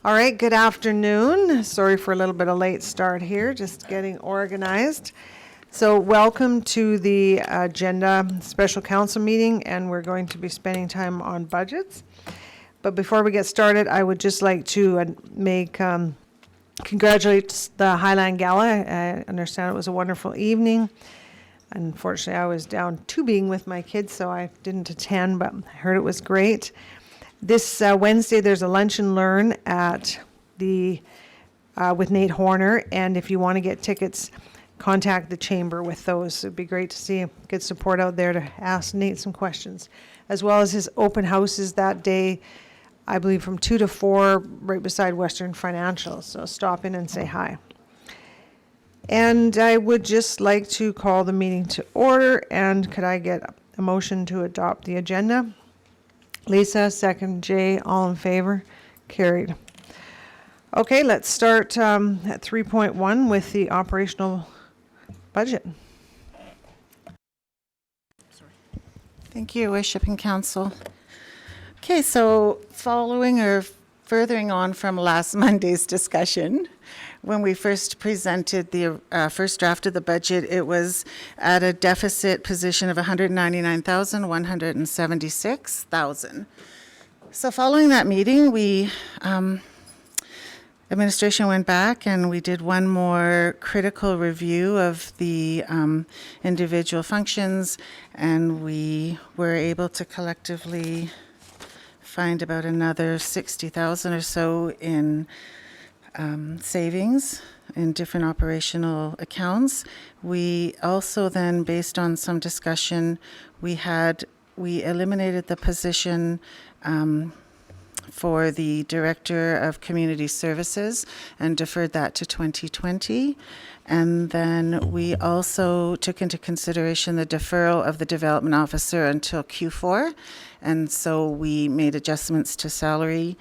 All right, good afternoon. Sorry for a little bit of late start here, just getting organized. So welcome to the agenda special council meeting, and we're going to be spending time on budgets. But before we get started, I would just like to congratulate the Highland Gala. I understand it was a wonderful evening. Unfortunately, I was down tubing with my kids, so I didn't attend, but I heard it was great. This Wednesday, there's a lunch and learn at the with Nate Horner, and if you want to get tickets, contact the chamber with those. It'd be great to see good support out there to ask Nate some questions, as well as his open houses that day, I believe from 2 to 4, right beside Western Financial. So stop in and say hi. And I would just like to call the meeting to order, and could I get a motion to adopt the agenda? Lisa, second. Jay, all in favor? Carried. Okay, let's start at 3.1 with the operational budget. Thank you, Worship and Council. Okay, so following or furthering on from last Monday's discussion, when we first presented the first draft of the budget, it was at a deficit position of $199,176,000. So following that meeting, we administration went back and we did one more critical review of the individual functions, and we were able to collectively find about another 60,000 or so in savings in different operational accounts. We also then, based on some discussion, we eliminated the position for the Director of Community Services and deferred that to 2020. And then we also took into consideration the deferral of the Development Officer until Q4. And so we made adjustments to salary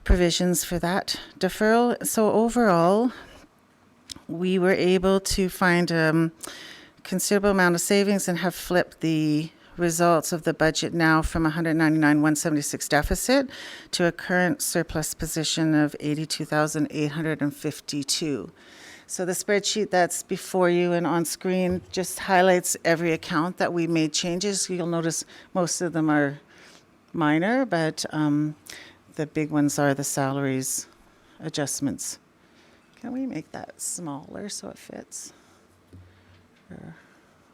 provisions for that deferral. So overall, we were able to find a considerable amount of savings and have flipped the results of the budget now from 199,176 deficit to a current surplus position of 82,852. So the spreadsheet that's before you and on screen just highlights every account that we made changes. You'll notice most of them are minor, but the big ones are the salaries adjustments. Can we make that smaller so it fits? Or,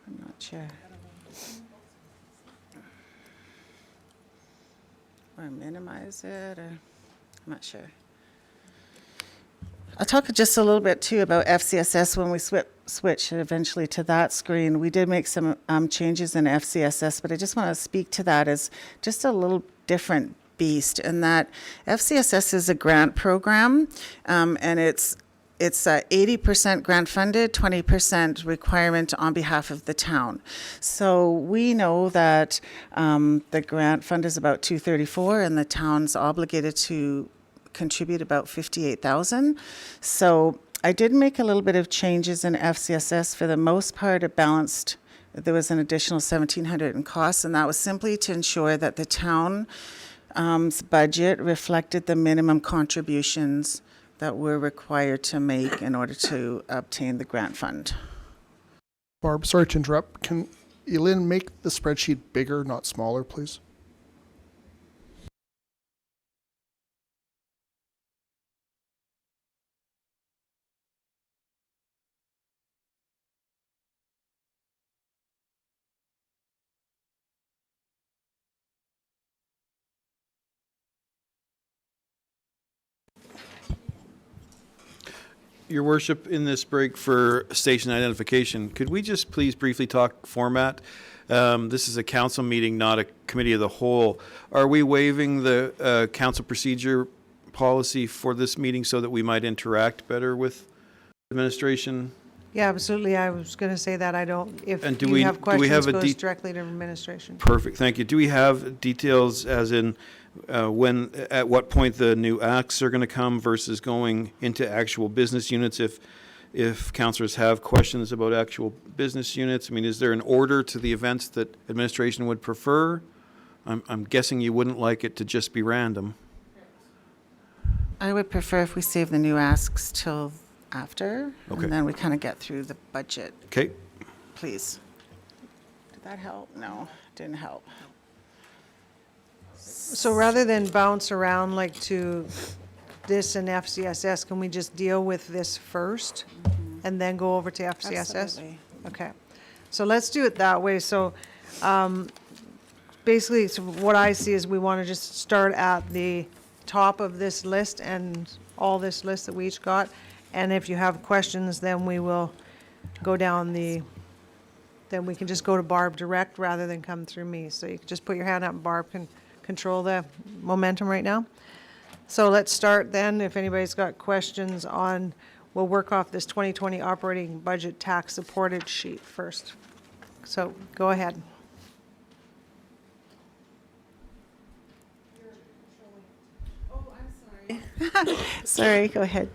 I'm not sure. Or minimize it, or I'm not sure. I'll talk just a little bit too about FCSS when we switch eventually to that screen. We did make some changes in FCSS, but I just want to speak to that as just a little different beast in that FCSS is a grant program, and it's 80% grant funded, 20% requirement on behalf of the town. So we know that the grant fund is about $234, and the town's obligated to contribute about $58,000. So I did make a little bit of changes in FCSS. For the most part, it balanced. There was an additional $1,700 in costs, and that was simply to ensure that the town's budget reflected the minimum contributions that we're required to make in order to obtain the grant fund. Barb, sorry to interrupt. Can Elin make the spreadsheet bigger, not smaller, please? Your Worship, in this break for station identification, could we just please briefly talk format? This is a council meeting, not a committee of the whole. Are we waiving the council procedure policy for this meeting so that we might interact better with administration? Yeah, absolutely. I was going to say that. I don't, if And you have questions, it goes directly to administration. Perfect, thank you. Do we have details as in at what point the new acts are going to come versus going into actual business units if councillors have questions about actual business units? I mean, is there an order to the events that administration would prefer? I'm guessing you wouldn't like it to just be random. I would prefer if we save the new asks till after, Okay. and then we kind of get through the budget, Okay. please. Did that help? No, didn't help. So rather than bounce around like to this and FCSS, can we just deal with this first and then go over to FCSS? Absolutely. Okay, so let's do it that way. So basically, so what I see is we want to just start at the top of this list and all this list that we each got. And if you have questions, then we will go down then we can just go to Barb direct rather than come through me. So you can just put your hand up and Barb can control the momentum right now. So let's start then. If anybody's got questions on, we'll work off this 2020 operating budget tax supported sheet first. So go ahead. Sorry, go ahead.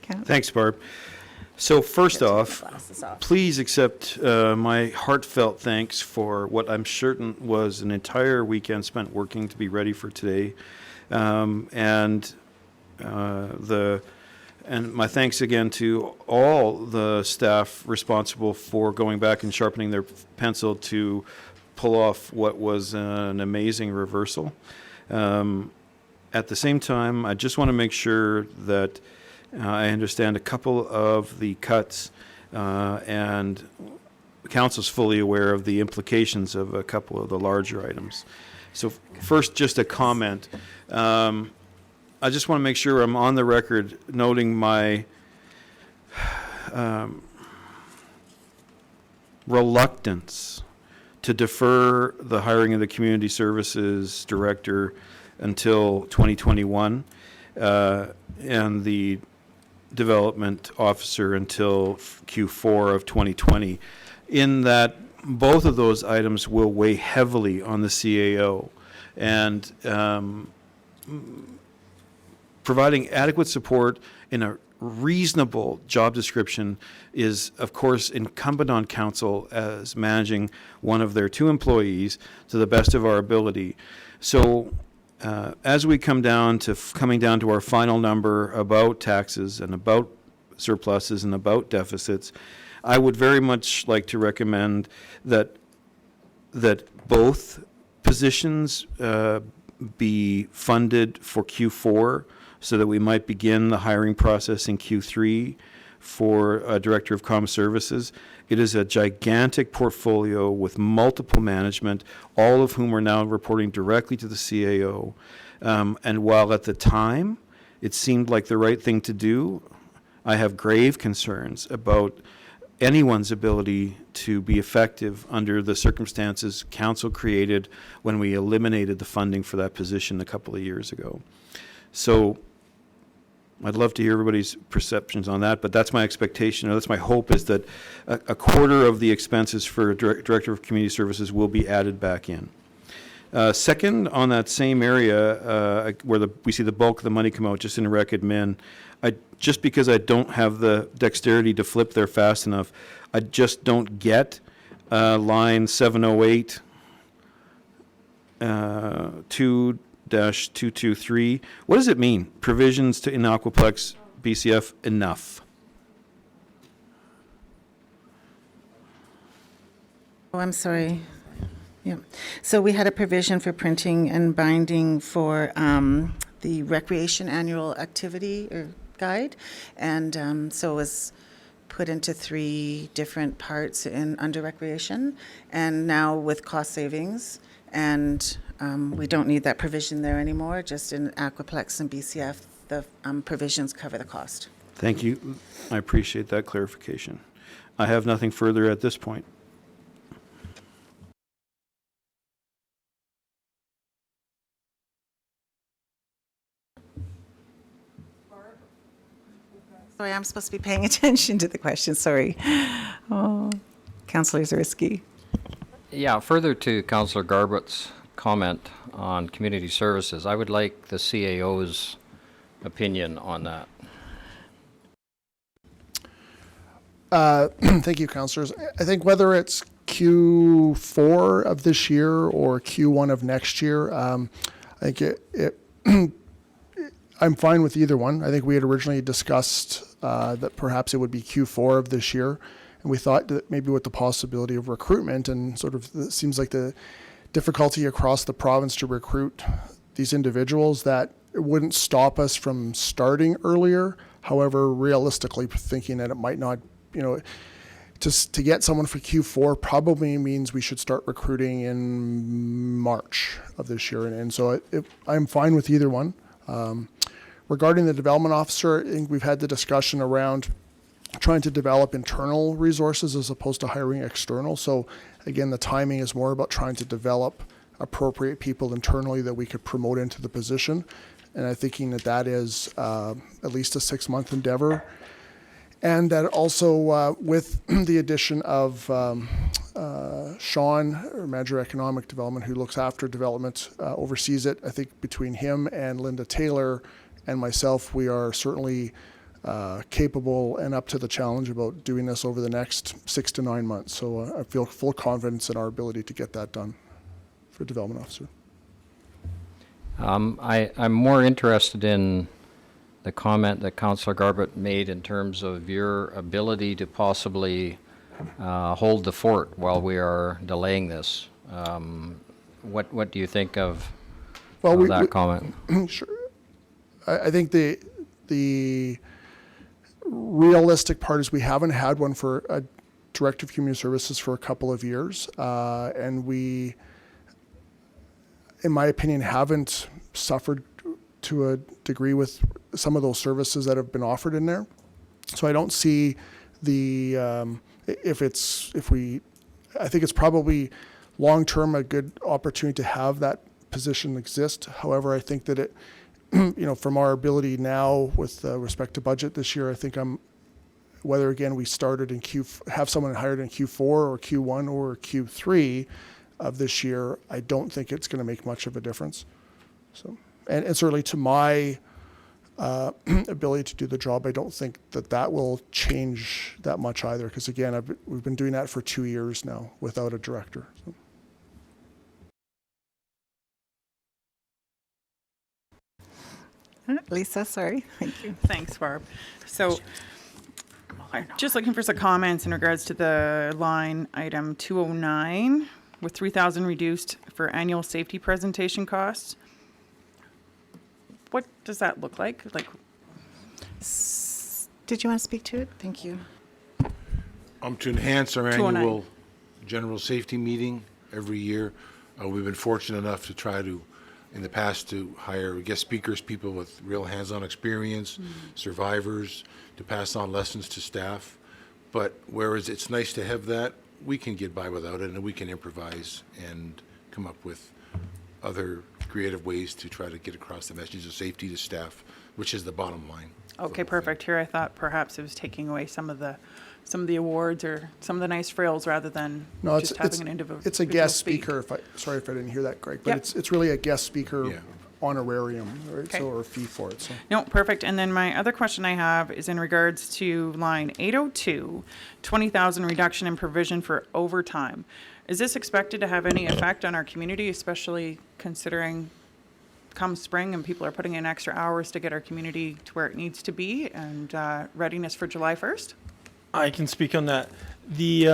Count. Thanks, Barb. So first off, Glasses off. please accept my heartfelt thanks for what I'm certain was an entire weekend spent working to be ready for today. And my thanks again to all the staff responsible for going back and sharpening their pencil to pull off what was an amazing reversal. At the same time, I just want to make sure that I understand a couple of the cuts, and council's fully aware of the implications of a couple of the larger items. So first, just a comment. I just want to make sure I'm on the record noting my reluctance to defer the hiring of the community services director until 2021, and the development officer until Q4 of 2020, in that both of those items will weigh heavily on the CAO, and providing adequate support in a reasonable job description is, of course, incumbent on council as managing one of their two employees to the best of our ability. So as we coming down to our final number about taxes and about surpluses and about deficits, I would very much like to recommend that both positions be funded for Q4 so that we might begin the hiring process in Q3 for a Director of Comm Services. It is a gigantic portfolio with multiple management, all of whom are now reporting directly to the CAO. And while at the time it seemed like the right thing to do, I have grave concerns about anyone's ability to be effective under the circumstances council created when we eliminated the funding for that position a couple of years ago. So I'd love to hear everybody's perceptions on that, but that's my expectation, or that's my hope, is that a quarter of the expenses for Director of Community Services will be added back in. Second, on that same area where we see the bulk of the money come out, just in Rec Admin, just because I don't have the dexterity to flip there fast enough, I just don't get line 708 2-223. What does it mean? Provisions to in Aquaplex BCF enough. Oh, I'm sorry. Yeah. So we had a provision for printing and binding for the recreation annual activity or guide, and so it was put into 3 different parts under recreation, and now with cost savings, and we don't need that provision there anymore. Just in Aquaplex and BCF, the provisions cover the cost. Thank you. I appreciate that clarification. I have nothing further at this point. Sorry, I'm supposed to be paying attention to the question. Sorry. Oh, Councillor Zarisky. Yeah, further to Councillor Garbutt's comment on community services, I would like the CAO's opinion on that. Thank you, councillors. I think whether it's Q4 of this year or Q1 of next year, I think I'm fine with either one. I think we had originally discussed that perhaps it would be Q4 of this year. And we thought that maybe with the possibility of recruitment and sort of it seems like the difficulty across the province to recruit these individuals, that it wouldn't stop us from starting earlier. However, realistically thinking that it might not, to get someone for Q4 probably means we should start recruiting in March of this year. And so I'm fine with either one. Regarding the development officer, I think we've had the discussion around trying to develop internal resources as opposed to hiring external. So again, the timing is more about trying to develop appropriate people internally that we could promote into the position. And I'm thinking that is at least a 6-month endeavor. And that also with the addition of Sean, or Manager of Economic Development, who looks after development, oversees it, I think between him and Linda Taylor and myself, we are certainly capable and up to the challenge about doing this over the next 6 to 9 months. So I feel full confidence in our ability to get that done for development officer. I'm more interested in the comment that Councillor Garbett made in terms of your ability to possibly hold the fort while we are delaying this. What do you think of that comment? Sure. I think the realistic part is we haven't had one for a Director of Community Services for a couple of years, and we, in my opinion, haven't suffered to a degree with some of those services that have been offered in there. So I don't see the I think it's probably long term a good opportunity to have that position exist. However, I think that it, from our ability now with respect to budget this year, I think whether again we started in have someone hired in Q4 or Q1 or Q3 of this year, I don't think it's going to make much of a difference. So, and certainly to my ability to do the job, I don't think that will change that much either. Because again, we've been doing that for 2 years now without a director. So. Lisa, sorry. Thank you. Thanks, Barb. So just looking for some comments in regards to the line item 209 with 3,000 reduced for annual safety presentation costs. What does that look like? Did you want to speak to it? Thank you. To enhance our 209. annual general safety meeting every year, we've been fortunate enough to try to, in the past, to hire guest speakers, people with real hands-on experience, survivors, to pass on lessons to staff. But whereas it's nice to have that, we can get by without it, and we can improvise and come up with other creative ways to try to get across the message of safety to staff, which is the bottom line. Okay, perfect. Here I thought perhaps it was taking away some of the awards or some of the nice frills rather than just having an individual. It's a guest speaker. Sorry if I didn't hear that, Greg, but Yep. it's really a guest speaker Yeah. honorarium, right? Okay. So, or a fee for it. So. No, perfect. And then my other question I have is in regards to line 802, 20,000 reduction in provision for overtime. Is this expected to have any effect on our community, especially considering come spring and people are putting in extra hours to get our community to where it needs to be and readiness for July 1st? I can speak on that. The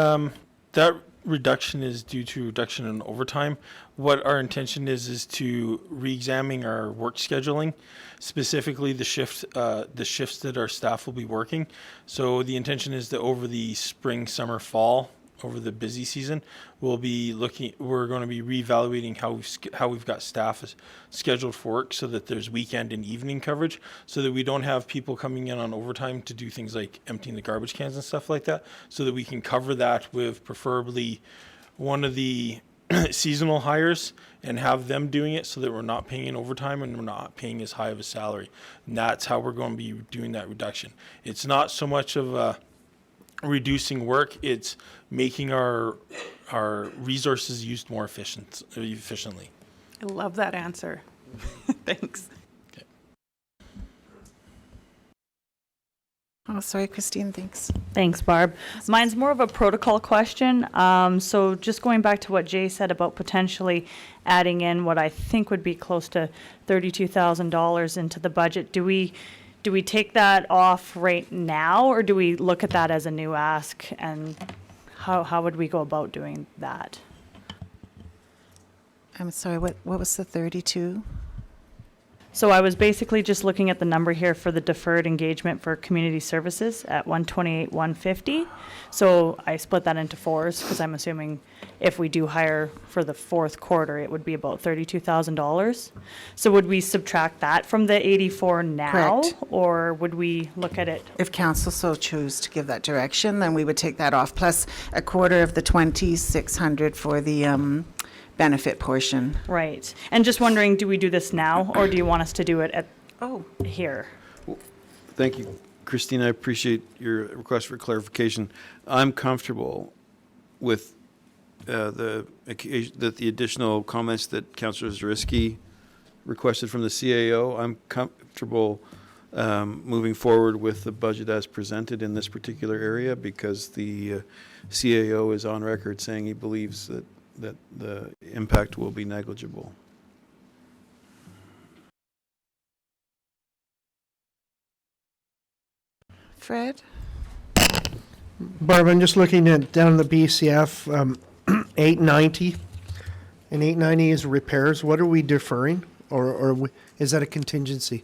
that reduction is due to reduction in overtime. What our intention is to re-examine our work scheduling, specifically the shifts that our staff will be working. So the intention is that over the spring, summer, fall, over the busy season, we're going to be reevaluating how we've got staff scheduled for work so that there's weekend and evening coverage, so that we don't have people coming in on overtime to do things like emptying the garbage cans and stuff like that, so that we can cover that with preferably one of the seasonal hires and have them doing it so that we're not paying in overtime and we're not paying as high of a salary. And that's how we're going to be doing that reduction. It's not so much of a reducing work, it's making our resources used more efficiently. I love that answer. Thanks. Oh, sorry, Christine, thanks. Thanks, Barb. Mine's more of a protocol question. So just going back to what Jay said about potentially adding in what I think would be close to $32,000 into the budget, do we take that off right now, or do we look at that as a new ask, and how would we go about doing that? I'm sorry, what was the 32? So I was basically just looking at the number here for the deferred engagement for community services at 128,150. So I split that into fours because I'm assuming if we do hire for the fourth quarter, it would be about $32,000. So would we subtract that from the 84 now, Correct. or would we look at it? If council so choose to give that direction, then we would take that off, plus a quarter of the 2,600 for the benefit portion. Right. And just wondering, do we do this now, or do you want us to do it at here? Thank you, Christine. I appreciate your request for clarification. I'm comfortable with the additional comments that Councillor Zariski requested from the CAO. I'm comfortable moving forward with the budget as presented in this particular area because the CAO is on record saying he believes that the impact will be negligible. Fred? Barb, I'm just looking at down the BCF, 890, and 890 is repairs. What are we deferring, or is that a contingency?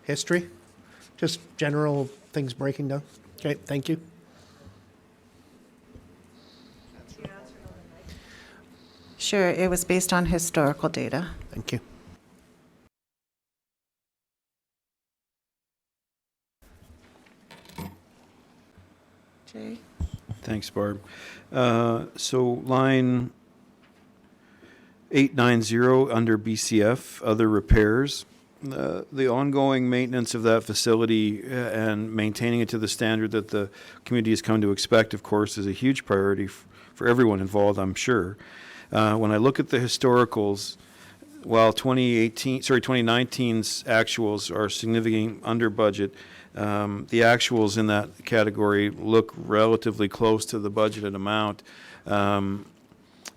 History? Just general things breaking down? Okay, thank you. Sure, it was based on historical data. Thank you. Jay? Thanks, Barb. So line 890 under BCF, other repairs. The ongoing maintenance of that facility and maintaining it to the standard that the community has come to expect, of course, is a huge priority for everyone involved, I'm sure. When I look at the historicals, while 2019's actuals are significantly under budget, the actuals in that category look relatively close to the budgeted amount.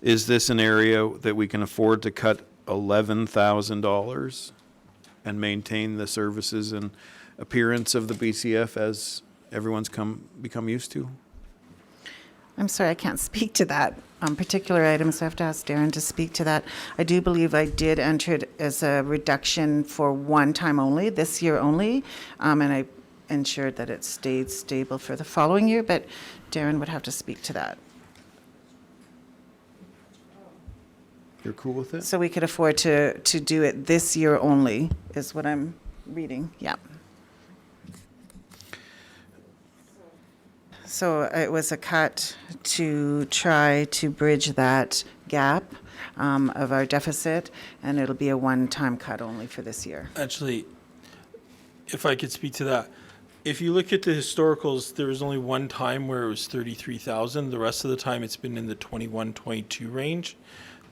Is this an area that we can afford to cut $11,000 and maintain the services and appearance of the BCF as everyone's become used to? I'm sorry, I can't speak to that on particular items. I have to ask Darren to speak to that. I do believe I did enter it as a reduction for one time only, this year only, and I ensured that it stayed stable for the following year, but Darren would have to speak to that. You're cool with it? So we could afford to do it this year only, is what I'm reading, yeah. So it was a cut to try to bridge that gap of our deficit, and it'll be a one-time cut only for this year. Actually, if I could speak to that, if you look at the historicals, there was only one time where it was 33,000. The rest of the time, it's been in the 21, 22 range.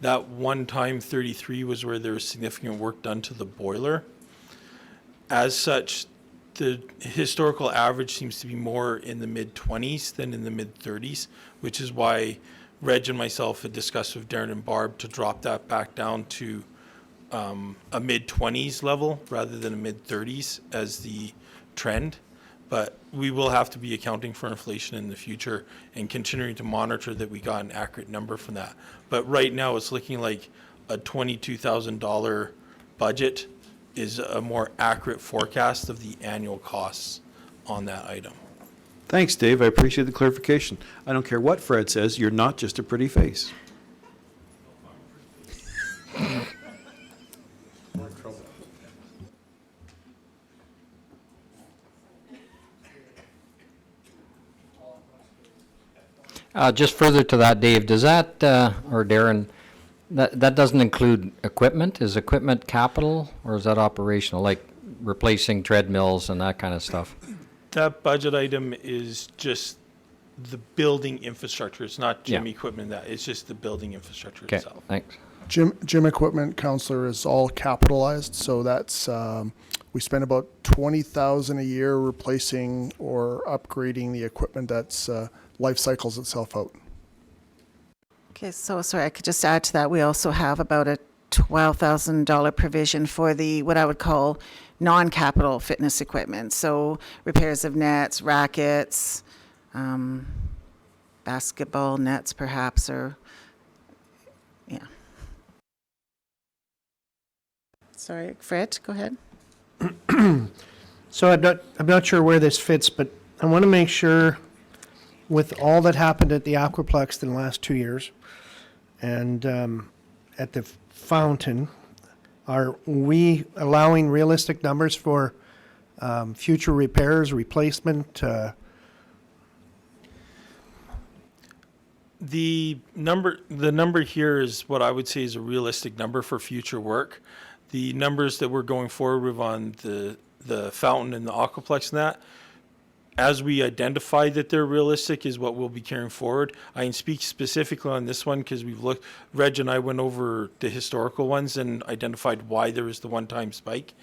That one time 33 was where there was significant work done to the boiler. As such, the historical average seems to be more in the mid-20s than in the mid-30s, which is why Reg and myself had discussed with Darren and Barb to drop that back down to a mid-20s level rather than a mid-30s as the trend. But we will have to be accounting for inflation in the future and continuing to monitor that we got an accurate number from that. But right now, it's looking like a $22,000 budget is a more accurate forecast of the annual costs on that item. Thanks, Dave. I appreciate the clarification. I don't care what Fred says, you're not just a pretty face. Just further to that, Dave, does that, or Darren, that doesn't include equipment? Is equipment capital, or is that operational, like replacing treadmills and that kind of stuff? That budget item is just the building infrastructure. It's not gym Yeah. equipment. It's just the building infrastructure Okay, itself. Uh, thanks. Gym equipment, Counselor, is all capitalized, so that's we spend about 20,000 a year replacing or upgrading the equipment that's life cycles itself out. Okay, so sorry, I could just add to that. We also have about a $12,000 provision for the what I would call non-capital fitness equipment. So repairs of nets, rackets, basketball nets, perhaps, or yeah. Sorry, Fred, go ahead. So I'm not sure where this fits, but I want to make sure with all that happened at the Aquaplex in the last 2 years and at the fountain, are we allowing realistic numbers for future repairs, replacement? The number here is what I would say is a realistic number for future work. The numbers that we're going forward with on the fountain and the aquaplex and that, as we identify that they're realistic, is what we'll be carrying forward. I can speak specifically on this one because we've looked, Reg and I went over the historical ones and identified why there was the one-time spike.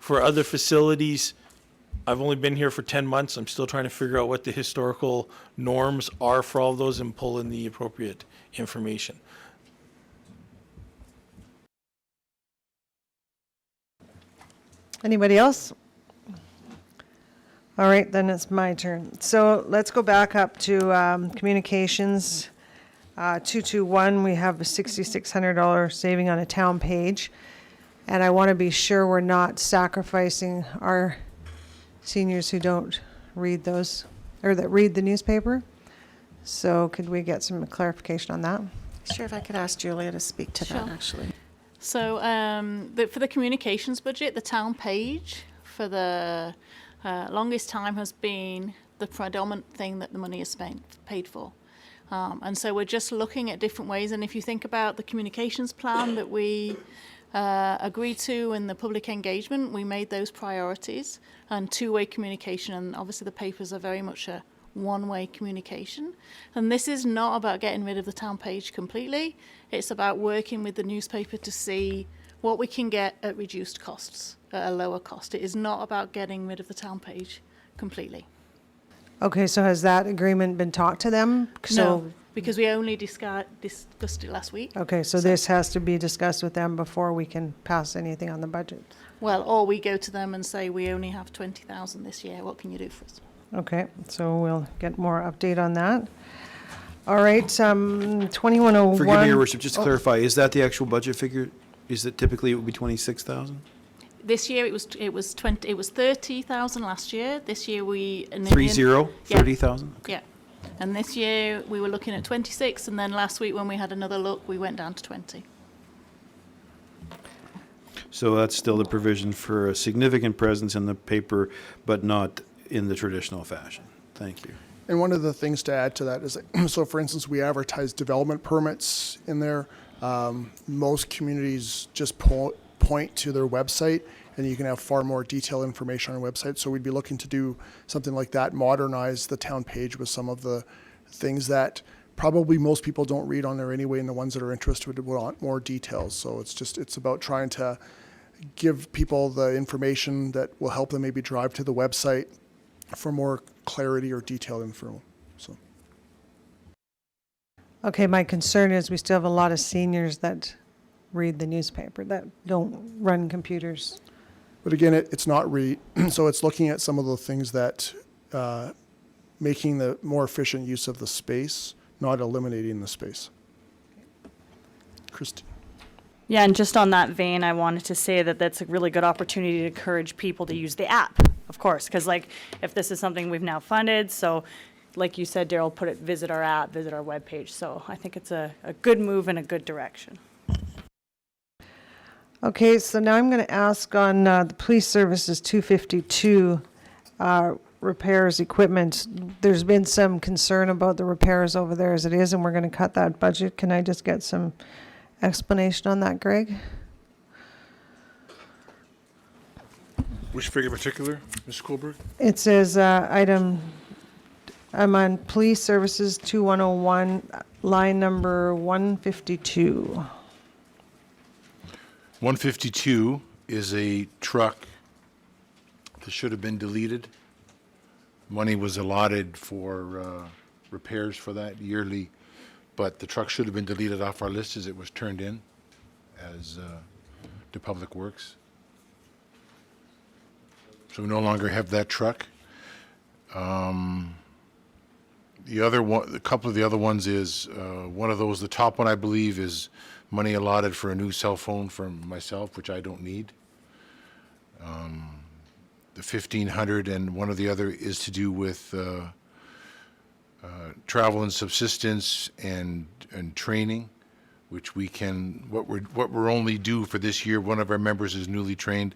For other facilities, I've only been here for 10 months. I'm still trying to figure out what the historical norms are for all of those and pull in the appropriate information. Anybody else? All right, then it's my turn. So let's go back up to communications. 221, we have a $6,600 saving on a town page. And I want to be sure we're not sacrificing our seniors who don't read those, or that read the newspaper. So could we get some clarification on that? Sure, if I could ask Julia to speak to that, Sure. actually. So for the communications budget, the town page for the longest time has been the predominant thing that the money is paid for. And so we're just looking at different ways. And if you think about the communications plan that we agreed to in the public engagement, we made those priorities and two-way communication. And obviously the papers are very much a one-way communication. And this is not about getting rid of the town page completely. It's about working with the newspaper to see what we can get at reduced costs, at a lower cost. It is not about getting rid of the town page completely. Okay, so has that agreement been talked to them? No, because we only discussed it last week. Okay, so this has to be discussed with them before we can pass anything on the budget. Well, or we go to them and say, we only have 20,000 this year. What can you do for us? Okay, so we'll get more update on that. All right, 2101. Forgive me, Your Worship, just to clarify, is that the actual budget figure? Is it typically it would be 26,000? This year it was 30,000 last year. This year we 30,000? Yeah, and this year we were looking at 26, and then last week when we had another look, we went down to 20. So that's still the provision for a significant presence in the paper, but not in the traditional fashion. Thank you. And one of the things to add to that is, so for instance, we advertise development permits in there. Most communities just point to their website, and you can have far more detailed information on our website. So we'd be looking to do something like that, modernize the town page with some of the things that probably most people don't read on there anyway, and the ones that are interested would want more details. So it's about trying to give people the information that will help them maybe drive to the website for more clarity or detailed info. So. Okay, my concern is we still have a lot of seniors that read the newspaper, that don't run computers. But again, it's not so it's looking at some of the things that making the more efficient use of the space, not eliminating the space. Christine. Yeah, and just on that vein, I wanted to say that that's a really good opportunity to encourage people to use the app, of course, because like if this is something we've now funded, so like you said, Daryl, visit our app, visit our webpage. So I think it's a good move in a good direction. Okay, so now I'm going to ask on the police services 252 repairs equipment. There's been some concern about the repairs over there as it is, and we're going to cut that budget. Can I just get some explanation on that, Greg? Which figure in particular, Ms. Colbert? It says I'm on police services 2101, line number 152. 152 is a truck that should have been deleted. Money was allotted for repairs for that yearly, but the truck should have been deleted off our list as it was turned in as to Public Works. So we no longer have that truck. The other one, a couple of the other ones is, one of those, the top one I believe is money allotted for a new cell phone for myself, which I don't need. The 1,500, and one of the other is to do with travel and subsistence and training, which we can, what we're only due for this year. One of our members is newly trained.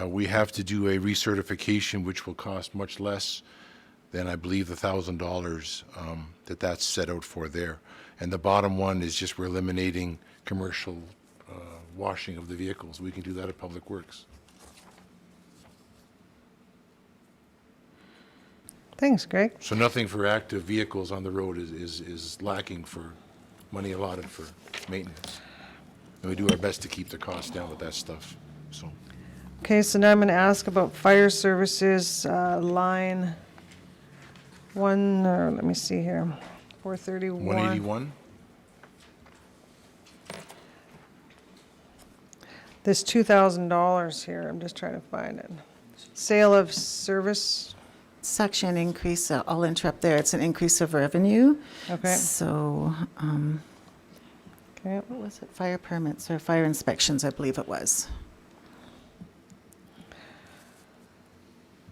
We have to do a recertification, which will cost much less than, I believe, the $1,000 that's set out for there. And the bottom one is just we're eliminating commercial washing of the vehicles. We can do that at Public Works. Thanks, Greg. So nothing for active vehicles on the road is lacking for money allotted for maintenance. And we do our best to keep the costs down with that stuff, so. Okay, so now I'm going to ask about fire services, line one, or let me see here, 431. 181? This $2,000 here, I'm just trying to find it. Sale of service, Section increase, I'll interrupt there. It's an increase of revenue. okay, So, okay. what was it? Fire permits or fire inspections, I believe it was.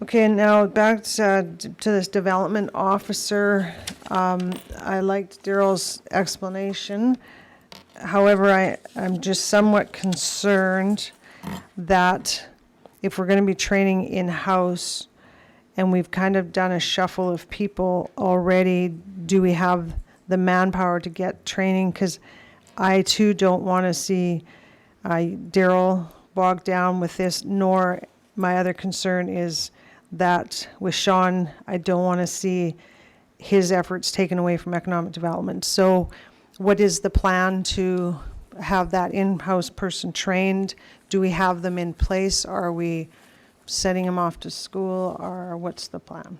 Okay, now back to this development officer. I liked Daryl's explanation. However, I'm just somewhat concerned that if we're going to be training in-house and we've kind of done a shuffle of people already, do we have the manpower to get training? Because I too don't want to see Daryl bogged down with this, nor my other concern is that with Sean, I don't want to see his efforts taken away from economic development. So what is the plan to have that in-house person trained? Do we have them in place? Are we sending them off to school, or what's the plan?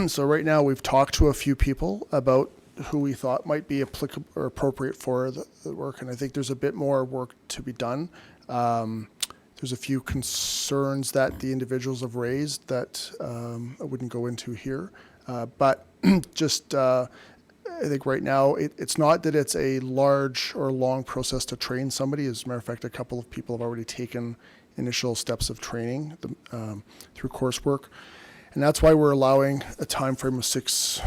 So right now, we've talked to a few people about who we thought might be applicable or appropriate for the work, and I think there's a bit more work to be done. There's a few concerns that the individuals have raised that I wouldn't go into here, but just I think right now it's not that it's a large or long process to train somebody. As a matter of fact, a couple of people have already taken initial steps of training through coursework, and that's why we're allowing a time frame of 6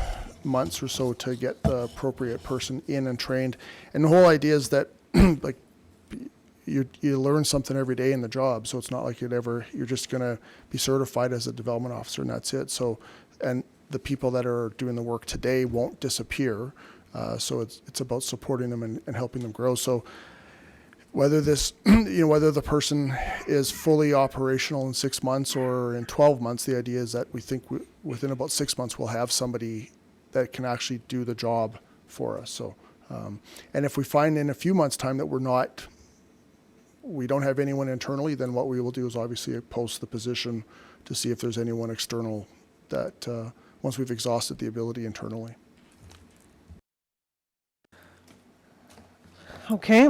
months or so to get the appropriate person in and trained. And the whole idea is that like you learn something every day in the job, so it's not like you're just going to be certified as a development officer and that's it. So, and the people that are doing the work today won't disappear, so it's about supporting them and helping them grow. So whether this, whether the person is fully operational in 6 months or in 12 months, the idea is that we think within about 6 months we'll have somebody that can actually do the job for us. So, and if we find in a few months' time that we don't have anyone internally, then what we will do is obviously post the position to see if there's anyone external that once we've exhausted the ability internally. Okay.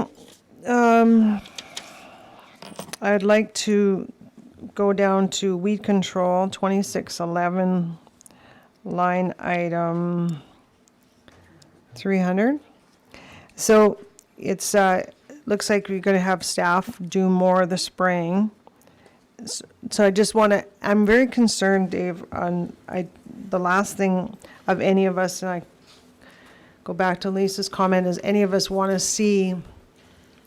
I'd like to go down to weed control, 2611, line item 300. So it's looks like you're going to have staff do more of the spraying. So I just want to, I'm very concerned, Dave, on the last thing of any of us, and I go back to Lisa's comment, is any of us want to see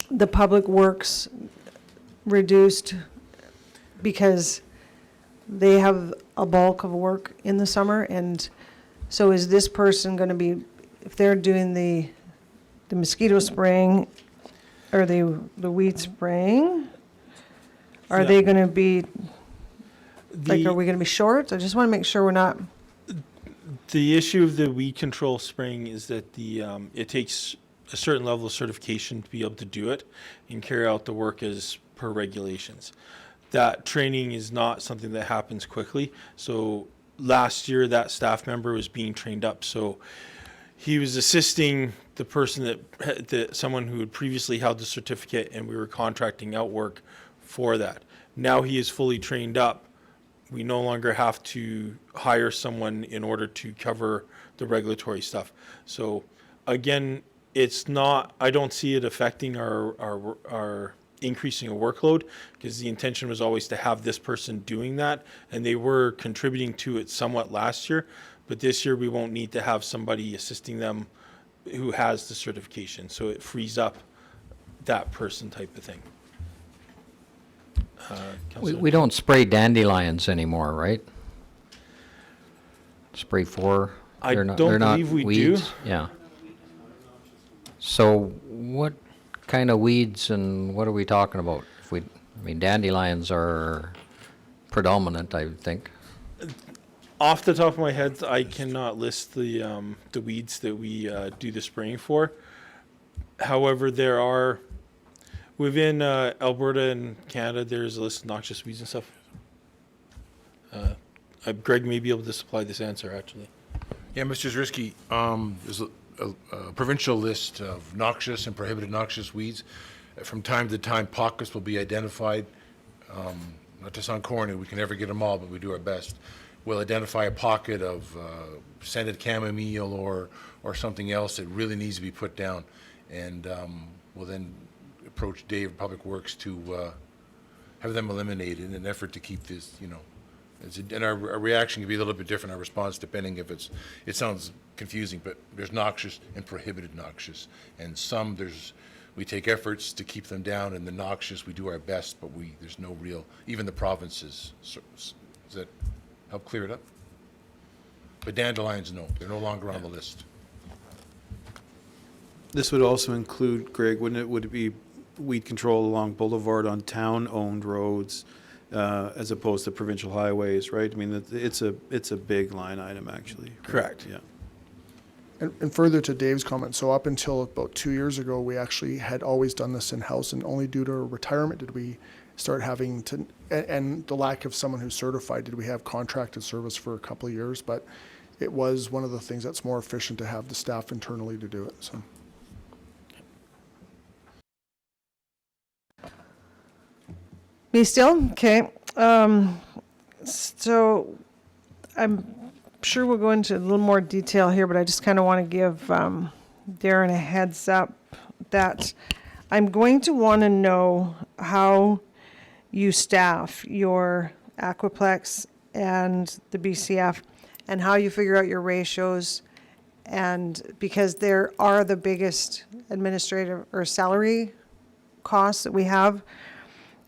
the public works reduced because they have a bulk of work in the summer. And so is this person going to be, if they're doing the mosquito spraying or the weed spraying, are they going to be, are we going to be short? I just want to make sure we're not. The issue of the weed control spraying is that it takes a certain level of certification to be able to do it and carry out the work as per regulations. that training is not something that happens quickly. So last year, that staff member was being trained up. So he was assisting the person that someone who had previously held the certificate, and we were contracting out work for that. Now he is fully trained up. We no longer have to hire someone in order to cover the regulatory stuff. So again, it's not, I don't see it affecting our increasing a workload, because the intention was always to have this person doing that, and they were contributing to it somewhat last year. But this year we won't need to have somebody assisting them who has the certification. So it frees up that person type of thing. We don't spray dandelions anymore, right? Spray for? I they're not- don't they're not believe we do. weeds? Yeah. So what kind of weeds and what are we talking about? I mean, dandelions are predominant, I would think. Off the top of my head, I cannot list the weeds that we do the spraying for. However, there are, within Alberta and Canada, there's a list of noxious weeds and stuff. Greg may be able to supply this answer, actually. Yeah, Mr. Zrisky, there's a provincial list of noxious and prohibited noxious weeds. From time to time, pockets will be identified. Not to sound corny, we can never get them all, but we do our best. We'll identify a pocket of scented chamomile or something else that really needs to be put down. And we'll then approach Dave Public Works to have them eliminated in an effort to keep this, and our reaction can be a little bit different, our response, depending if it sounds confusing, but there's noxious and prohibited noxious. And some, we take efforts to keep them down, and the noxious, we do our best, but there's no real, even the provinces. Does that help clear it up? But dandelions, no, they're no longer on the list. This would also include, Greg, wouldn't it, would it be weed control along Boulevard on town-owned roads as opposed to provincial highways, right? I mean, it's a big line item, actually. right? Correct. Yeah. And further to Dave's comment, so up until about 2 years ago, we actually had always done this in-house, and only due to retirement did we start having to, and the lack of someone who's certified, did we have contracted service for a couple of years, but it was one of the things that's more efficient to have the staff internally to do it, so. Me still? Okay. So I'm sure we'll go into a little more detail here, but I just kind of want to give Darren a heads up that I'm going to want to know how you staff your Aquaplex and the BCF and how you figure out your ratios, and because there are the biggest administrative or salary costs that we have.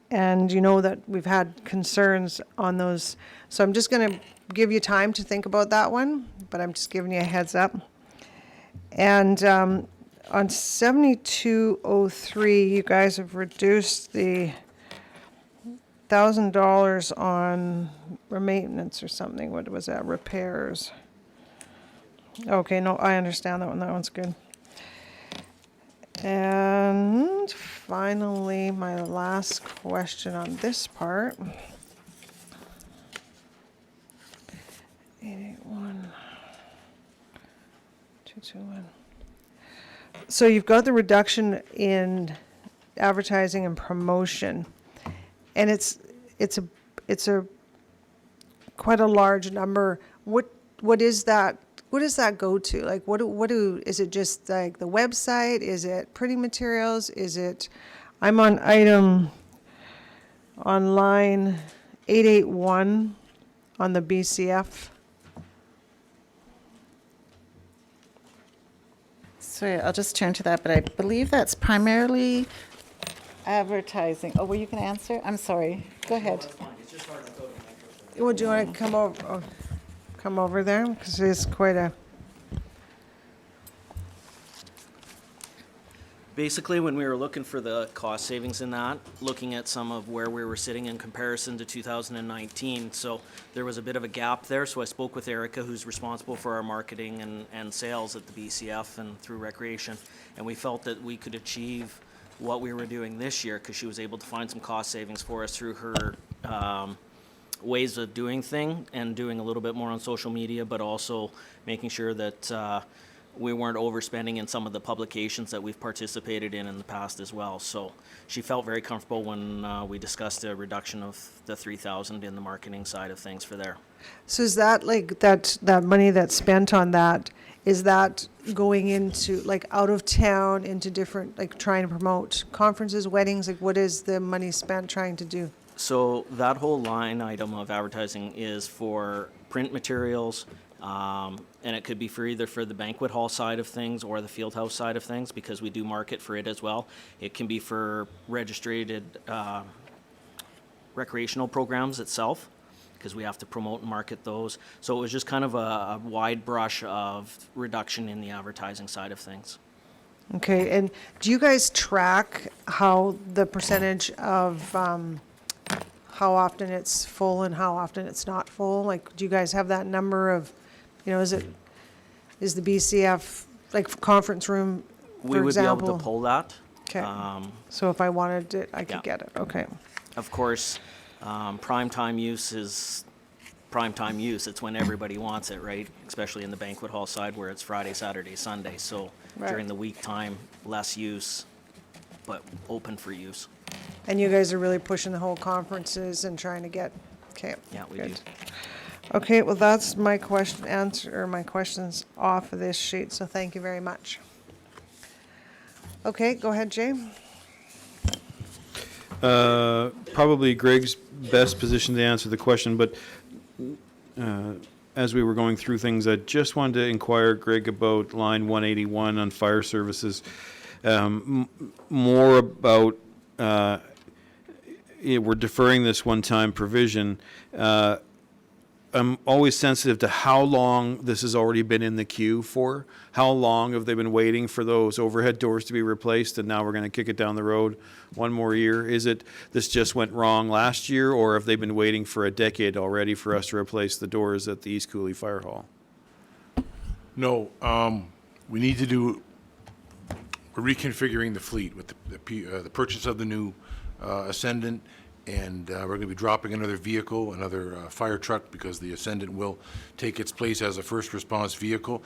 And you know that we've had concerns on those. So I'm just going to give you time to think about that one, but I'm just giving you a heads up. And on 7203, you guys have reduced the $1,000 on maintenance or something. What was that? Repairs. Okay, no, I understand that one. That one's good. And finally, my last question on this part. 881 221. So you've got the reduction in advertising and promotion, and it's a quite a large number. What is that? What does that go to? Like, is it just like the website? Is it printing materials? Is it, I'm on item, on line 881 on the BCF. Sorry, I'll just turn to that, but I believe that's primarily advertising. Oh, well, you can answer? I'm sorry. Go ahead. Well, do you want to come over there? Because it's quite a... Basically, when we were looking for the cost savings in that, looking at some of where we were sitting in comparison to 2019, so there was a bit of a gap there. So I spoke with Erica, who's responsible for our marketing and sales at the BCF and through Recreation, and we felt that we could achieve what we were doing this year because she was able to find some cost savings for us through her ways of doing thing and doing a little bit more on social media, but also making sure that we weren't overspending in some of the publications that we've participated in the past as well. So she felt very comfortable when we discussed a reduction of the 3,000 in the marketing side of things for there. So is that like that money that's spent on that, is that going into like out of town into different, like trying to promote conferences, weddings? Like what is the money spent trying to do? So that whole line item of advertising is for print materials, and it could be for either for the banquet hall side of things or the field house side of things, because we do market for it as well. It can be for registered recreational programs itself, because we have to promote and market those. So it was just kind of a wide brush of reduction in the advertising side of things. Okay, and do you guys track how the percentage of, how often it's full and how often it's not full? Like, do you guys have that number of, is the BCF, like conference room, We for would be example? able to pull that. Okay, so if I wanted it, I could yeah. get it, okay. Of course, prime time use is prime time use. It's when everybody wants it, right? Especially in the banquet hall side where it's Friday, Saturday, Sunday. So Right. during the week time, less use, but open for use. And you guys are really pushing the whole conferences and trying to get, okay. Yeah, we good. do. Okay, well, that's my my questions off of this sheet, so thank you very much. Okay, go ahead, Jay. Probably Greg's best position to answer the question, but as we were going through things, I just wanted to inquire, Greg, about line 181 on fire services. More about, we're deferring this one-time provision. I'm always sensitive to how long this has already been in the queue for. How long have they been waiting for those overhead doors to be replaced, and now we're going to kick it down the road one more year? Is it this just went wrong last year, or have they been waiting for a decade already for us to replace the doors at the East Cooley Fire Hall? No, we need to do, we're reconfiguring the fleet with the purchase of the new Ascendant, and we're going to be dropping another vehicle, another fire truck, because the Ascendant will take its place as a first response vehicle.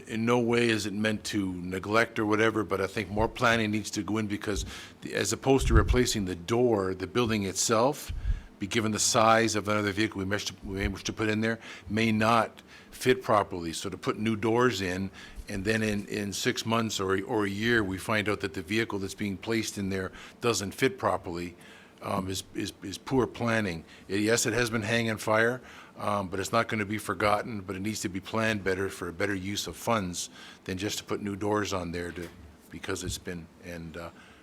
In no way is it meant to neglect or whatever, but I think more planning needs to go in, because as opposed to replacing the door, the building itself, be given the size of another vehicle we may wish to put in there, may not fit properly. So to put new doors in, and then in 6 months or a year, we find out that the vehicle that's being placed in there doesn't fit properly, is poor planning. Yes, it has been hanging fire, but it's not going to be forgotten, but it needs to be planned better for a better use of funds than just to put new doors on there because it's been, and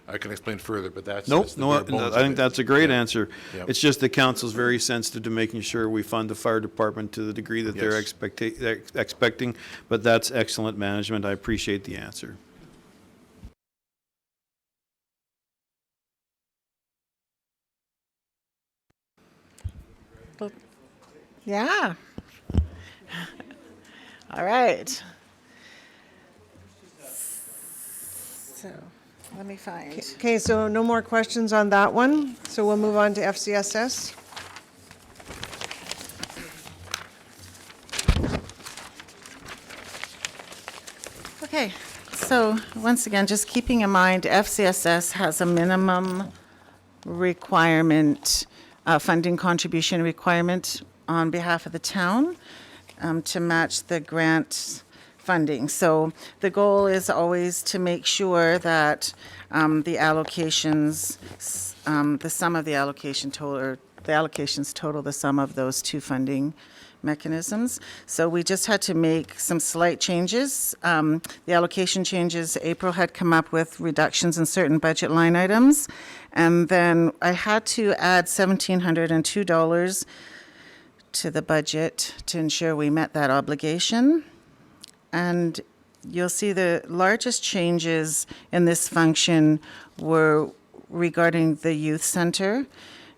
I can explain further, but that's Nope, that's the no, bare bones I of think it. that's a great Yeah. answer. Yep. It's just the council's very sensitive to making sure we fund the fire department to the degree that they're Yes. expecting, but that's excellent management. I appreciate the answer. Yeah. All right. So, let me find. Okay, so no more questions on that one, so we'll move on to FCSS. Okay, so once again, just keeping in mind, FCSS has a minimum requirement, funding contribution requirement on behalf of the town to match the grant funding. So the goal is always to make sure that the allocations, the sum of the allocation total, or the allocations total the sum of those two funding mechanisms. So we just had to make some slight changes. The allocation changes, April had come up with reductions in certain budget line items. And then I had to add $1,702 to the budget to ensure we met that obligation. And you'll see the largest changes in this function were regarding the youth center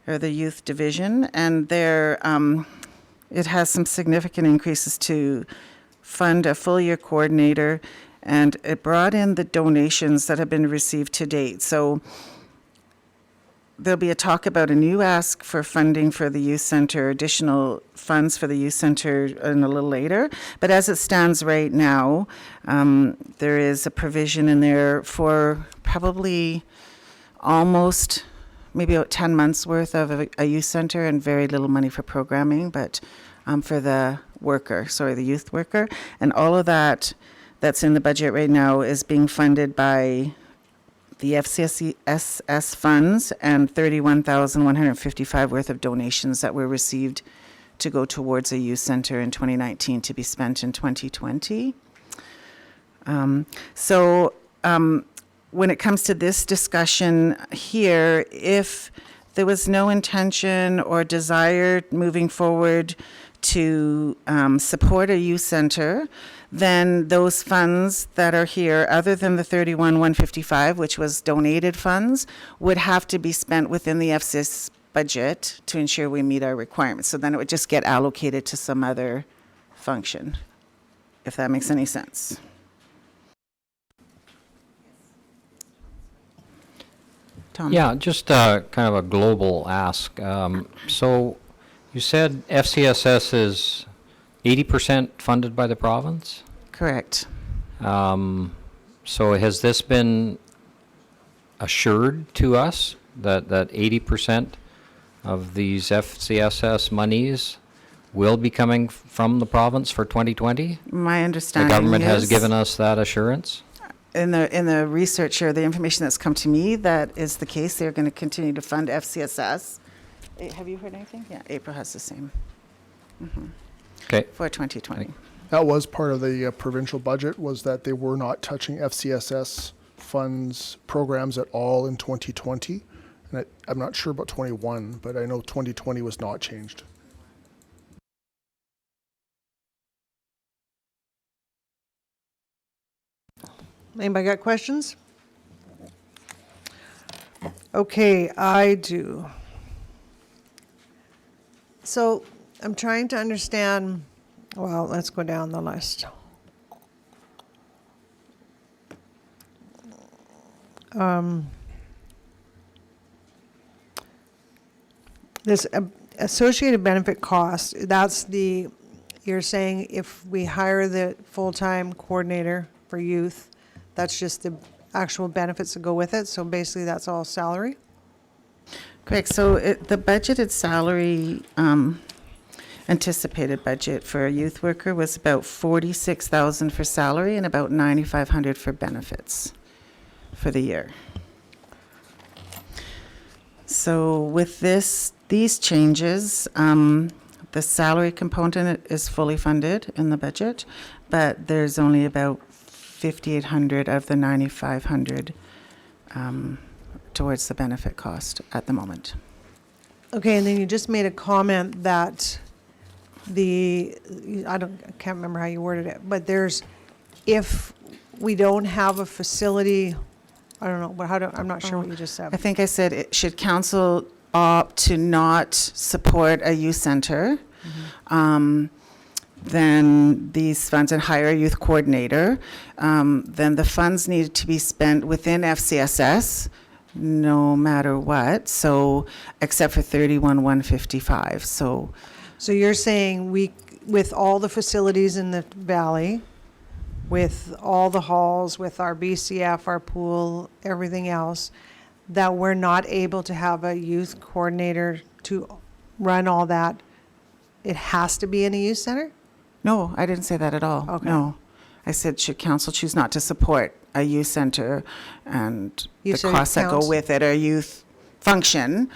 or the youth division, and there it has some significant increases to fund a full year coordinator, and it brought in the donations that have been received to date. So there'll be a talk about a new ask for funding for the youth center, additional funds for the youth center in a little later. But as it stands right now, there is a provision in there for probably almost maybe about 10 months worth of a youth center and very little money for programming, but for the youth worker. And all of that's in the budget right now is being funded by the FCSS funds and $31,155 worth of donations that were received to go towards a youth center in 2019 to be spent in 2020. When it comes to this discussion here, if there was no intention or desire moving forward to support a youth center, then those funds that are here, other than the $31,155, which was donated funds, would have to be spent within the FCS budget to ensure we meet our requirements. So then it would just get allocated to some other function, if that makes any sense. Tom? Yeah, just kind of a global ask. So you said FCSS is 80% funded by the province? Correct. So has this been assured to us that 80% of these FCSS monies will be coming from the province for 2020? My The understanding government has is- given us that assurance? In the research or the information that's come to me, that is the case. They're going to continue to fund FCSS. Have you heard anything? Yeah, April has the same. Okay. For 2020. That was part of the provincial budget, was that they were not touching FCSS funds programs at all in 2020. And I'm not sure about 21, but I know 2020 was not changed. Anybody got questions? Okay, I do. So I'm trying to understand, well, let's go down the list. This associated benefit cost, you're saying if we hire the full-time coordinator for youth, that's just the actual benefits that go with it? So basically that's all salary? Correct. So the budgeted salary, anticipated budget for a youth worker was about $46,000 for salary and about $9,500 for benefits for the year. So with these changes, the salary component is fully funded in the budget, but there's only about $5,800 of the $9,500 towards the benefit cost at the moment. Okay, and then you just made a comment that I can't remember how you worded it, but if we don't have a facility, I don't know, but I'm not sure what you just said. I think I said, should council opt to not support a youth center, then these funds, and hire a youth coordinator, then the funds need to be spent within FCSS, no matter what, so, except for $31,155, so. So you're saying with all the facilities in the valley, with all the halls, with our BCF, our pool, everything else, that we're not able to have a youth coordinator to run all that, it has to be in a youth center? No, I didn't say that at all. Okay. No. I said, should council choose not to support a youth center and You the said costs that go council- with it, or youth function.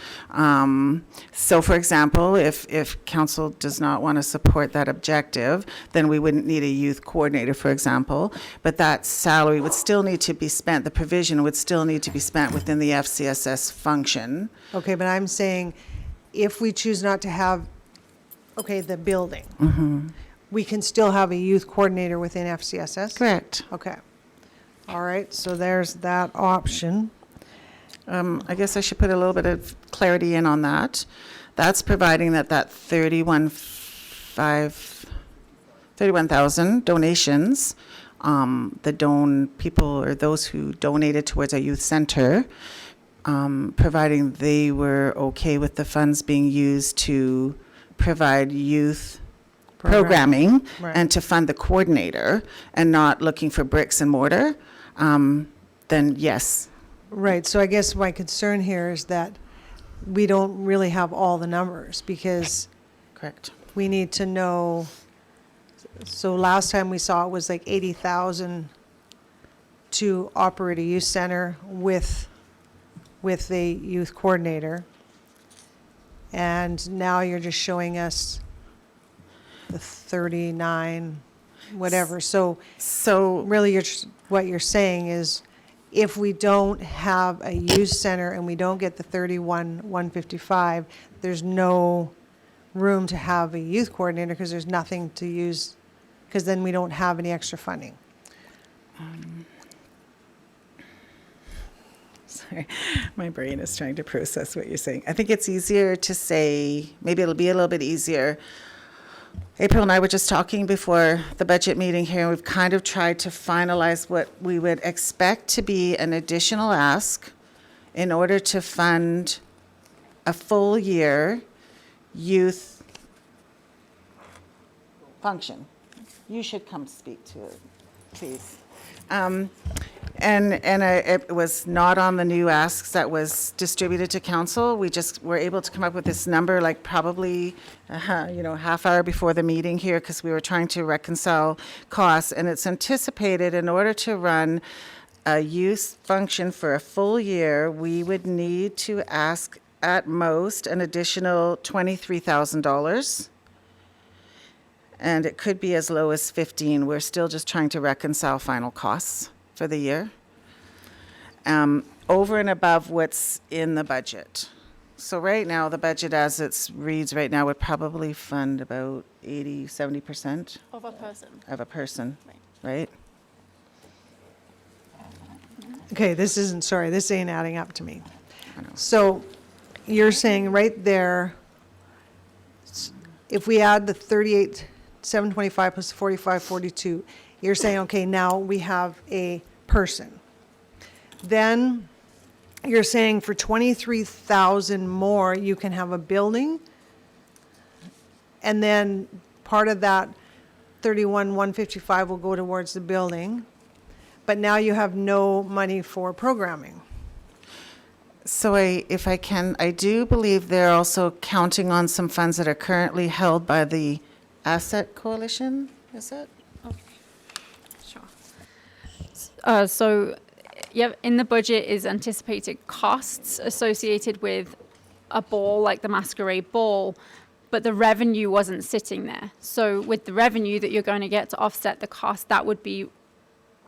So for example, if council does not want to support that objective, then we wouldn't need a youth coordinator, for example. But that salary would still need to be spent, the provision would still need to be spent within the FCSS function. Okay, but I'm saying if we choose not to have, the building, we can still have a youth coordinator within FCSS? Correct. Okay. All right, so there's that option. I guess I should put a little bit of clarity in on that. That's providing that 31,000 donations, people or those who donated towards a youth center, providing they were okay with the funds being used to provide youth programming Right. and to fund the coordinator and not looking for bricks and mortar, then yes. Right, so I guess my concern here is that we don't really have all the numbers, because Correct. we need to know, so last time we saw it was like 80,000 to operate a youth center with a youth coordinator. And now you're just showing us the 39, whatever. So So, really, what you're saying is, if we don't have a youth center and we don't get the 31,155, there's no room to have a youth coordinator, because there's nothing to use, because then we don't have any extra funding. sorry, my brain is trying to process what you're saying. I think it's easier to say, maybe it'll be a little bit easier. April and I were just talking before the budget meeting here, and we've kind of tried to finalize what we would expect to be an additional ask in order to fund a full year youth function. You should come speak to it, please. It was not on the new asks that was distributed to council. We just were able to come up with this number, like probably, half hour before the meeting here, because we were trying to reconcile costs. And it's anticipated, in order to run a youth function for a full year, we would need to ask at most an additional $23,000. And it could be as low as 15. We're still just trying to reconcile final costs for the year, over and above what's in the budget. So right now, the budget as it reads right now would probably fund about 70% Of a person. of a person, right? Okay, this ain't adding up to me. So you're saying right there, if we add the 38,725 plus 45,42, you're saying, okay, now we have a person. Then you're saying for 23,000 more, you can have a building. And then part of that 31,155 will go towards the building. But now you have no money for programming. So if I can, I do believe they're also counting on some funds that are currently held by the Asset Coalition, is it? Sure. So, yeah, in the budget is anticipated costs associated with a ball like the Masquerade Ball, but the revenue wasn't sitting there. So with the revenue that you're going to get to offset the cost, that would be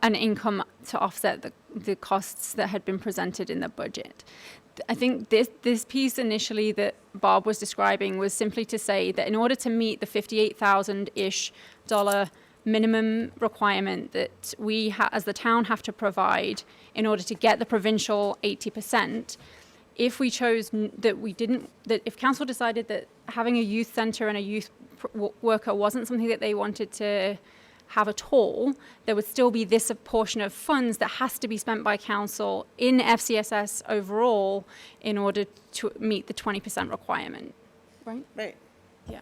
an income to offset the costs that had been presented in the budget. I think this piece initially that Bob was describing was simply to say that in order to meet the $58,000-ish minimum requirement that we as the town have to provide in order to get the provincial 80%, if we chose that if council decided that having a youth centre and a youth worker wasn't something that they wanted to have at all, there would still be this portion of funds that has to be spent by council in FCSS overall in order to meet the 20% requirement. Right? Right. Yeah.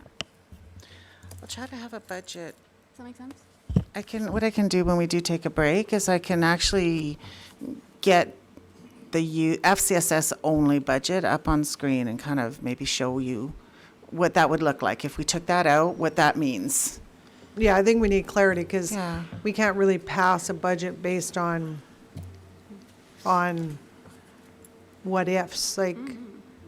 I'll try to have a budget. Does that make sense? What I can do when we do take a break is I can actually get the FCSS only budget up on screen and kind of maybe show you what that would look like. If we took that out, what that means. Yeah, I think we need clarity, because Yeah. we can't really pass a budget based on what ifs. Like,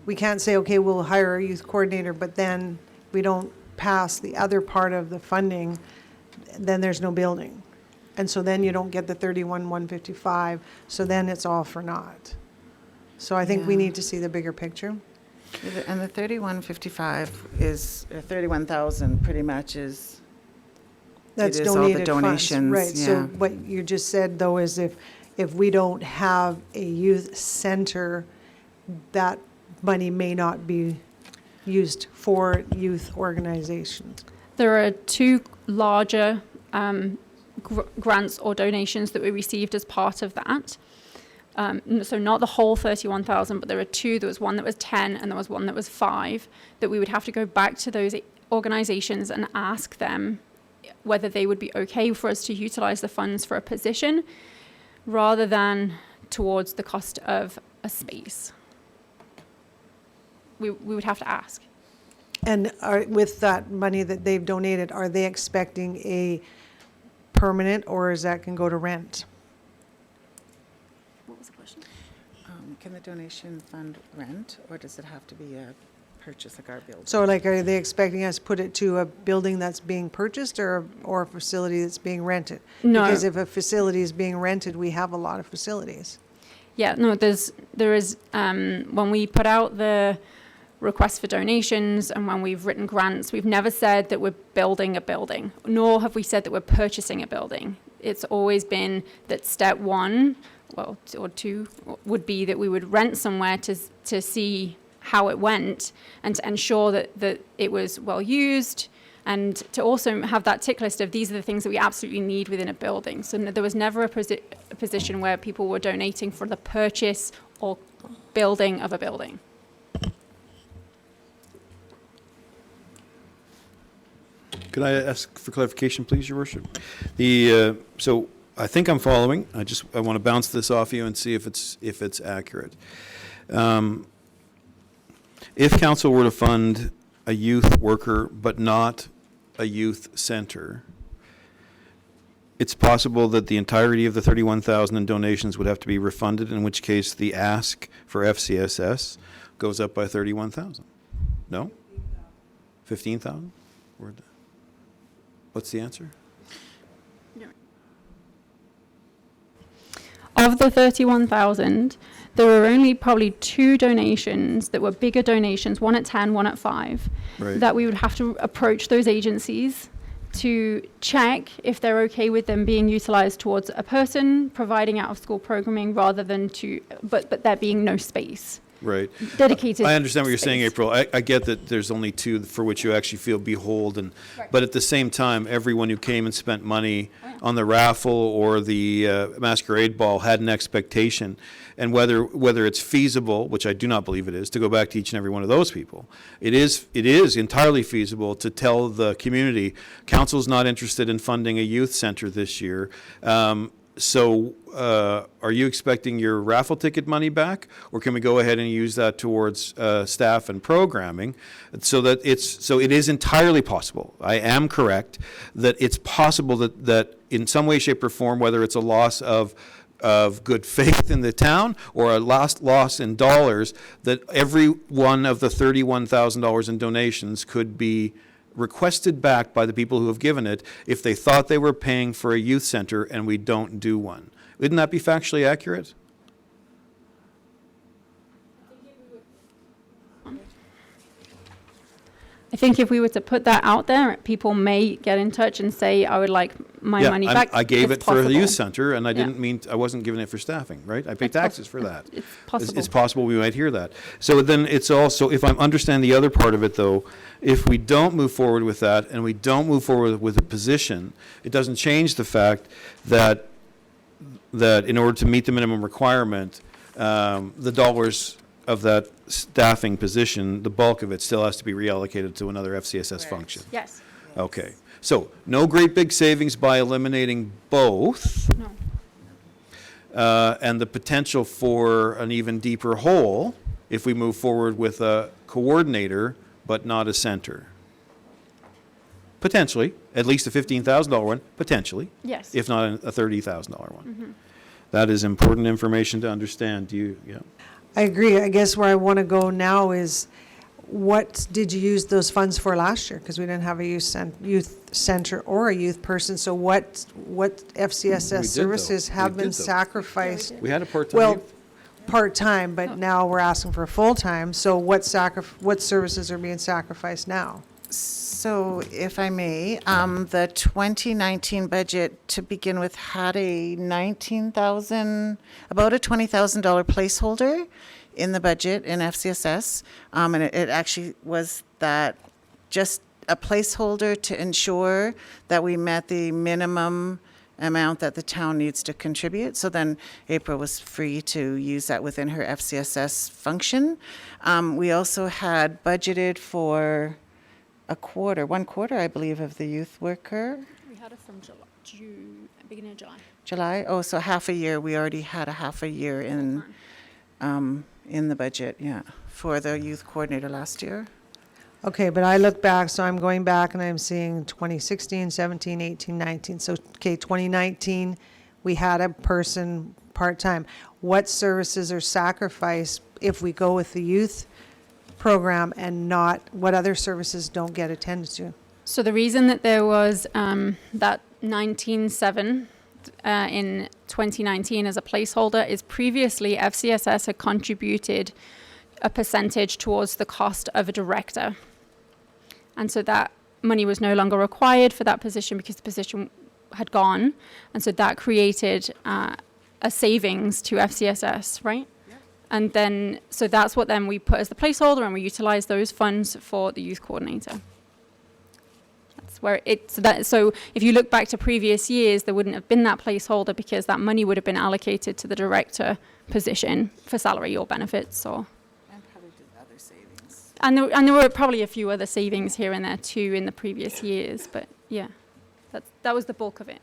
we can't say, okay, we'll hire a youth coordinator, but then we don't pass the other part of the funding, then there's no building. And so then you don't get the 31,155, so then it's all for naught. So I think we Yeah. need to see the bigger picture. And the 3155 is 31,000 pretty much is. That's It is all the donated donations, funds, right? So yeah. what you just said, though, is if we don't have a youth center, that money may not be used for youth organizations. There are two larger grants or donations that we received as part of that. So not the whole 31,000, but there are two. There was one that was 10 and there was one that was 5, that we would have to go back to those organizations and ask them whether they would be okay for us to utilize the funds for a position rather than towards the cost of a space. We would have to ask. And with that money that they've donated, are they expecting a permanent, or is that can go to rent? What was the question? Can the donation fund rent, or does it have to be a purchase like our building? So like, are they expecting us to put it to a building that's being purchased or a facility that's being rented? No. Because if a facility is being rented, we have a lot of facilities. Yeah, no, there is, when we put out the request for donations and when we've written grants, we've never said that we're building a building, nor have we said that we're purchasing a building. It's always been that step one, well, or two, would be that we would rent somewhere to see how it went and to ensure that it was well used, and to also have that tick list of these are the things that we absolutely need within a building. So there was never a position where people were donating for the purchase or building of a building. Could I ask for clarification, please, Your Worship? So I think I'm following. I want to bounce this off you and see if it's accurate. If council were to fund a youth worker but not a youth center, it's possible that the entirety of the 31,000 in donations would have to be refunded, in which case the ask for FCSS goes up by 31,000. No? 15,000? What's the answer? Of the 31,000, there were only probably 2 donations that were bigger donations, one at 10, one at 5, Right. that we would have to approach those agencies to check if they're okay with them being utilized towards a person providing out of school programming rather than but there being no space. Right. Dedicated I understand what you're saying, space. April. I get that there's only 2 for which you actually feel beholden. But at the same time, everyone who came and spent money on the raffle or the masquerade ball had an expectation. And whether it's feasible, which I do not believe it is, to go back to each and every one of those people, it is entirely feasible to tell the community, council's not interested in funding a youth center this year. So are you expecting your raffle ticket money back, or can we go ahead and use that towards staff and programming? So it is entirely possible. I am correct that it's possible that in some way, shape, or form, whether it's a loss of good faith in the town or a loss in dollars, that every one of the $31,000 in donations could be requested back by the people who have given it if they thought they were paying for a youth center and we don't do one. Wouldn't that be factually accurate? I think if we were to put that out there, people may get in touch and say, I would like my money back. I gave It's it for the possible. youth center, and I Yeah. didn't mean, I wasn't giving it for staffing, right? I pay It's taxes for that. It's possible. It's possible we might hear that. So then it's also, if I'm understanding the other part of it though, if we don't move forward with that and we don't move forward with a position, it doesn't change the fact that in order to meet the minimum requirement, the dollars of that staffing position, the bulk of it still has to be reallocated to another FCSS function. Yes. Okay. So no great big savings by eliminating both. No. And the potential for an even deeper hole if we move forward with a coordinator but not a center. Potentially, at least a $15,000 one, potentially. Yes. If not a $30,000 one. That is important information to understand. Yeah. I agree. I guess where I want to go now is, what did you use those funds for last year? Because we didn't have a youth center or a youth person. So what FCSS We did, services though. have We been did, though. sacrificed? We had a part-time Well, youth. part-time, but now we're asking for full-time. So what services are being sacrificed now? So if I may, the 2019 budget to begin with had a about a $20,000 placeholder in the budget in FCSS. And it actually was that just a placeholder to ensure that we met the minimum amount that the town needs to contribute. So then April was free to use that within her FCSS function. We also had budgeted for one quarter, I believe, of the youth worker. We had it from beginning of July. July. Oh, so half a year. We already had a half a year in the budget, yeah, for the youth coordinator last year. Okay, but I look back, so I'm going back and I'm seeing 2016, 17, 18, 19. So, okay, 2019, we had a person part-time. What services are sacrificed if we go with the youth program and not, what other services don't get attended to? So the reason that there was that 19.7 in 2019 as a placeholder is previously FCSS had contributed a percentage towards the cost of a director. And so that money was no longer required for that position because the position had gone. And so that created a savings to FCSS, right? Yeah. And then, so that's what then we put as the placeholder, and we utilize those funds for the youth coordinator. That's where so if you look back to previous years, there wouldn't have been that placeholder because that money would have been allocated to the director position for salary or benefits or. And there were probably a few other savings here and there too in the previous years, but yeah, that was the bulk of it.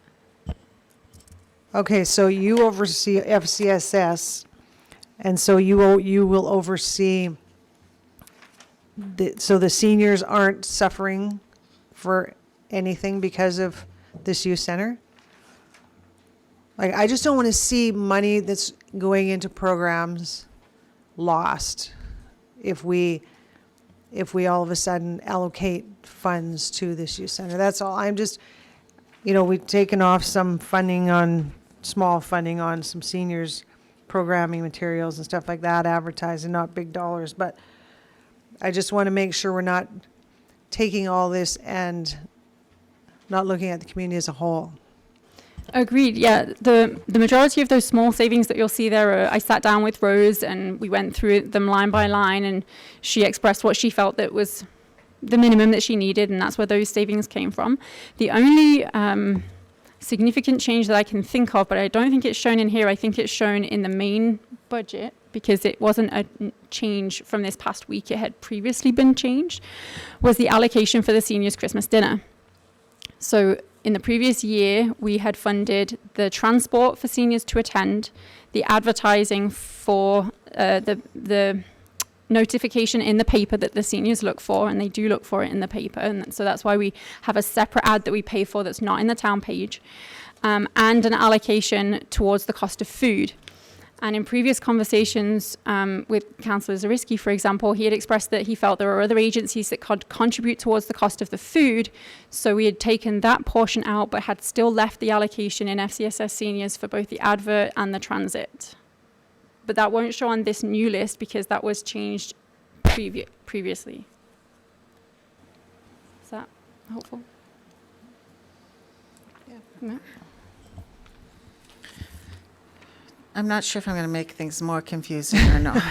Okay, so you oversee FCSS, and so you will oversee so the seniors aren't suffering for anything because of this youth center? Like, I just don't want to see money that's going into programs lost if we all of a sudden allocate funds to this youth center. That's all. I'm just, we've taken off some small funding on some seniors programming materials and stuff like that, advertising, not big dollars, but I just want to make sure we're not taking all this and not looking at the community as a whole. Agreed. Yeah, the majority of those small savings that you'll see there, I sat down with Rose and we went through them line by line, and she expressed what she felt that was the minimum that she needed, and that's where those savings came from. The only significant change that I can think of, but I don't think it's shown in here, I think it's shown in the main budget because it wasn't a change from this past week, it had previously been changed, was the allocation for the seniors Christmas dinner. So in the previous year, we had funded the transport for seniors to attend, the advertising for the notification in the paper that the seniors look for, and they do look for it in the paper, and so that's why we have a separate ad that we pay for that's not in the town page, and an allocation towards the cost of food. And in previous conversations with Councillor Zarisky, for example, he had expressed that he felt there were other agencies that could contribute towards the cost of the food. So we had taken that portion out, but had still left the allocation in FCSS seniors for both the advert and the transit. But that won't show on this new list because that was changed previously. Is that helpful? Yeah. I'm not sure if I'm going to make things more confusing or not.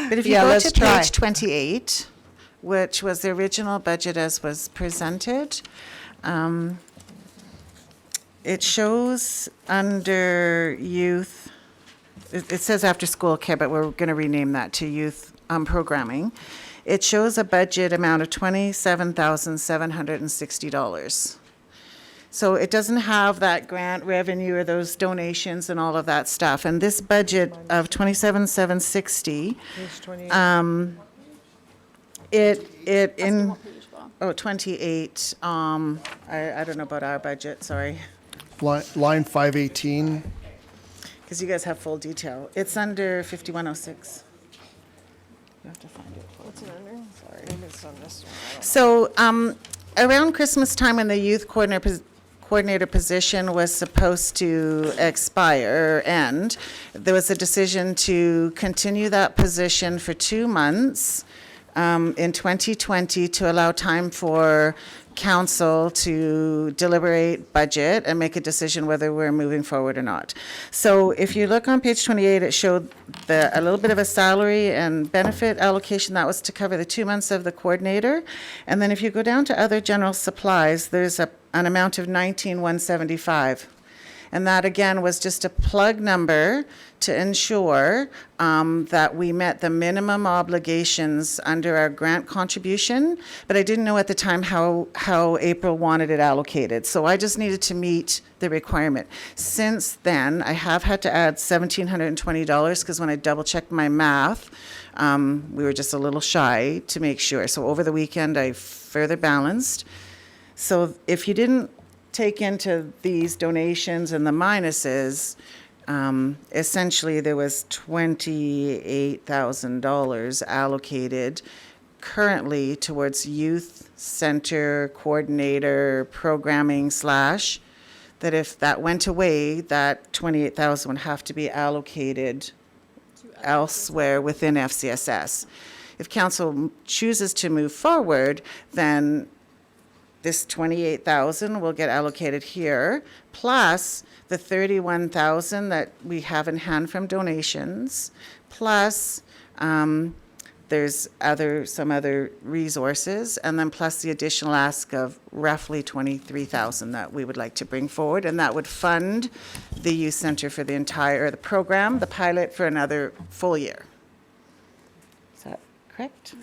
But if you go let's to try. page 28, which was the original budget as was presented, it shows under youth, it says after school care, but we're going to rename that to youth programming. It shows a budget amount of $27,760. So it doesn't have that grant revenue or those donations and all of that stuff. And this budget of $27,760, it in 28. I don't know about our budget. Sorry, Line 518. because you guys have full detail. It's under 5106. You have to find it. What's it under? Sorry, maybe it's on this one. So around Christmas time, when the youth coordinator position was supposed to expire or end, there was a decision to continue that position for 2 months in 2020 to allow time for council to deliberate budget and make a decision whether we're moving forward or not. So if you look on page 28, it showed a little bit of a salary and benefit allocation. That was to cover the 2 months of the coordinator. And then if you go down to other general supplies, there's an amount of 19,175. And that, again, was just a plug number to ensure that we met the minimum obligations under our grant contribution. But I didn't know at the time how April wanted it allocated. So I just needed to meet the requirement. Since then, I have had to add $1,720 because when I double-checked my math, we were just a little shy to make sure. So over the weekend, I further balanced. So if you didn't take into these donations and the minuses, essentially there was $28,000 allocated currently towards youth center coordinator programming / that if that went away, that 28,000 would have to be allocated elsewhere within FCSS. If council chooses to move forward, then this 28,000 will get allocated here, plus the 31,000 that we have in hand from donations, plus there's some other resources, and then plus the additional ask of roughly 23,000 that we would like to bring forward, and that would fund the youth center for the program, the pilot, for another full year. Is that correct?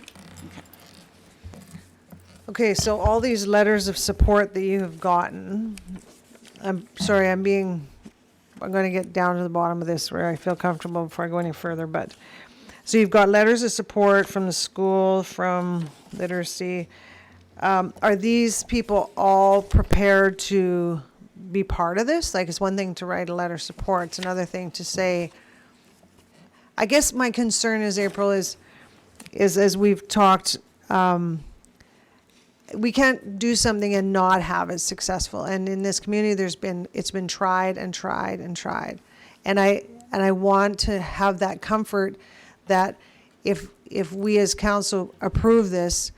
Okay, so all these letters of support that you have gotten, I'm sorry, I'm going to get down to the bottom of this where I feel comfortable before I go any further, but, so you've got letters of support from the school, from literacy. Are these people all prepared to be part of this? Like, it's one thing to write a letter of support, it's another thing to say, I guess my concern is, April, is as we've talked, we can't do something and not have it successful. And in this community, it's been tried and tried and tried. And I want to have that comfort that if we as council approve this,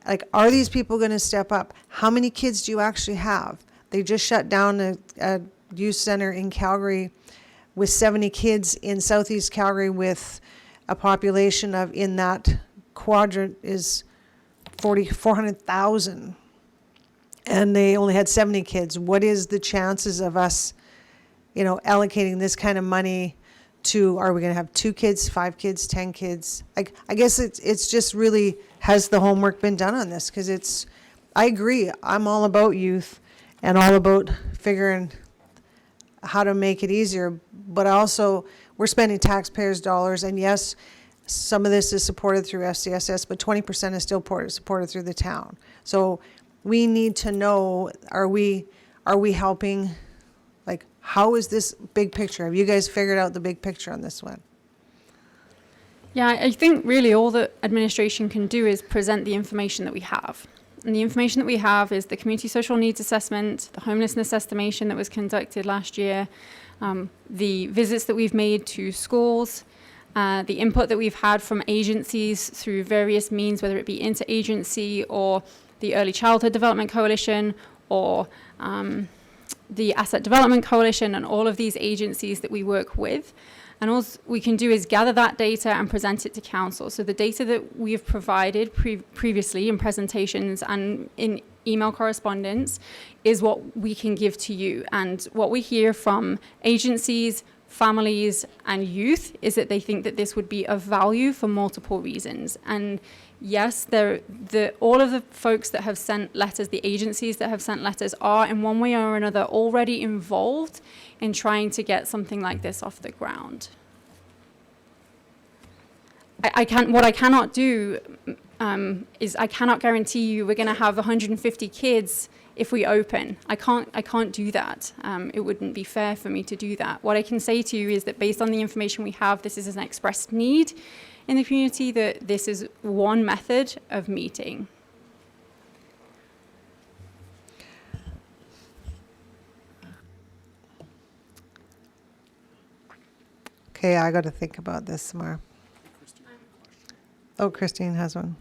like, are these people going to step up? How many kids do you actually have? They just shut down a youth center in Calgary with 70 kids in Southeast Calgary, with a population of, in that quadrant, is 400,000, and they only had 70 kids. What is the chances of us, allocating this kind of money to, are we going to have 2 kids, 5 kids, 10 kids? I guess it's just really, has the homework been done on this? Because I agree, I'm all about youth and all about figuring how to make it easier, but also we're spending taxpayers' dollars, and yes, some of this is supported through FCSS, but 20% is still supported through the town. So we need to know, are we helping? Like, how is this big picture? Have you guys figured out the big picture on this one? Yeah, I think really all the administration can do is present the information that we have. And the information that we have is the community social needs assessment, the homelessness estimation that was conducted last year, the visits that we've made to schools, the input that we've had from agencies through various means, whether it be interagency or the Early Childhood Development Coalition or the Asset Development Coalition, and all of these agencies that we work with. And all we can do is gather that data and present it to council. So the data that we have provided previously in presentations and in email correspondence is what we can give to you. And what we hear from agencies, families, and youth is that they think that this would be of value for multiple reasons. And yes, all of the folks that have sent letters, the agencies that have sent letters, are in one way or another already involved in trying to get something like this off the ground. What I cannot do is I cannot guarantee you we're going to have 150 kids if we open. I can't do that. It wouldn't be fair for me to do that. What I can say to you is that based on the information we have, this is an expressed need in the community, that this is one method of meeting. Okay, I got to think about this more. Oh, Christine has one.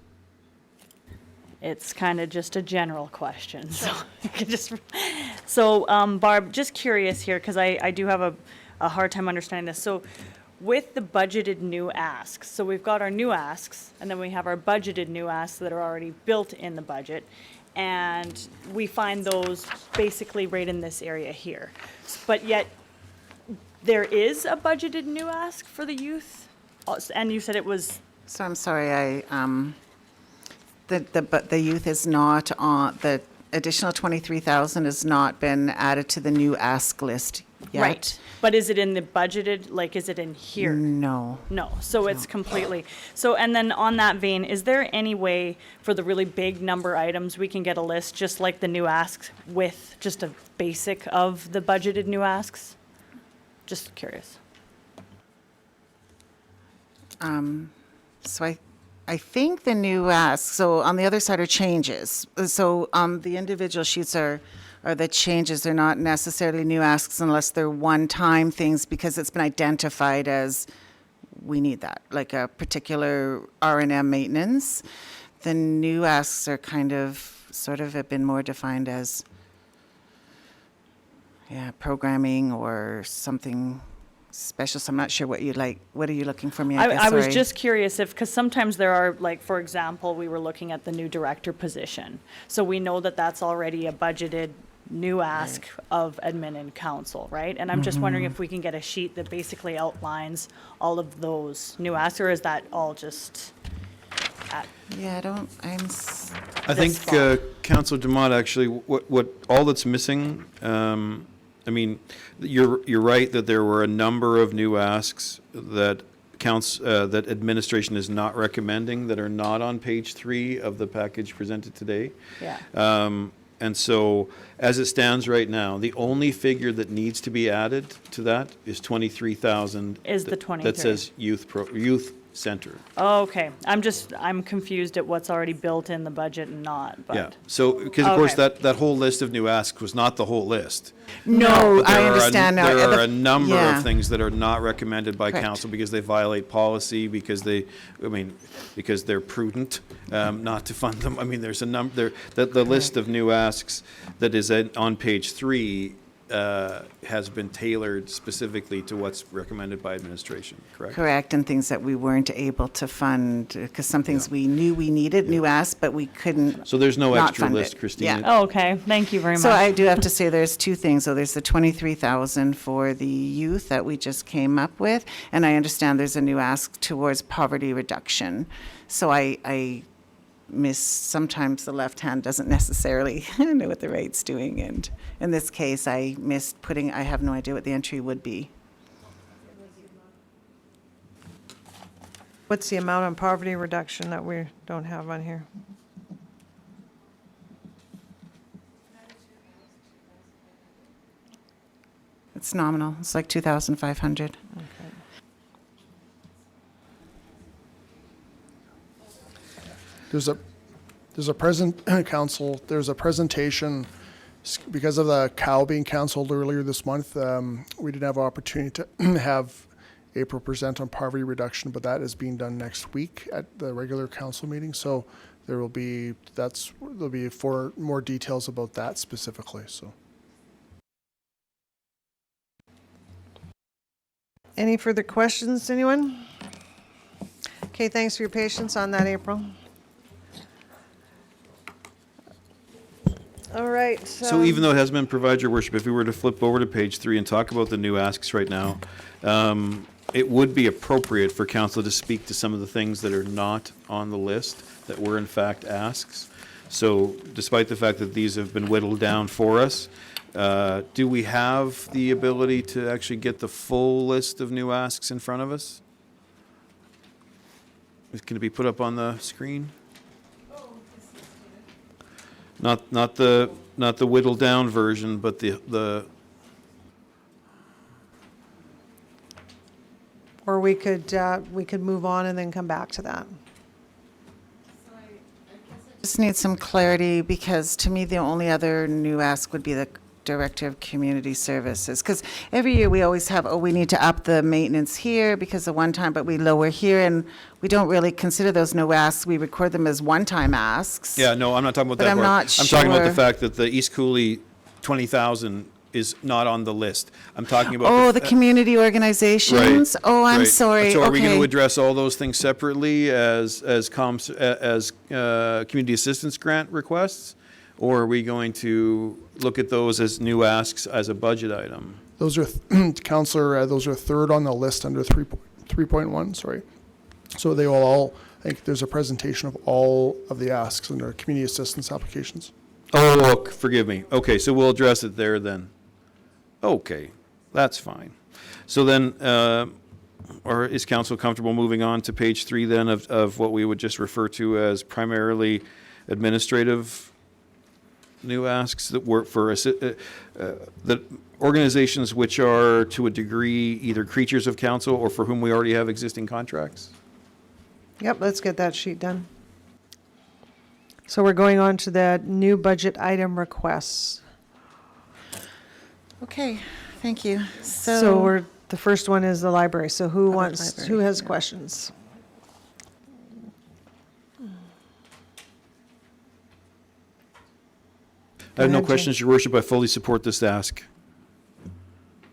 It's kind of just a general question, so you can just. So, Barb, just curious here, because I do have a hard time understanding this. So, with the budgeted new asks, so we've got our new asks, and then we have our budgeted new asks that are already built in the budget, and we find those basically right in this area here. But yet, there is a budgeted new ask for the youth, and you said it was. So I'm sorry, but the youth is not on, the additional 23,000 has not been added to the new ask list yet. Right. But is it in the budgeted, like, is it in here? No. No, so it's completely, so, and then on that vein, is there any way for the really big number items, we can get a list, just like the new asks, with just a basic of the budgeted new asks? Just curious. So I think the new ask, so on the other side are changes. So the individual sheets are the changes. They're not necessarily new asks unless they're one-time things because it's been identified as we need that, like a particular R&M maintenance. The new asks are kind of, sort of have been more defined as, programming or something special. So I'm not sure what you'd like. What are you looking for me? I was Sorry. just curious if, because sometimes there are, like, for example, we were looking at the new director position. So we know that that's already a budgeted new ask of admin and council, right? And I'm just wondering if we can get a sheet that basically outlines all of those new asks, or is that all just at Yeah, I think spot. Councillor Demott, actually, what all that's missing, I mean, you're right that there were a number of new asks that that administration is not recommending that are not on page 3 of the package presented today. Yeah. And so, as it stands right now, the only figure that needs to be added to that is 23,000. Is the that 23. says youth center. Oh, okay. I'm confused at what's already built in the budget and not, but. Yeah. So, because of course Okay. that whole list of new asks was not the whole list. No, But I understand now. There are a number yeah. of things that are not recommended by Correct. council because they violate policy, because because they're prudent not to fund them. I mean, there's a number, the list of new asks that is on page 3 has been tailored specifically to what's recommended by administration, correct? Correct, and things that we weren't able to fund, because some things we knew we needed, new asks, but we couldn't. So there's no not extra fund list, it. Christine. Yeah. Oh, okay. Thank you very much. So I do have to say there's two things. So there's the 23,000 for the youth that we just came up with, and I understand there's a new ask towards poverty reduction. So I miss, sometimes the left hand doesn't necessarily know what the right's doing, and in this case, I missed putting, I have no idea what the entry would be. What's the amount on poverty reduction that we don't have on here? It's nominal. It's like 2,500. There's a council, there's a presentation, because of the cow being canceled earlier this month, we didn't have an opportunity to have April present on poverty reduction, but that is being done next week at the regular council meeting. So there'll be more details about that specifically, so. Any further questions, anyone? Okay, thanks for your patience on that, April. All right. So even though it has been provided, Your Worship, if we were to flip over to page 3 and talk about the new asks right now, it would be appropriate for council to speak to some of the things that are not on the list that were in fact asks. So despite the fact that these have been whittled down for us, do we have the ability to actually get the full list of new asks in front of us? Can it be put up on the screen? Not the whittled down version, but the Or we could move on and then come back to that. Just need some clarity, because to me, the only other new ask would be the Director of Community Services? Because every year we always have, oh, we need to up the maintenance here because of one time, but we lower here, and we don't really consider those no asks. We record them as one-time asks. Yeah, no, I'm not talking about But that I'm part. not I'm talking about the sure. fact that the East Cooley 20,000 is not on the list. I'm talking about. Oh, the community organizations? Oh, I'm Right. sorry. So are we going to Okay. address all those things separately as community assistance grant requests? Or are we going to look at those as new asks as a budget item? Those are, Counselor, those are third on the list under 3.1, sorry. So they will all, I think there's a presentation of all of the asks under community assistance applications. Oh, look, forgive me. Okay, so we'll address it there then. Okay, that's fine. So then, or is council comfortable moving on to page 3 then of what we would just refer to as primarily administrative new asks that work for the organizations which are to a degree either creatures of council or for whom we already have existing contracts? Yep, let's get that sheet done. So we're going on to the new budget item requests. Okay, thank you. So the first one is the library. So who library, who has yeah. questions? I have no ahead, Jay. questions, Your Worship. I fully support this ask.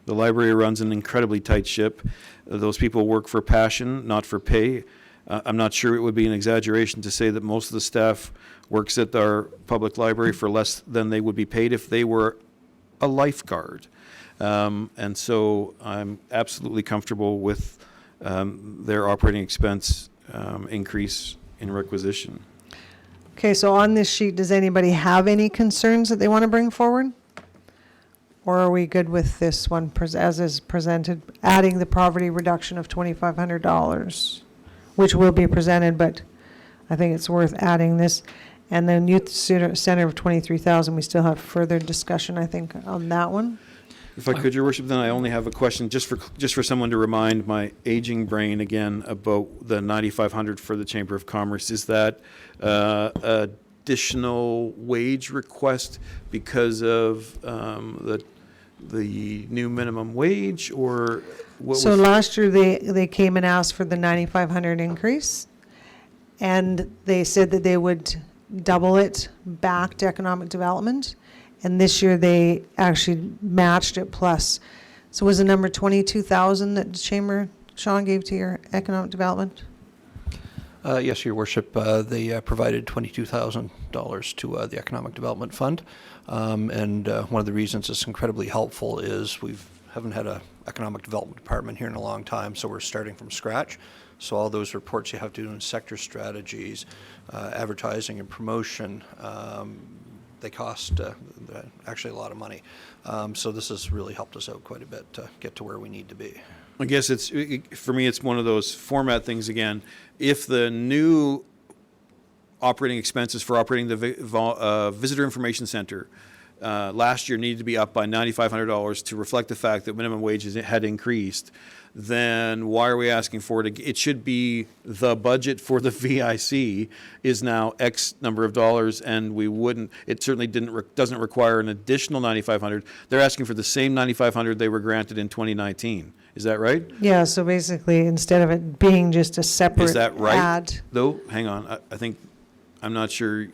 The library runs an incredibly tight ship. Those people work for passion, not for pay. I'm not sure it would be an exaggeration to say that most of the staff works at our public library for less than they would be paid if they were a lifeguard. And so I'm absolutely comfortable with their operating expense increase in requisition. Okay, so on this sheet, does anybody have any concerns that they want to bring forward? Or are we good with this one as is presented, adding the poverty reduction of $2,500, which will be presented, but I think it's worth adding this. And then youth center of 23,000, we still have further discussion, I think, on that one. If I could, Your Worship, then I only have a question just for someone to remind my aging brain again about the 9,500 for the Chamber of Commerce. Is that additional wage request because of the new minimum wage, or what So was? last year, they came and asked for the 9,500 increase, and they said that they would double it back to economic development. And this year, they actually matched it plus. So was the number 22,000 that the Chamber, Sean, gave to your economic development? Yes, Your Worship. They provided $22,000 to the Economic Development Fund. And one of the reasons it's incredibly helpful is we haven't had an economic development department here in a long time, so we're starting from scratch. So all those reports you have to do in sector strategies, advertising and promotion, they cost actually a lot of money. So this has really helped us out quite a bit to get to where we need to be. I guess for me, it's one of those format things again. If the new operating expenses for operating the Visitor Information Center last year needed to be up by $9,500 to reflect the fact that minimum wages had increased, then why are we asking for it? It should be the budget for the VIC is now X number of dollars, and we wouldn't. It certainly doesn't require an additional $9,500. They're asking for the same $9,500 they were granted in 2019. Is that right? Yeah, so basically, instead of it being just a separate Is that right? ad. Though, hang on. I think I'm not sure.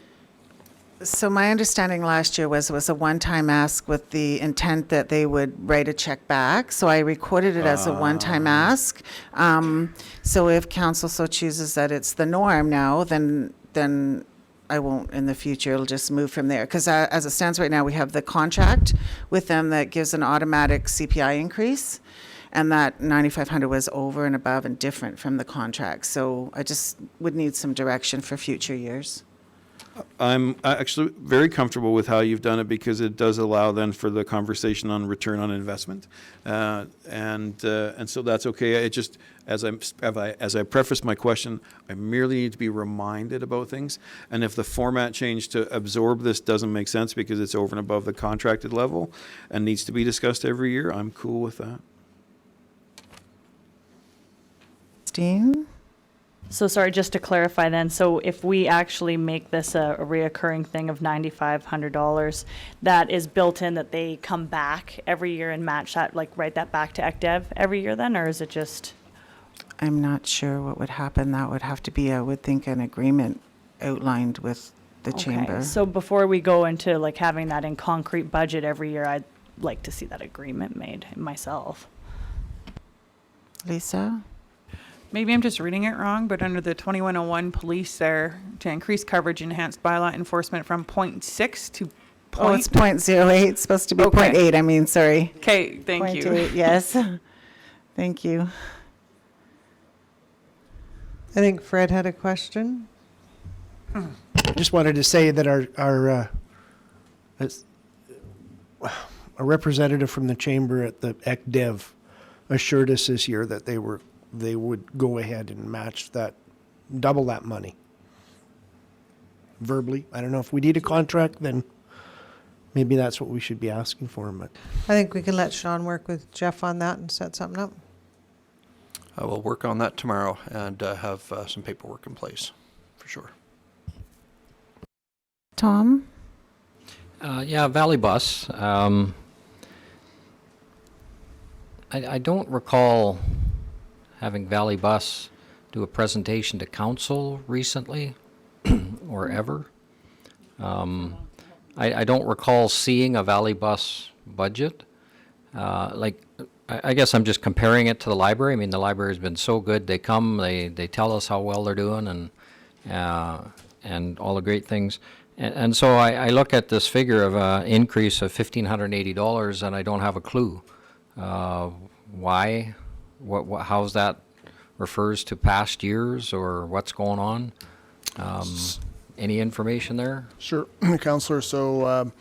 So my understanding last year was it was a one-time ask with the intent that they would write a check back. So I recorded it as a one-time ask. So if council so chooses that it's the norm now, then I won't in the future. It'll just move from there. Because as it stands right now, we have the contract with them that gives an automatic CPI increase. And that 9,500 was over and above and different from the contract. So I just would need some direction for future years. I'm actually very comfortable with how you've done it because it does allow then for the conversation on return on investment, and so that's okay. It just as I preface my question, I merely need to be reminded about things, and if the format change to absorb this doesn't make sense because it's over and above the contracted level and needs to be discussed every year, I'm cool with that. Christine? So sorry, just to clarify then, so if we actually make this a reoccurring thing of $9,500, that is built in that they come back every year and match that, like write that back to ECDev every year then, or is it just? I'm not sure what would happen. That would have to be, I would think, an agreement outlined with the chamber. So before we go into like having that in concrete budget every year, I'd like to see that agreement made myself. Lisa? Maybe I'm just reading it wrong, but under the 2101 police there, to increase coverage, enhanced bylaw enforcement from 0.6 to Oh, it's 0.08. It's supposed to be Okay. 0.8. I mean, sorry. Okay, thank you. 0.8, yes. Thank you. I think Fred had a question. I just wanted to say that our a representative from the chamber at the ECDev assured us this year that they would go ahead and match that, double that money. Verbally. I don't know if we need a contract, then maybe that's what we should be asking for, but. I think we can let Sean work with Jeff on that and set something up. I will work on that tomorrow and have some paperwork in place, for sure. Tom? Yeah, Valley Bus. I don't recall having Valley Bus do a presentation to council recently or ever. I don't recall seeing a Valley Bus budget. I guess I'm just comparing it to the library. I mean, the library's been so good. They come, they tell us how well they're doing and all the great things. And so I look at this figure of an increase of $1,580 and I don't have a clue. Why? How's that refers to past years or what's going on? Any information there? Sure, Councillor. So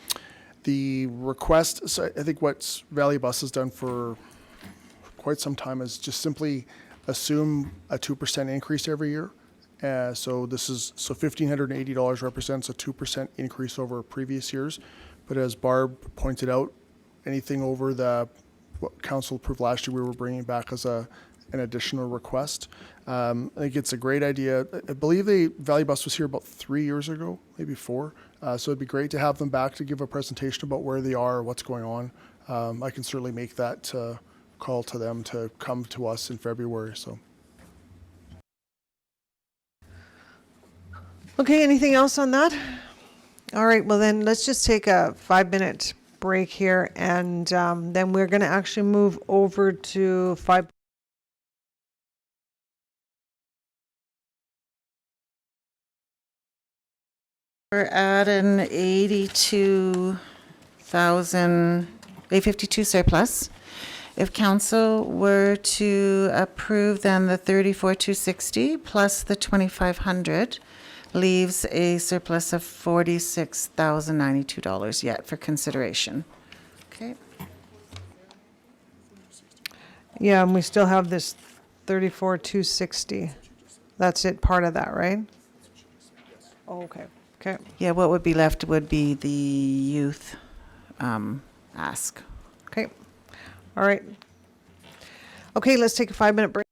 the request, so I think what Valley Bus has done for quite some time is just simply assume a 2% increase every year. So $1,580 represents a 2% increase over previous years. But as Barb pointed out, anything over what council approved last year, we were bringing back as an additional request. I think it's a great idea. I believe Valley Bus was here about 3 years ago, maybe 4. So it'd be great to have them back to give a presentation about where they are, what's going on. I can certainly make that call to them to come to us in February. So. Okay, anything else on that? All right, well then let's just take a 5-minute break here and then we're going to actually move over to 5. We're at an 82,852 surplus. If council were to approve, then the 34,260 plus the 2,500 leaves a surplus of $46,092 yet for consideration. Okay. Yeah, and we still have this 34,260. That's it, part of that, right? Oh, okay. Okay. Yeah, what would be left would be the youth ask. Okay. All right. Okay, let's take a 5-minute break.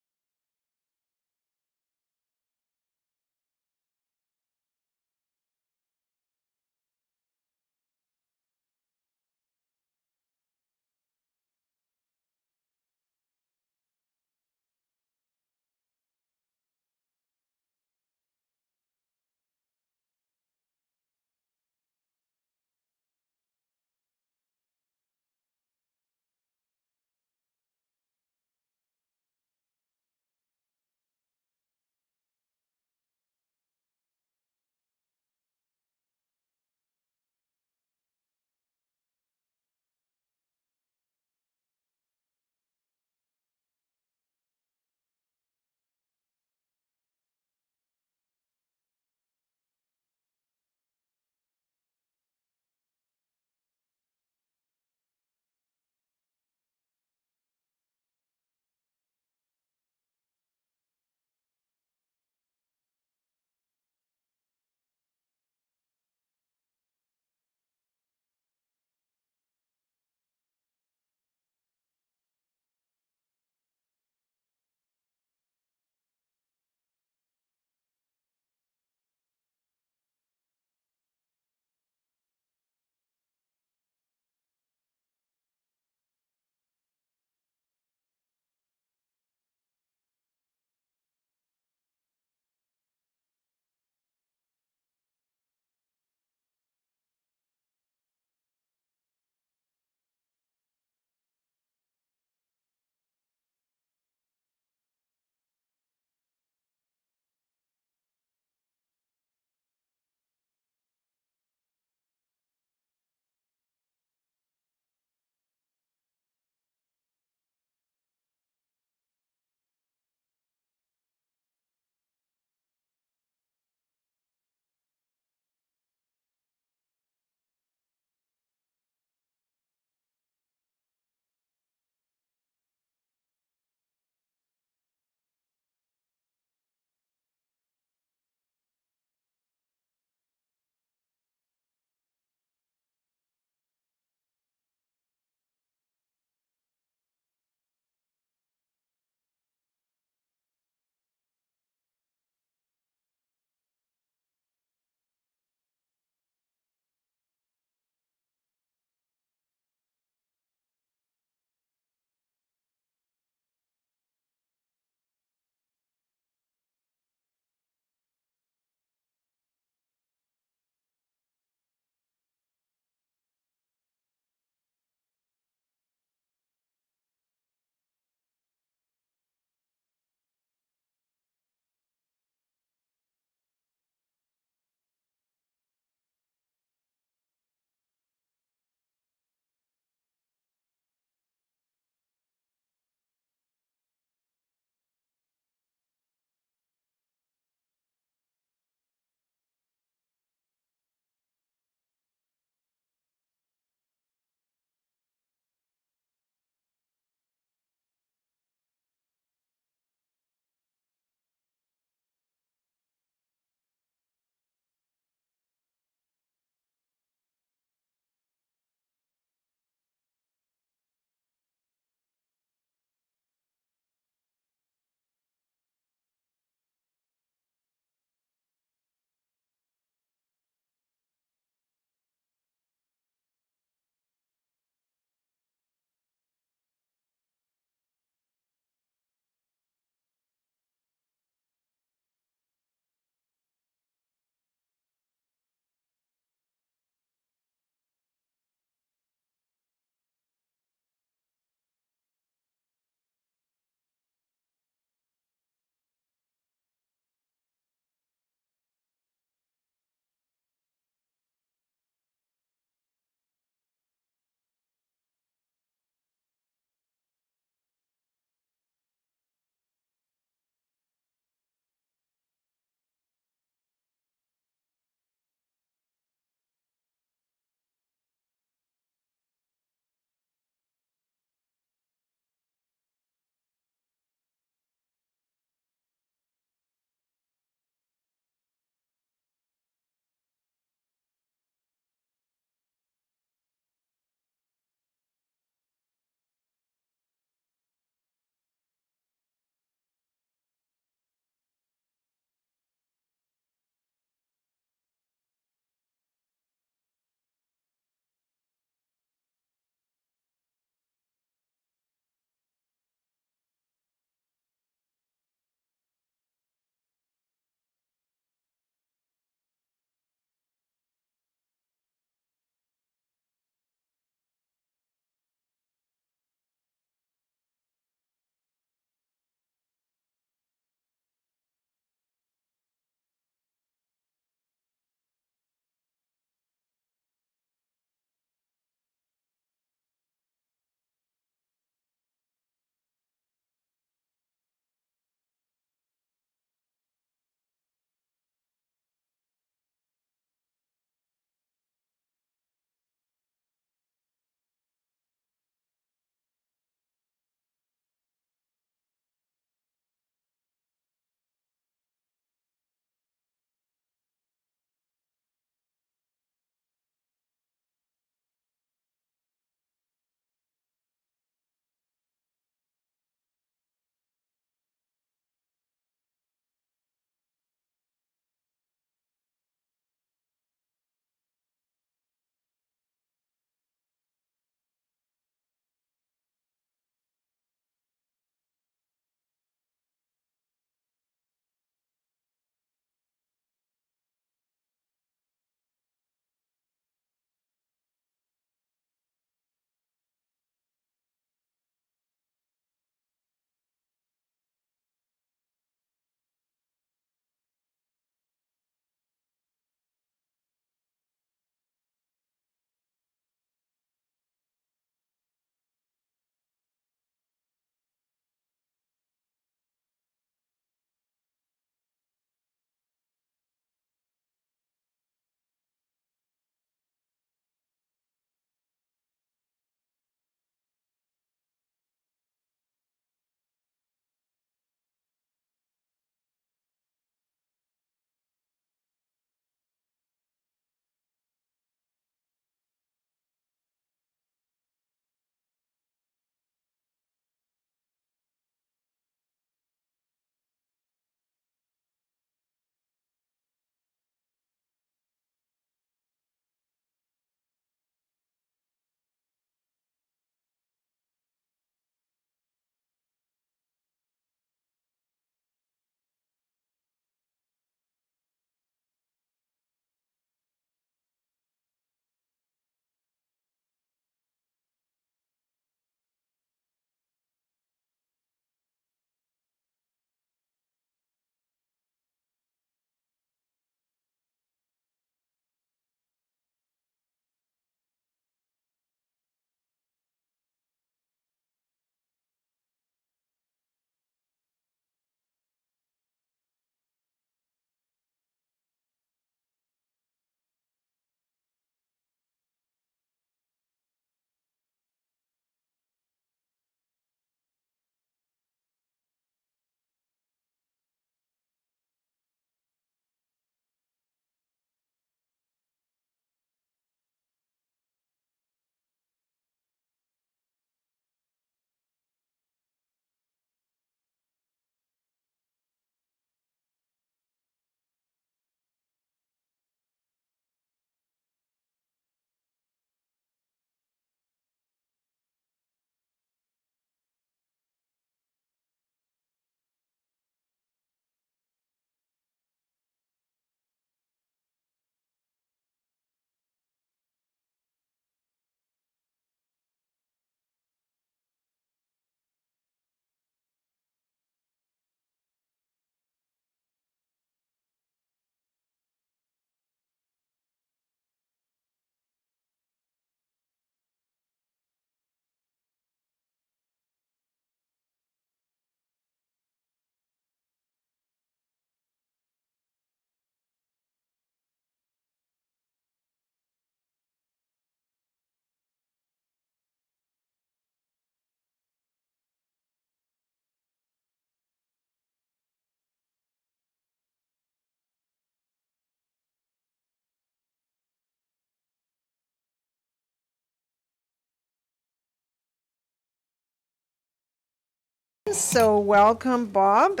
items. So welcome, Bob.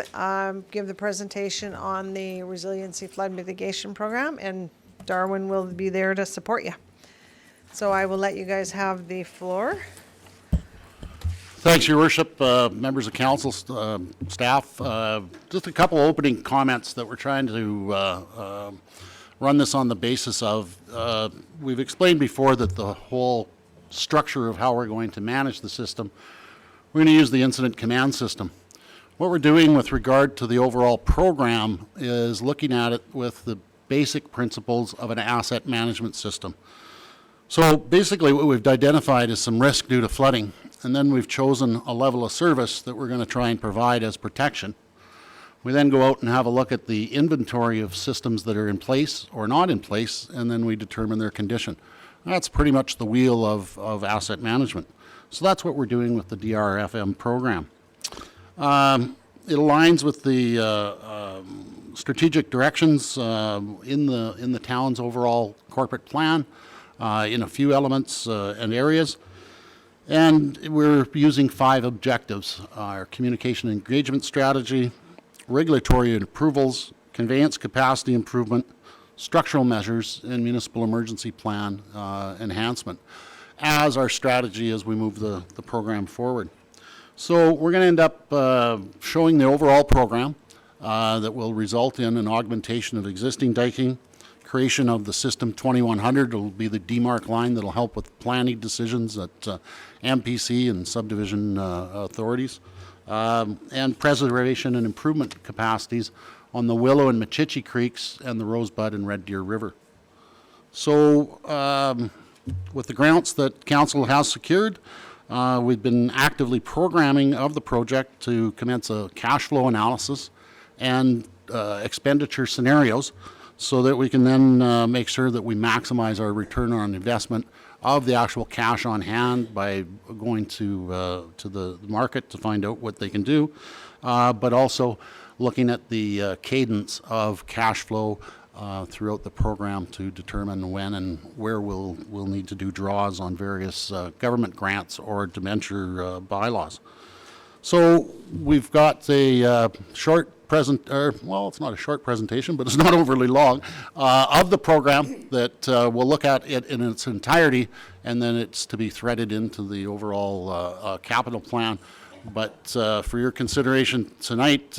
Give the presentation on the Resiliency Flood Mitigation Program, and Darwin will be there to support you. So I will let you guys have the floor. Thanks, Your Worship, members of council, staff. Just a couple opening comments that we're trying to run this on the basis of. We've explained before that the whole structure of how we're going to manage the system, we're going to use the incident command system. What we're doing with regard to the overall program is looking at it with the basic principles of an asset management system. So basically what we've identified is some risk due to flooding, and then we've chosen a level of service that we're going to try and provide as protection. We then go out and have a look at the inventory of systems that are in place or not in place, and then we determine their condition. That's pretty much the wheel of asset management. So that's what we're doing with the DRFM program. It aligns with the strategic directions in the town's overall corporate plan in a few elements and areas. And we're using 5 objectives: our communication engagement strategy, regulatory approvals, conveyance capacity improvement, structural measures, and municipal emergency plan enhancement as our strategy as we move the program forward. So we're going to end up showing the overall program that will result in an augmentation of existing diking, creation of the System 2100. It will be the demarc line that will help with planning decisions at MPC and subdivision authorities, and preservation and improvement capacities on the Willow and Machichi Creeks and the Rosebud and Red Deer River. So with the grants that council has secured, we've been actively programming of the project to commence a cash flow analysis and expenditure scenarios so that we can then make sure that we maximize our return on investment of the actual cash on hand by going to the market to find out what they can do, but also looking at the cadence of cash flow throughout the program to determine when and where we'll need to do draws on various government grants or debenture bylaws. So we've got a short well, it's not a short presentation, but it's not overly long, of the program that we'll look at it in its entirety, and then it's to be threaded into the overall capital plan. But for your consideration tonight,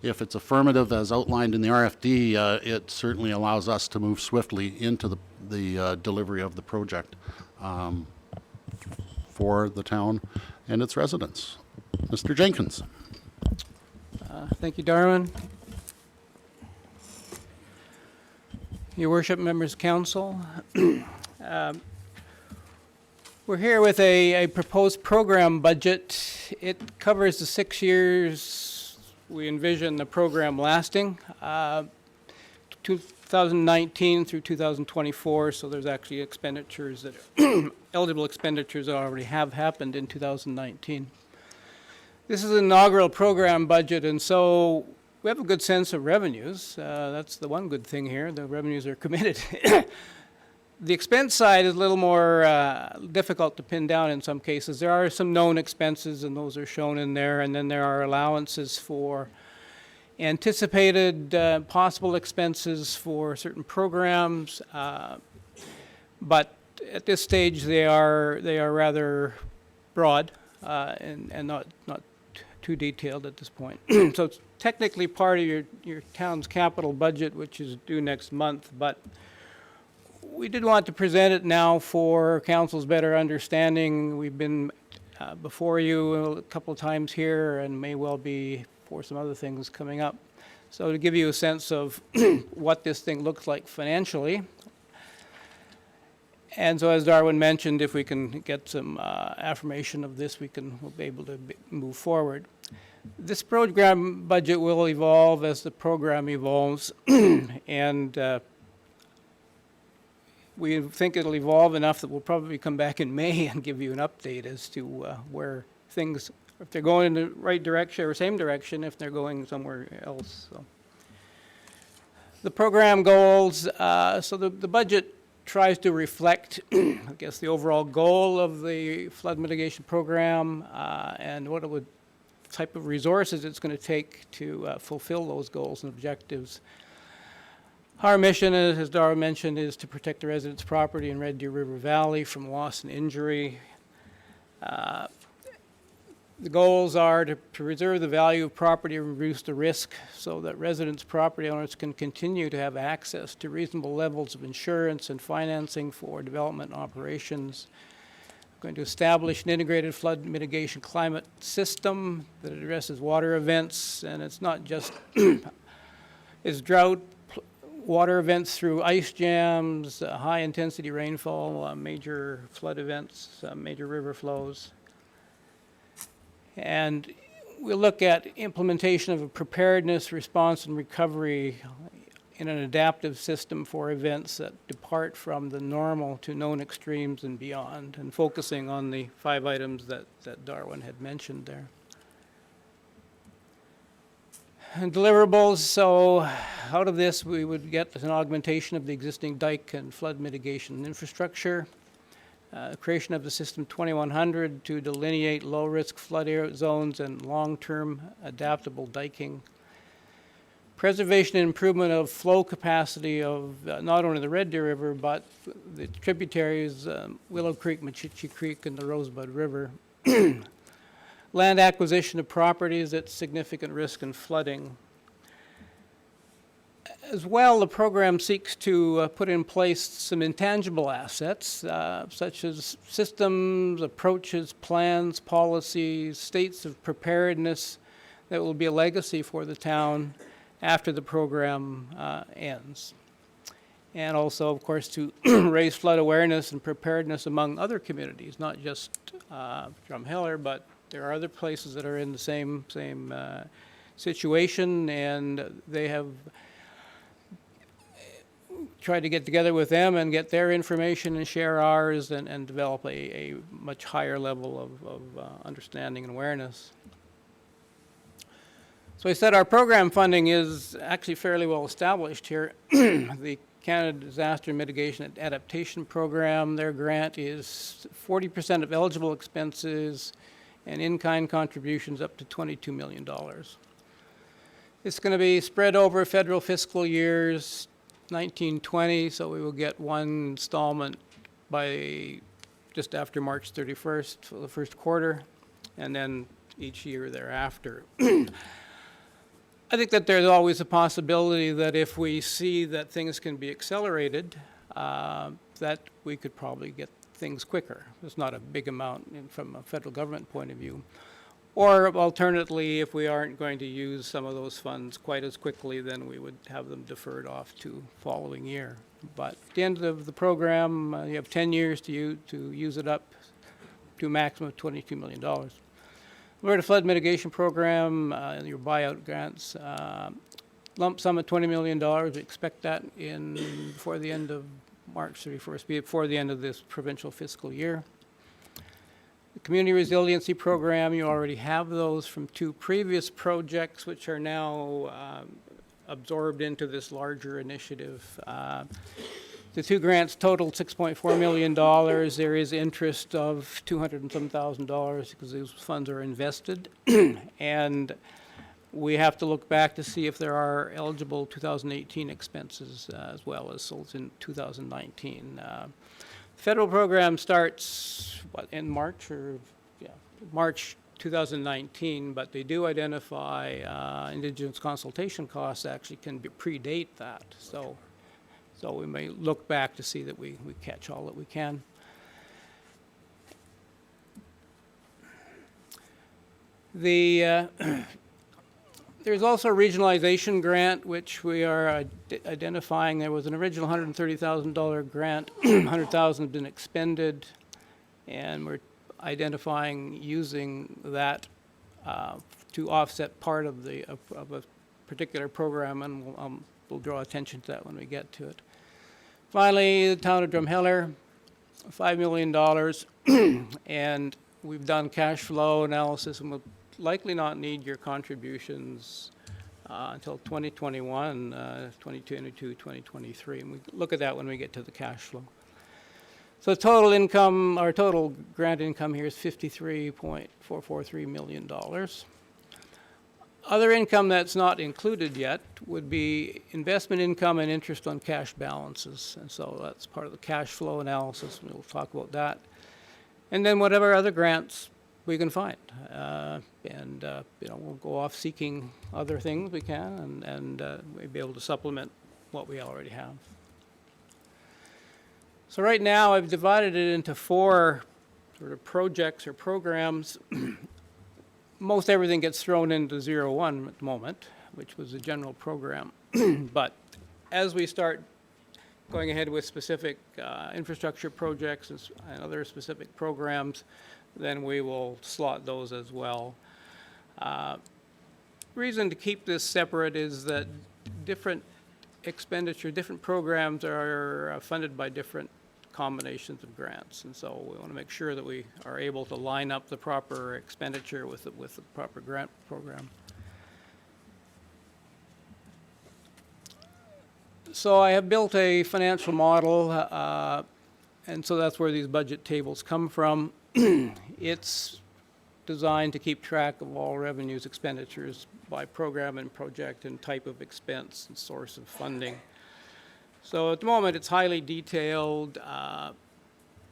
if it's affirmative as outlined in the RFD, it certainly allows us to move swiftly into the delivery of the project for the town and its residents. Mr. Jenkins. Thank you, Darwin. Your Worship, members of council. We're here with a proposed program budget. It covers the 6 years we envision the program lasting, 2019 through 2024, so there's actually expenditures that eligible expenditures that already have happened in 2019. This is an inaugural program budget, and so we have a good sense of revenues. That's the one good thing here. The revenues are committed. The expense side is a little more difficult to pin down in some cases. There are some known expenses, and those are shown in there, and then there are allowances for anticipated possible expenses for certain programs, but at this stage they are rather broad and not too detailed at this point. So it's technically part of your town's capital budget, which is due next month, but we did want to present it now for council's better understanding. We've been before you a couple of times here and may well be for some other things coming up. So to give you a sense of what this thing looks like financially. And so as Darwin mentioned, if we can get some affirmation of this, we'll be able to move forward. This program budget will evolve as the program evolves, and we think it'll evolve enough that we'll probably come back in May and give you an update as to where things, if they're going in the right direction or same direction, if they're going somewhere else. So. The program goals, so the budget tries to reflect, I guess, the overall goal of the flood mitigation program and what it would type of resources it's going to take to fulfill those goals and objectives. Our mission, as Dara mentioned, is to protect the residents' property in Red Deer River Valley from loss and injury. The goals are to preserve the value of property and reduce the risk so that residents, property owners can continue to have access to reasonable levels of insurance and financing for development operations. We're going to establish an integrated flood mitigation climate system that addresses water events, and it's not just it's drought, water events through ice jams, high-intensity rainfall, major flood events, major river flows. And we'll look at implementation of a preparedness, response, and recovery in an adaptive system for events that depart from the normal to known extremes and beyond, and focusing on the 5 items that Darwin had mentioned there. And deliverables, so out of this we would get an augmentation of the existing dike and flood mitigation infrastructure, creation of the System 2100 to delineate low-risk flood zones and long-term adaptable diking, preservation and improvement of flow capacity of not only the Red Deer River but the tributaries, Willow Creek, Machichi Creek, and the Rosebud River, land acquisition of properties at significant risk and flooding. As well, the program seeks to put in place some intangible assets, such as systems, approaches, plans, policies, states of preparedness that will be a legacy for the town after the program ends. And also, of course, to raise flood awareness and preparedness among other communities, not just Drumheller, but there are other places that are in the same situation, and they have tried to get together with them and get their information and share ours and develop a much higher level of understanding and awareness. So I said our program funding is actually fairly well established here. The Canada Disaster Mitigation and Adaptation Program, their grant is 40% of eligible expenses and in-kind contributions up to $22 million. It's going to be spread over federal fiscal years 1920, so we will get one installment by just after March 31st for the first quarter, and then each year thereafter. I think that there's always a possibility that if we see that things can be accelerated, that we could probably get things quicker. It's not a big amount from a federal government point of view. Or alternatively, if we aren't going to use some of those funds quite as quickly, then we would have them deferred off to following year. But at the end of the program, you have 10 years to use it up to a maximum of $22 million. Alberta Flood Mitigation Program, your buyout grants, lump sum of $20 million. We expect that before the end of March 31st, before the end of this provincial fiscal year. The Community Resiliency Program, you already have those from 2 previous projects, which are now absorbed into this larger initiative. The 2 grants totaled $6.4 million. There is interest of $200 and some thousand because those funds are invested. And we have to look back to see if there are eligible 2018 expenses as well as sold in 2019. Federal program starts, in March March 2019, but they do identify Indigenous consultation costs actually can predate that. So we may look back to see that we catch all that we can. There's also a regionalization grant, which we are identifying. There was an original $130,000 grant. $100,000 has been expended, and we're identifying using that to offset part of a particular program, and we'll draw attention to that when we get to it. Finally, the town of Drumheller, $5 million, and we've done cash flow analysis, and we'll likely not need your contributions until 2021, 2022, 2023, and we look at that when we get to the cash flow. So total income, our total grant income here is $53.443 million. Other income that's not included yet would be investment income and interest on cash balances. And so that's part of the cash flow analysis. We'll talk about that. And then whatever other grants we can find. We'll go off seeking other things we can, and we'll be able to supplement what we already have. So right now I've divided it into 4 sort of projects or programs. Most everything gets thrown into 01 at the moment, which was the general program. But as we start going ahead with specific infrastructure projects and other specific programs, then we will slot those as well. Reason to keep this separate is that different programs are funded by different combinations of grants, and so we want to make sure that we are able to line up the proper expenditure with the proper grant program. So I have built a financial model, and so that's where these budget tables come from. It's designed to keep track of all revenues, expenditures by program and project and type of expense and source of funding. So at the moment, it's highly detailed.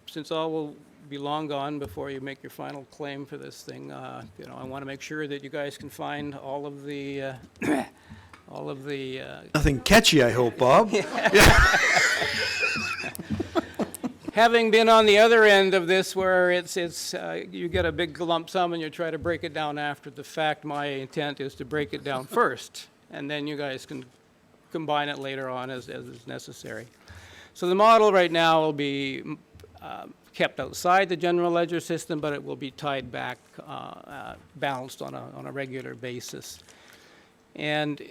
Since all will be long gone before you make your final claim for this thing, I want to make sure that you guys can find all of the Nothing catchy, I hope, Bob. Having been on the other end of this, where it's you get a big lump sum and you try to break it down after the fact, my intent is to break it down first, and then you guys can combine it later on as is necessary. So the model right now will be kept outside the general ledger system, but it will be tied back, balanced on a regular basis. And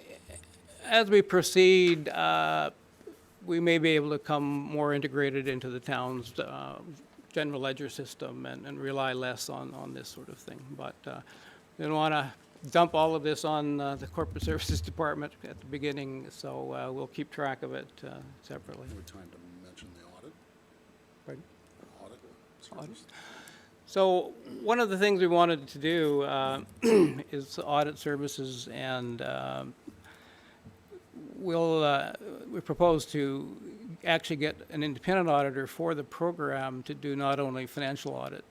as we proceed, we may be able to come more integrated into the town's general ledger system and rely less on this sort of thing. But we don't want to dump all of this on the Corporate Services Department at the beginning, so we'll keep track of it separately. Time to mention the audit. Pardon? Audit. So one of the things we wanted to do is audit services, and we propose to actually get an independent auditor for the program to do not only financial audit,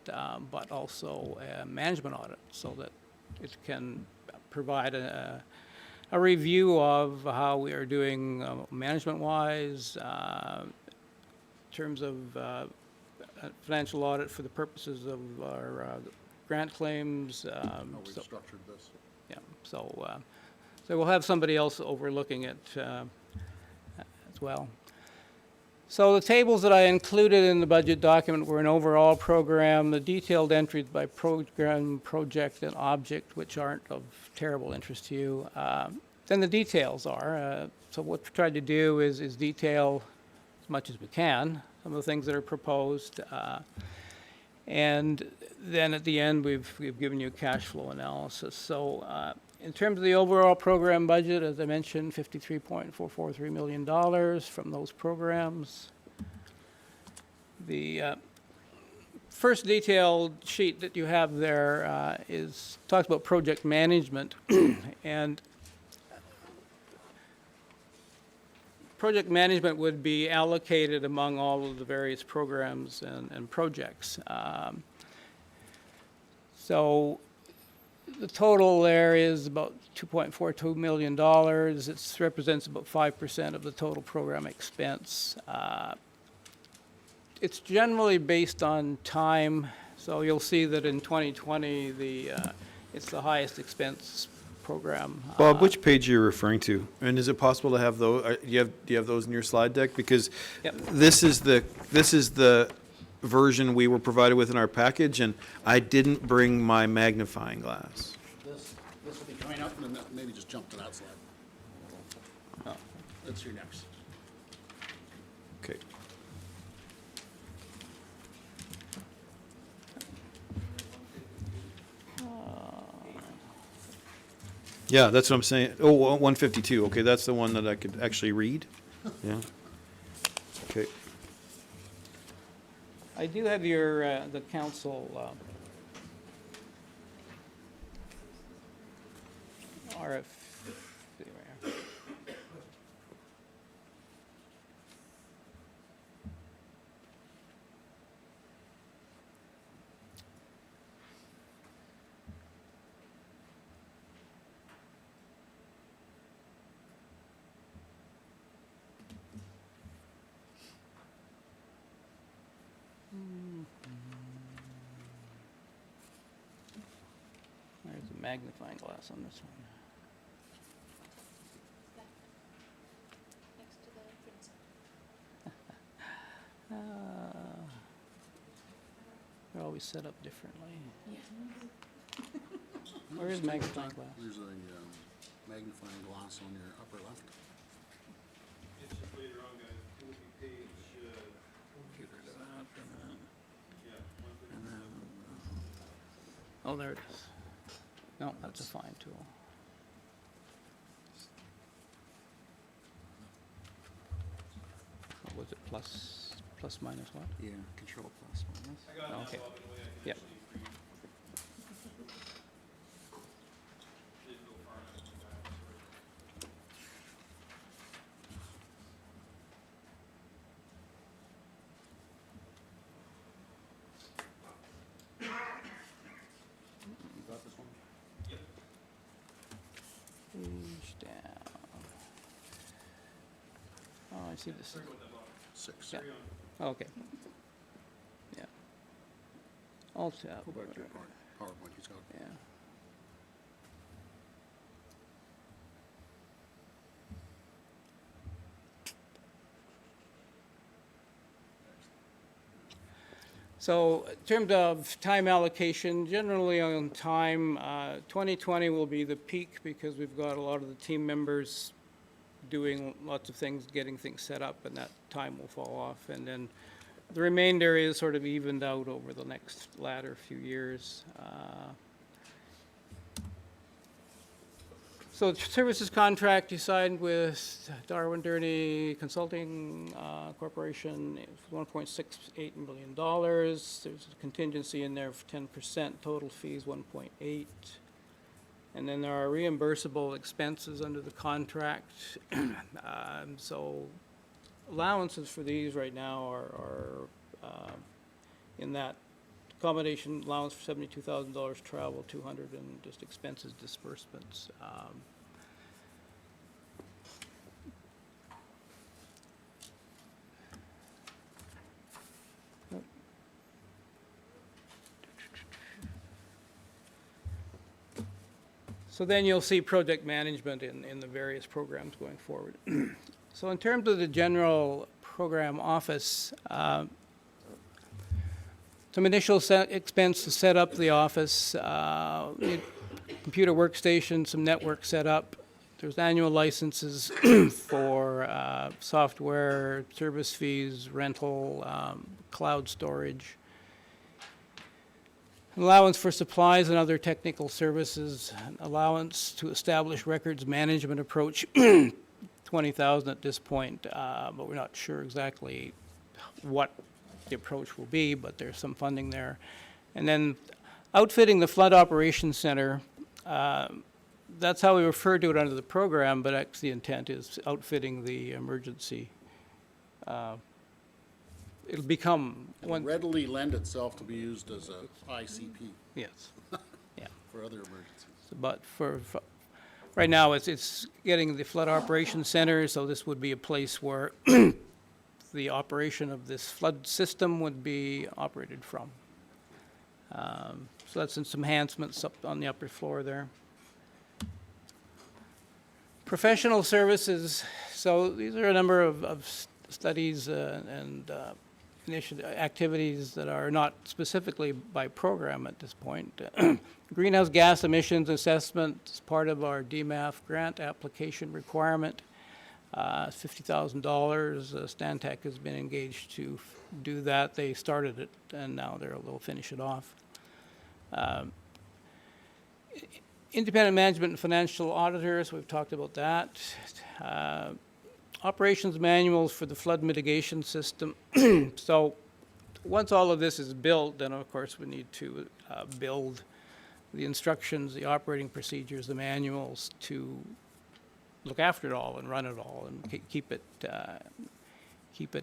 but also a management audit, so that it can provide a review of how we are doing management-wise, in terms of financial audit for the purposes of our grant claims. How we structured this. Yeah, so we'll have somebody else overlooking it as well. So the tables that I included in the budget document were an overall program, the detailed entries by program, project, and object, which aren't of terrible interest to you. Then the details are. So what we tried to do is detail as much as we can some of the things that are proposed. And then at the end, we've given you a cash flow analysis. So in terms of the overall program budget, as I mentioned, $53.443 million from those programs. The first detailed sheet that you have there talks about project management. And project management would be allocated among all of the various programs and projects. So the total there is about $2.42 million. It represents about 5% of the total program expense. It's generally based on time, so you'll see that in 2020 it's the highest expense program. Bob, which page are you referring to? And is it possible to have those? Do you have those in your slide deck? Because Yep. this is the version we were provided with in our package, and I didn't bring my magnifying glass. This will be coming up, and then maybe just jump to that slide. Oh, that's your next. Okay. Yeah, that's what I'm saying. Oh, 152. Okay, that's the one that I could actually read. Yeah. Okay. I do have the council RF. There we are. There's a magnifying glass on this one. They're always set up differently. Where is magnifying glass? There's a magnifying glass on your upper left. It's just later on, guys. It would be page, Oh, there it is. No, that's a fine tool. What was it, plus minus what? Yeah, control plus minus. I got it now, Okay. Bob, in a way I can Yep. actually read. Didn't go far enough to that, sorry. You got this one? Yep. Page down. Oh, I see this. Sorry about that, Bob. 6. Yeah. Carry on. Okay. Yeah. Alt tab. Go back to your PowerPoint. He's got. Yeah. So in terms of time allocation, generally on time, 2020 will be the peak because we've got a lot of the team members doing lots of things, getting things set up, and that time will fall off. And then the remainder is sort of evened out over the next latter few years. So the services contract you signed with Darwin Durney Consulting Corporation is $1.68 million. There's a contingency in there of 10%, total fees 1.8. And then there are reimbursable expenses under the contract. So allowances for these right now are in that accommodation allowance for $72,000, travel 200, and just expenses disbursements. So then you'll see project management in the various programs going forward. So in terms of the general program office, some initial expense to set up the office, computer workstation, some network setup. There's annual licenses for software, service fees, rental, cloud storage. Allowance for supplies and other technical services, allowance to establish records management approach, 20,000 at this point, but we're not sure exactly what the approach will be, but there's some funding there. And then outfitting the Flood Operations Center, that's how we refer to it under the program, but actually the intent is outfitting the emergency. It'll become one. Readily lend itself to be used as a ICP. Yes. Yeah. For other emergencies. But for right now, it's getting the Flood Operations Center, so this would be a place where the operation of this flood system would be operated from. So that's some enhancements up on the upper floor there. Professional services, so these are a number of studies and activities that are not specifically by program at this point. Greenhouse gas emissions assessment is part of our DMAF grant application requirement. $50,000. Stantec has been engaged to do that. They started it, and now they'll finish it off. Independent management and financial auditors, we've talked about that. Operations manuals for the flood mitigation system. So once all of this is built, then of course we need to build the instructions, the operating procedures, the manuals to look after it all and run it all and keep it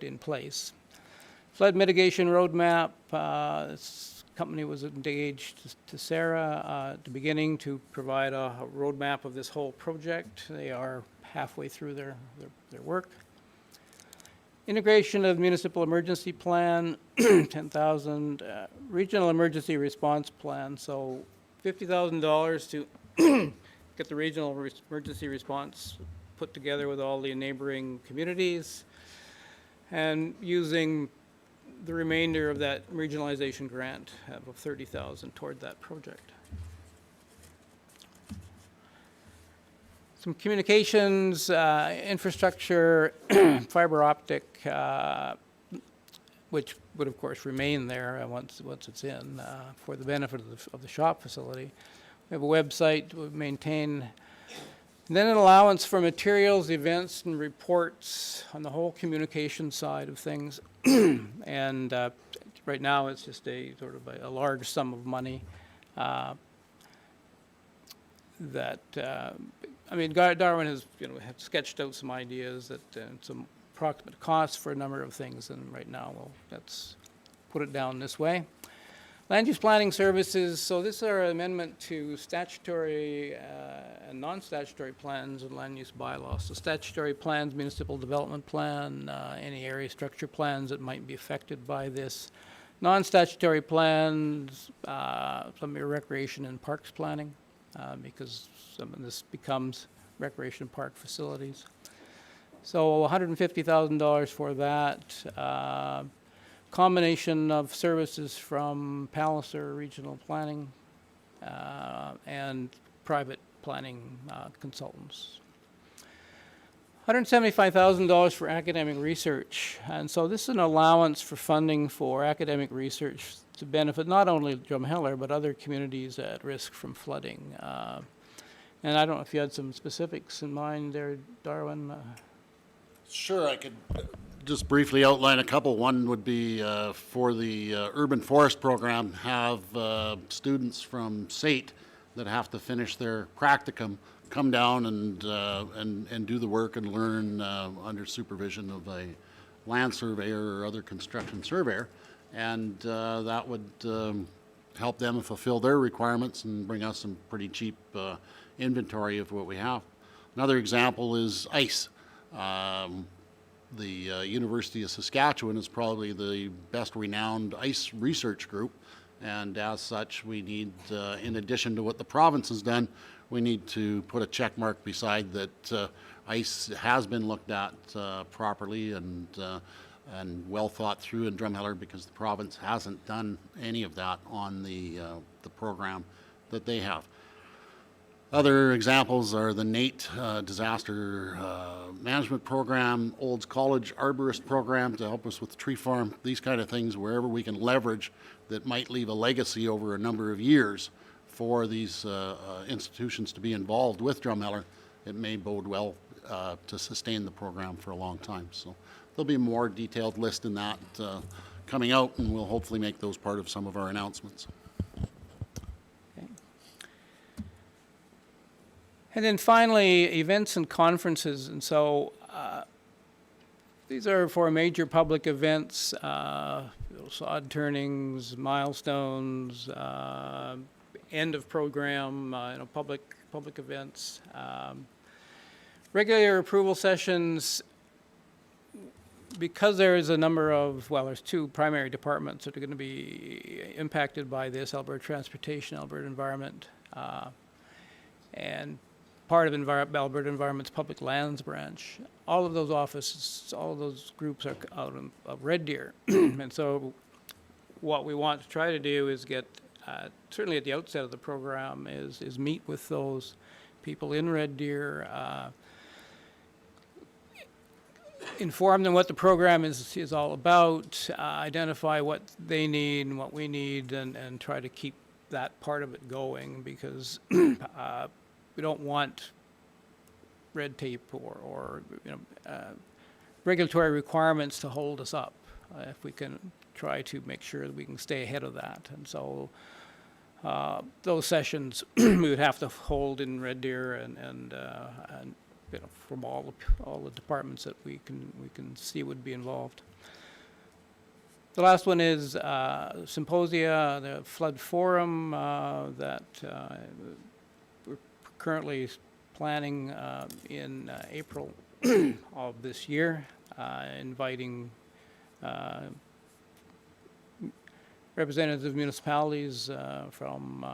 in place. Flood mitigation roadmap, this company was engaged to Sarah at the beginning to provide a roadmap of this whole project. They are halfway through their work. Integration of municipal emergency plan, 10,000, regional emergency response plan, so $50,000 to get the regional emergency response put together with all the neighboring communities, and using the remainder of that regionalization grant of $30,000 toward that project. Some communications, infrastructure, fiber optic, which would of course remain there once it's in for the benefit of the shop facility. We have a website we maintain. And then an allowance for materials, events, and reports on the whole communication side of things. And right now, it's just a sort of a large sum of money that, I mean, Darwin has, have sketched out some ideas that some approximate costs for a number of things, and right now, well, let's put it down this way. Land use planning services, so this is our amendment to statutory and non-statutory plans and land use bylaws. So statutory plans, municipal development plan, any area structure plans that might be affected by this. Non-statutory plans, some of your recreation and parks planning, because some of this becomes recreation park facilities. So $150,000 for that. Combination of services from Palliser Regional Planning and private planning consultants. $175,000 for academic research. And so this is an allowance for funding for academic research to benefit not only Drumheller, but other communities at risk from flooding. And I don't know if you had some specifics in mind there, Darwin. Sure, I could just briefly outline a couple. One would be for the urban forest program, have students from SAIT that have to finish their practicum come down and do the work and learn under supervision of a land surveyor or other construction surveyor, and that would help them fulfill their requirements and bring us some pretty cheap inventory of what we have. Another example is ice. The University of Saskatchewan is probably the best renowned ice research group, and as such we need, in addition to what the province has done, we need to put a check mark beside that ice has been looked at properly and well thought through in Drumheller, because the province hasn't done any of that on the program that they have. Other examples are the NATE disaster management program, Olds College arborist program to help us with the tree farm, these kind of things, wherever we can leverage that might leave a legacy over a number of years for these institutions to be involved with Drumheller. It may bode well to sustain the program for a long time. So there'll be a more detailed list in that coming out, and we'll hopefully make those part of some of our announcements. And then finally, events and conferences. And so these are for major public events, sod turnings, milestones, end of program, public events. Regular approval sessions, because there is a number of, well, there's two primary departments that are going to be impacted by this, Alberta Transportation, Alberta Environment, and part of Alberta Environment's Public Lands Branch. All of those offices, all of those groups are out of Red Deer. And so what we want to try to do is get, certainly at the outset of the program, is meet with those people in Red Deer, inform them what the program is all about, identify what they need and what we need, and try to keep that part of it going, because we don't want red tape or regulatory requirements to hold us up. If we can try to make sure that we can stay ahead of that. And so those sessions we would have to hold in Red Deer and you know, from all the departments that we can see would be involved. The last one is Symposia, the Flood Forum that we're currently planning in April of this year, inviting representatives of municipalities from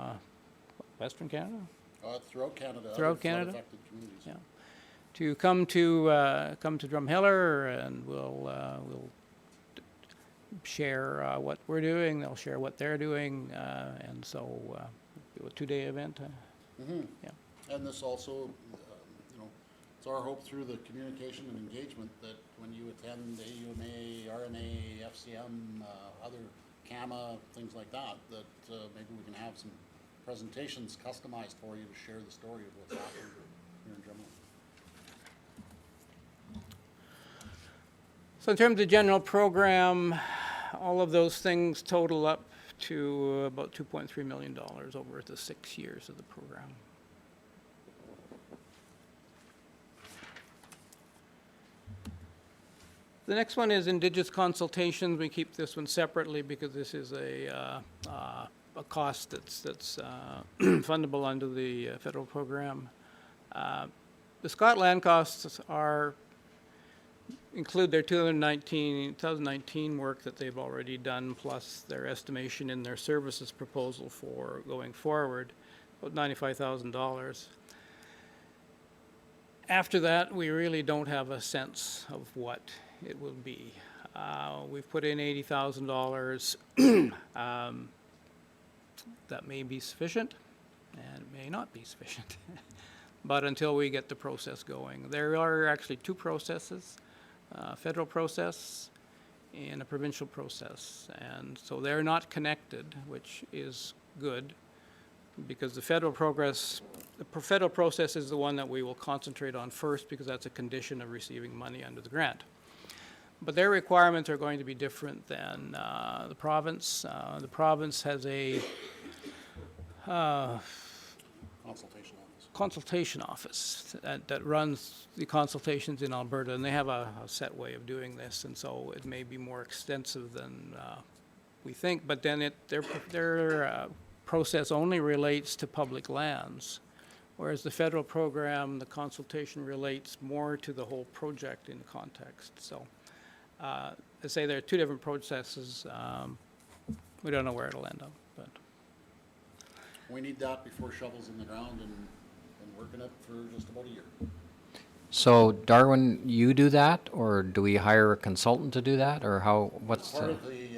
Western Canada? Throughout Canada. Throughout other Canada? flood-affected communities. Yeah. To come to Drumheller, and we'll share what we're doing. They'll share what they're doing, and so a 2-day event. Yeah. And this also, you know, it's our hope through the communication and engagement that when you attend AUMA, RNA, FCM, other CAMA, things like that, that maybe we can have some presentations customized for you to share the story of what's happening here in Drumheller. So in terms of the general program, all of those things total up to about $2.3 million over the 6 years of the program. The next one is Indigenous consultations. We keep this one separately because this is a cost that's fundable under the federal program. The Scotland costs include their 2019 work that they've already done, plus their estimation in their services proposal for going forward, about $95,000. After that, we really don't have a sense of what it will be. We've put in $80,000. That may be sufficient, and it may not be sufficient. But until we get the process going. There are actually two processes, a federal process and a provincial process. And so they're not connected, which is good, because the federal process is the one that we will concentrate on first, because that's a condition of receiving money under the grant. But their requirements are going to be different than the province. The province has a consultation office that runs the consultations in Alberta, and they have a set way of doing this, and so it may be more extensive than we think. But then their process only relates to public lands, whereas the federal program, the consultation relates more to the whole project in context. So I say there are two different processes. We don't know where it'll end up, but We need that before shovels in the ground and working it for just about a year. So Darwin, you do that, or do we hire a consultant to do that, or how, what's Part the, of the,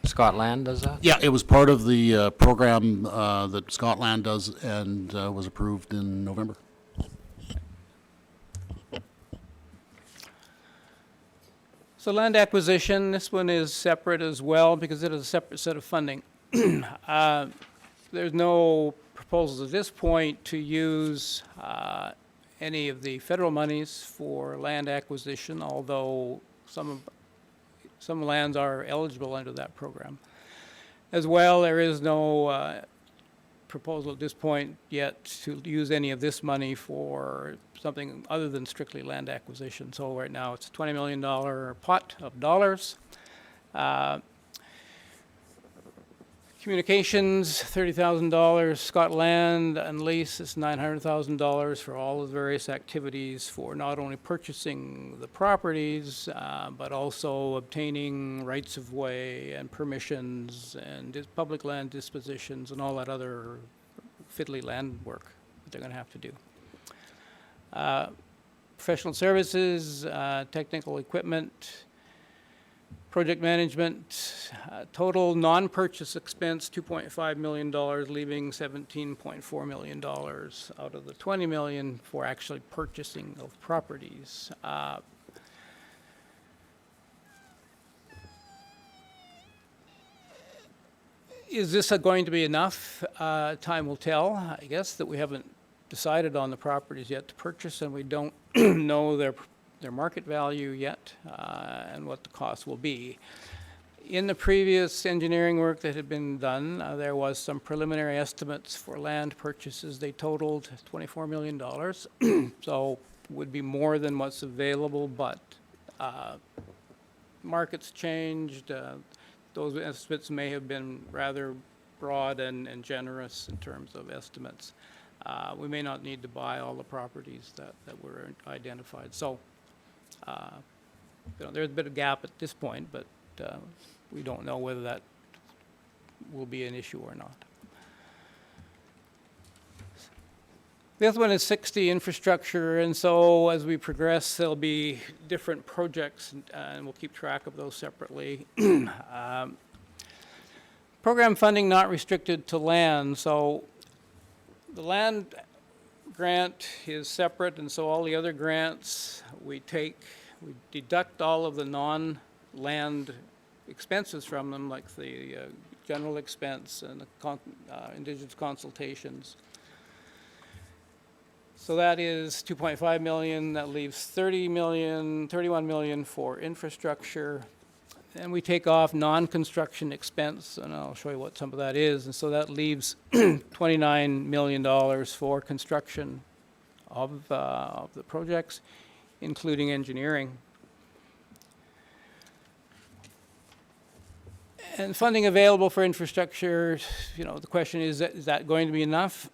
Scotland does that? yeah, it was part of the program that Scotland does and was approved in November. so land acquisition, this one is separate as well because it is a separate set of funding. There's no proposals at this point to use any of the federal monies for land acquisition, although some lands are eligible under that program. As well, there is no proposal at this point yet to use any of this money for something other than strictly land acquisition. So right now it's a $20 million pot of dollars. Communications, $30,000. Scotland and lease is $900,000 for all of the various activities for not only purchasing the properties, but also obtaining rights of way and permissions and public land dispositions and all that other fiddly land work that they're going to have to do. Professional services, technical equipment, project management, total non-purchase expense, $2.5 million, leaving $17.4 million out of the $20 million for actually purchasing of properties. Is this going to be enough? Time will tell. I guess that we haven't decided on the properties yet to purchase, and we don't know their market value yet and what the cost will be. In the previous engineering work that had been done, there was some preliminary estimates for land purchases. They totaled $24 million. So would be more than what's available, but markets changed. Those estimates may have been rather broad and generous in terms of estimates. We may not need to buy all the properties that were identified. So there's a bit of gap at this point, but we don't know whether that will be an issue or not. The other one is 60 infrastructure, and so as we progress, there'll be different projects, and we'll keep track of those separately. Program funding not restricted to land, so the land grant is separate, and so all the other grants we deduct all of the non-land expenses from them, like the general expense and the Indigenous consultations. So that is 2.5 million. That leaves 31 million for infrastructure. And we take off non-construction expense, and I'll show you what some of that is. And so that leaves $29 million for construction of the projects, including engineering. And funding available for infrastructure, the question is that going to be enough?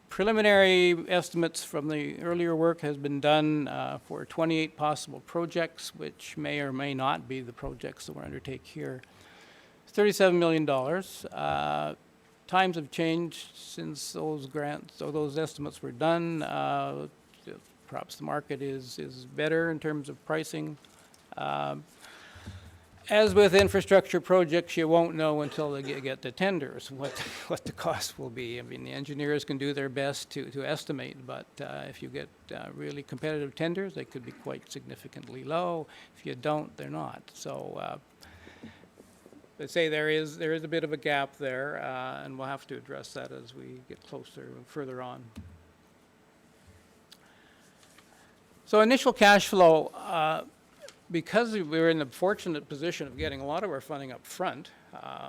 Preliminary estimates from the earlier work has been done for 28 possible projects, which may or may not be the projects that we're undertake here. $37 million. Times have changed since those grants or those estimates were done. Perhaps the market is better in terms of pricing. As with infrastructure projects, you won't know until they get to tenders what the cost will be. I mean, the engineers can do their best to estimate, but if you get really competitive tenders, they could be quite significantly low. If you don't, they're not. So let's say there is a bit of a gap there, and we'll have to address that as we get closer and further on. So initial cash flow. Because we were in the fortunate position of getting a lot of our funding up front,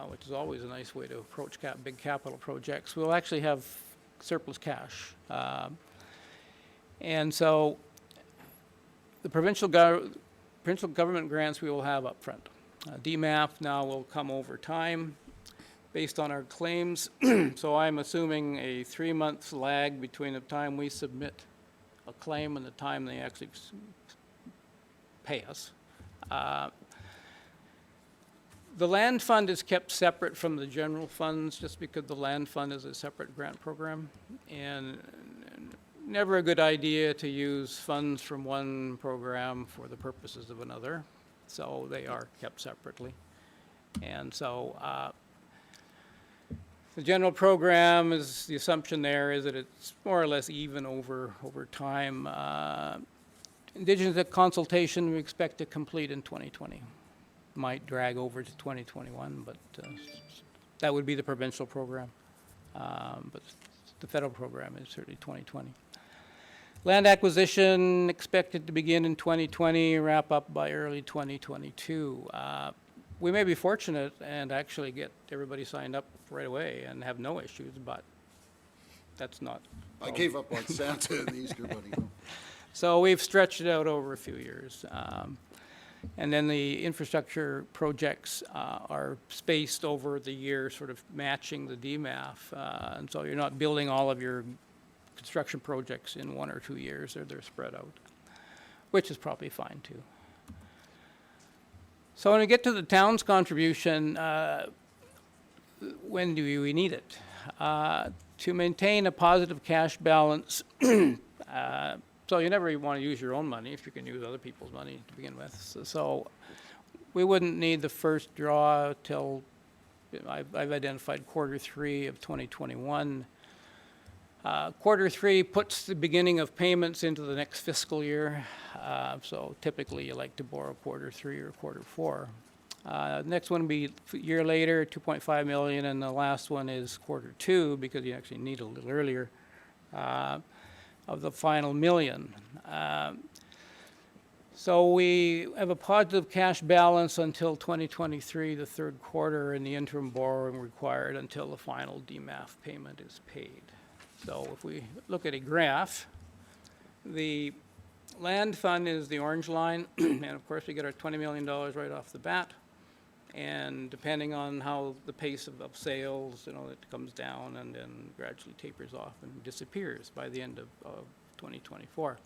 which is always a nice way to approach big capital projects, we'll actually have surplus cash. And so the provincial government grants we will have up front. DMAF now will come over time based on our claims. So I'm assuming a 3-month lag between the time we submit a claim and the time they actually pay us. The land fund is kept separate from the general funds just because the land fund is a separate grant program, and never a good idea to use funds from one program for the purposes of another, so they are kept separately. And so the general program is, the assumption there is that it's more or less even over time. Indigenous consultation we expect to complete in 2020. Might drag over to 2021, but that would be the provincial program. But the federal program is certainly 2020. Land acquisition expected to begin in 2020, wrap up by early 2022. We may be fortunate and actually get everybody signed up right away and have no issues, but that's not. I gave up on Santa and the Easter Bunny. So we've stretched it out over a few years. And then the infrastructure projects are spaced over the year, sort of matching the DMAF. And so you're not building all of your construction projects in 1 or 2 years, they're spread out, which is probably fine too. So when we get to the town's contribution, when do we need it? To maintain a positive cash balance, so you never even want to use your own money if you can use other people's money to begin with. So we wouldn't need the first draw till, I've identified Q3 of 2021. Q3 puts the beginning of payments into the next fiscal year. So typically you like to borrow Q3 or Q4. Next one would be a year later, 2.5 million, and the last one is Q2 because you actually need a little earlier. Of the final million. So we have a positive cash balance until 2023, the third quarter, and the interim borrowing required until the final DMAF payment is paid. So if we look at a graph, the land fund is the orange line, and of course we get our $20 million right off the bat. And depending on how the pace of sales, you know, it comes down and then gradually tapers off and disappears by the end of 2024.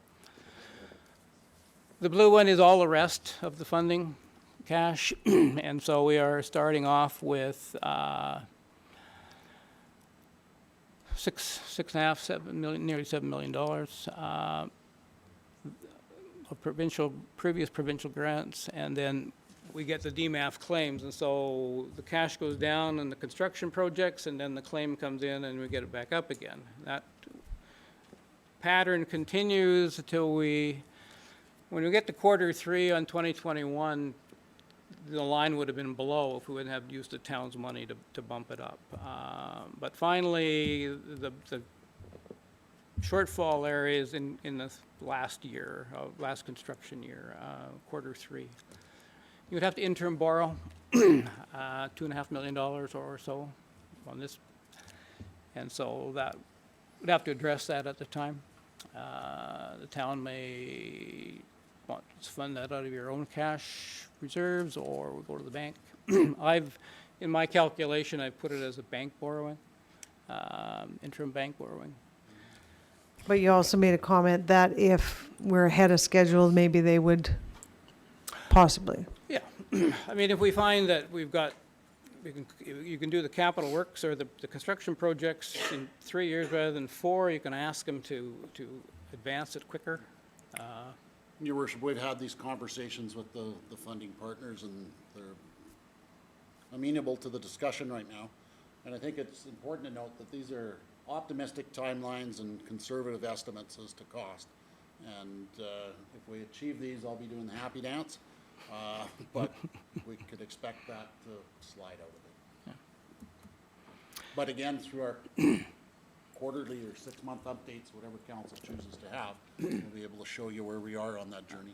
The blue one is all the rest of the funding cash, and so we are starting off with nearly $7 million of previous provincial grants, and then we get the DMAF claims, and so the cash goes down in the construction projects, and then the claim comes in, and we get it back up again. That pattern continues until when we get to quarter 3 on 2021, the line would have been below if we wouldn't have used the town's money to bump it up. But finally, the shortfall area is in the last year, last construction year, quarter 3. You would have to interim borrow $2.5 million or so on this, and so that we'd have to address that at the time. The town may want to fund that out of your own cash reserves, or we go to the bank. In my calculation, I put it as a bank borrowing, interim bank borrowing. But you also made a comment that if we're ahead of schedule, maybe they would possibly. Yeah, I mean, if we find that you can do the capital works or the construction projects in 3 years rather than 4, you can ask them to advance it quicker. Your Worship, we've had these conversations with the funding partners, and they're amenable to the discussion right now. And I think it's important to note that these are optimistic timelines and conservative estimates as to cost. And if we achieve these, I'll be doing the happy dance. But we could expect that to slide out of it. Yeah. But again, through our quarterly or 6-month updates, whatever council chooses to have, we'll be able to show you where we are on that journey.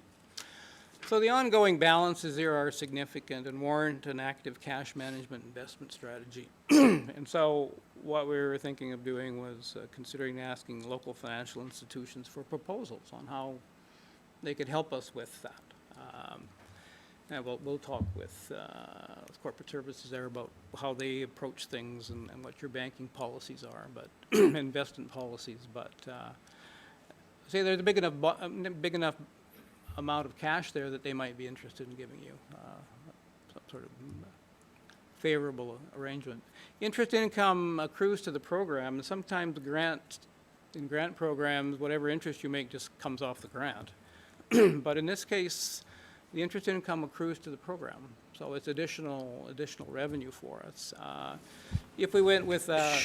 So the ongoing balances here are significant and warrant an active cash management investment strategy. And so what we were thinking of doing was considering asking local financial institutions for proposals on how they could help us with that. And we'll talk with corporate services there about how they approach things and what your banking policies are, but investment policies. But say there's a big enough amount of cash there that they might be interested in giving you some sort of favorable arrangement. Interest income accrues to the program, and sometimes in grant programs, whatever interest you make just comes off the grant. But in this case, the interest income accrues to the program, so it's additional revenue for us. If we went with the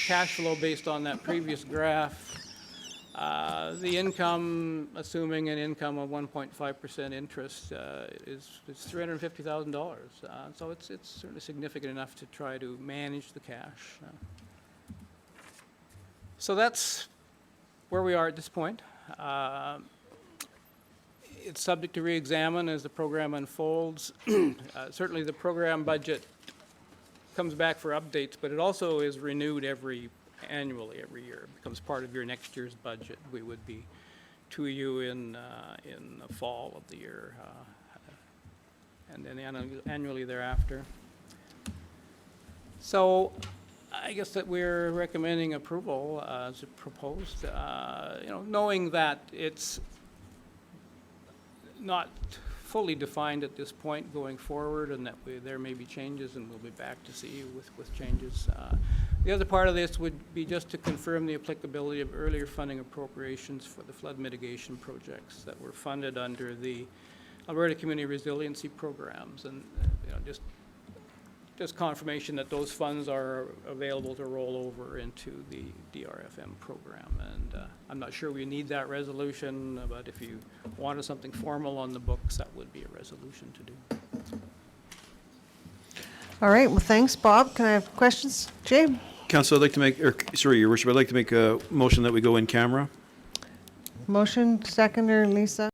cash flow based on that previous graph, the income, assuming an income of 1.5% interest, is $350,000. So it's certainly significant enough to try to manage the cash. So that's where we are at this point. It's subject to re-examine as the program unfolds. Certainly the program budget comes back for updates, but it also is renewed annually every year. It becomes part of your next year's budget. We would be to you in the fall of the year, and then annually thereafter. So I guess that we're recommending approval as proposed, knowing that it's not fully defined at this point going forward, and that there may be changes, and we'll be back to see you with changes. The other part of this would be just to confirm the applicability of earlier funding appropriations for the flood mitigation projects that were funded under the Alberta Community Resiliency Programs, and just confirmation that those funds are available to roll over into the DRFM program. And I'm not sure we need that resolution, but if you wanted something formal on the books, that would be a resolution to do. All right, well, thanks, Bob. Can I have questions? Jay? Council, I'd like to make, Your Worship, I'd like to make a motion that we go in camera. Motion, seconder, Lisa?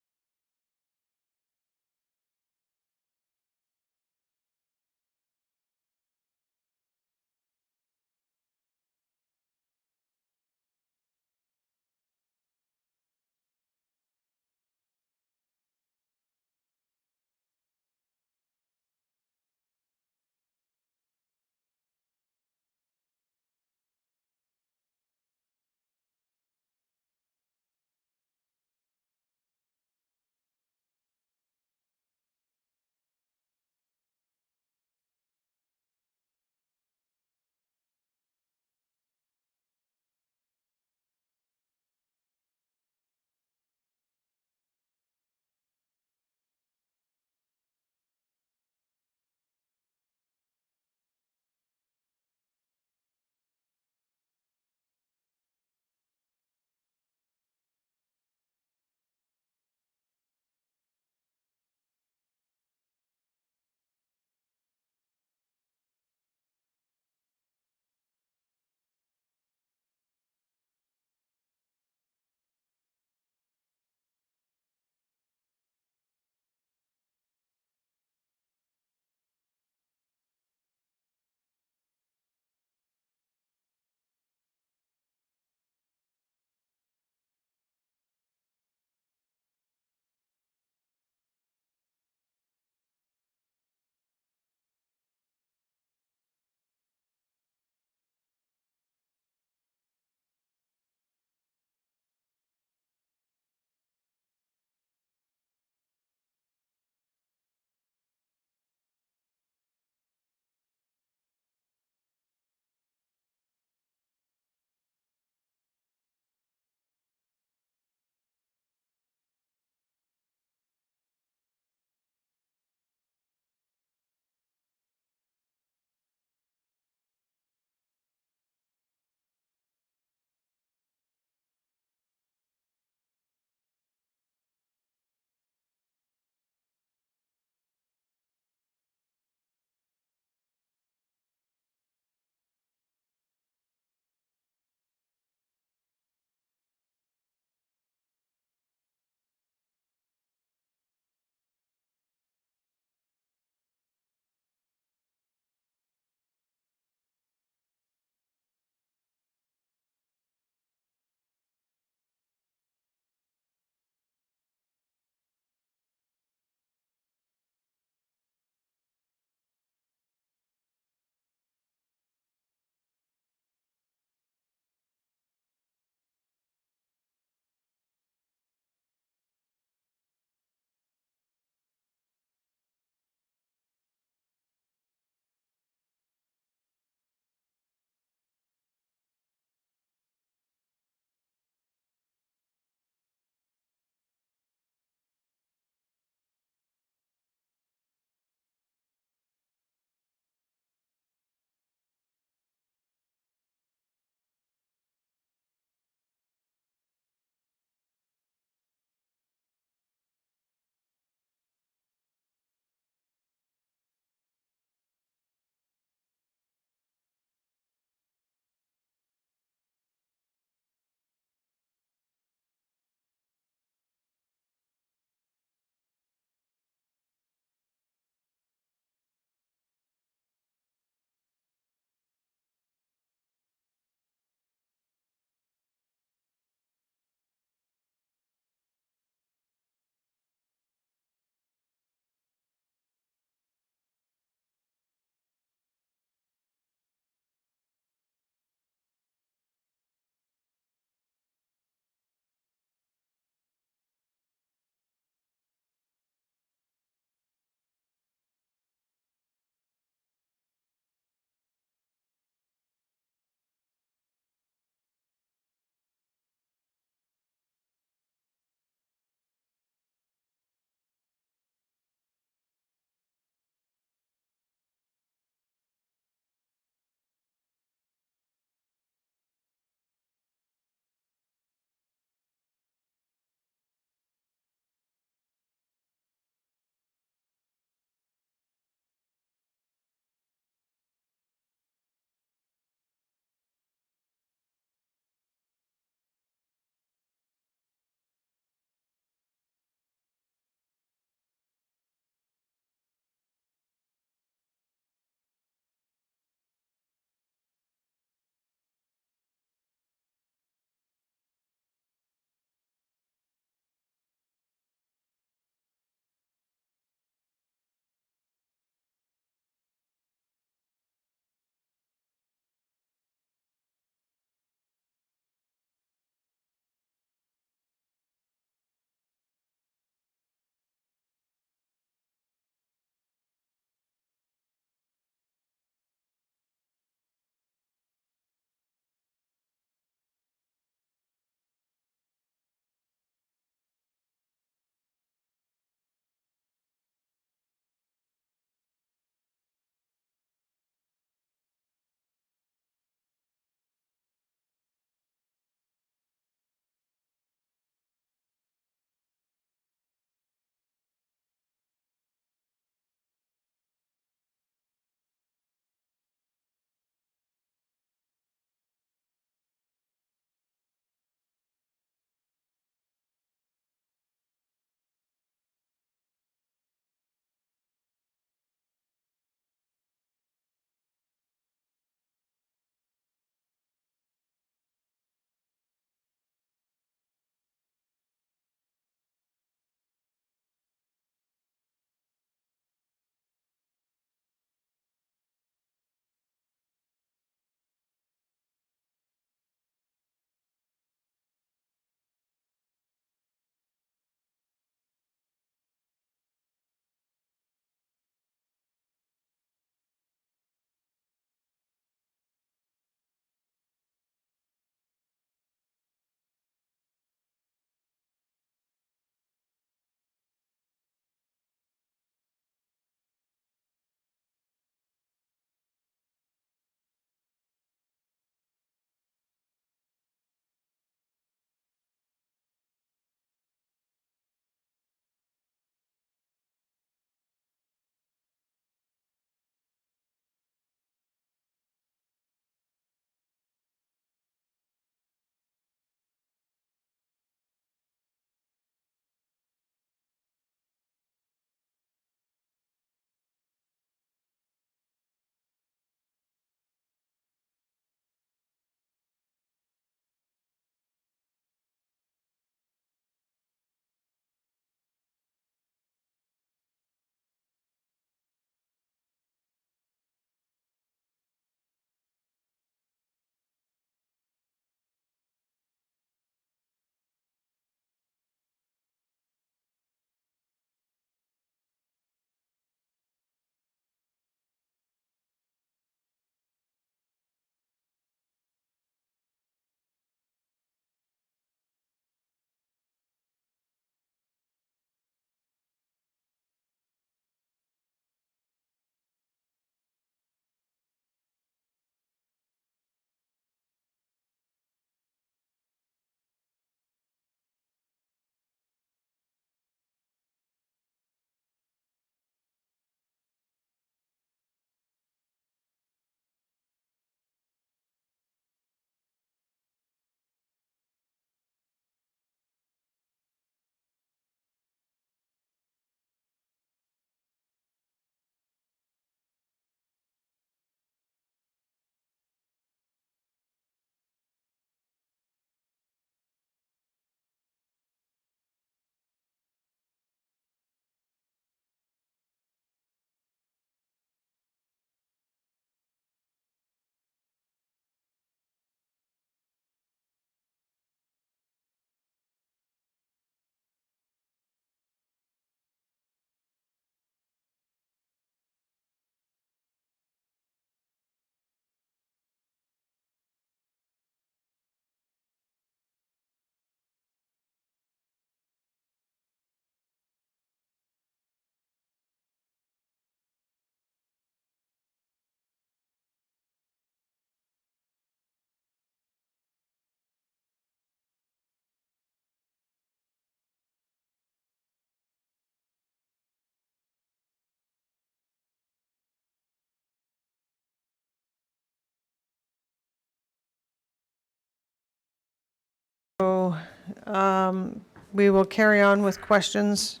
We will carry on with questions.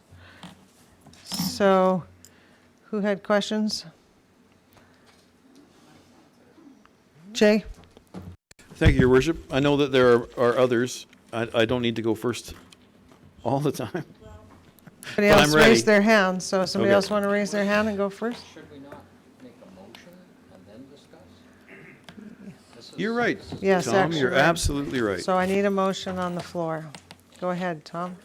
So, who had questions? Jay? Thank you, Your Worship. I know that there are others. I don't need to go first all the time. Somebody But else I'm ready. raised their hand, so somebody Okay. else want to raise their hand and go first? Should we not make a motion and then discuss? You're right. Yes, Tom, actually you're right. absolutely right. So I need a motion on the floor. Go ahead, Tom.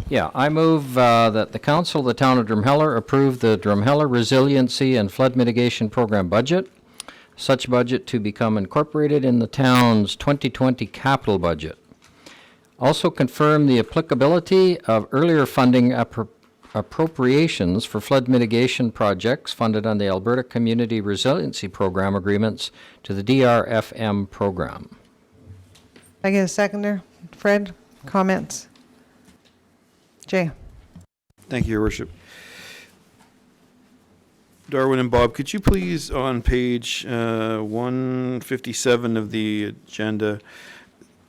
Yeah, I move that the council of the town of Drumheller approve the Drumheller Resiliency and Flood Mitigation Program budget, such budget to become incorporated in the town's 2020 capital budget. Also confirm the applicability of earlier funding appropriations for flood mitigation projects funded on the Alberta Community Resiliency Program agreements to the DRFM program. I get a seconder? Fred, comments? Jay? Thank you, Your Worship. Darwin and Bob, could you please, on page 157 of the agenda,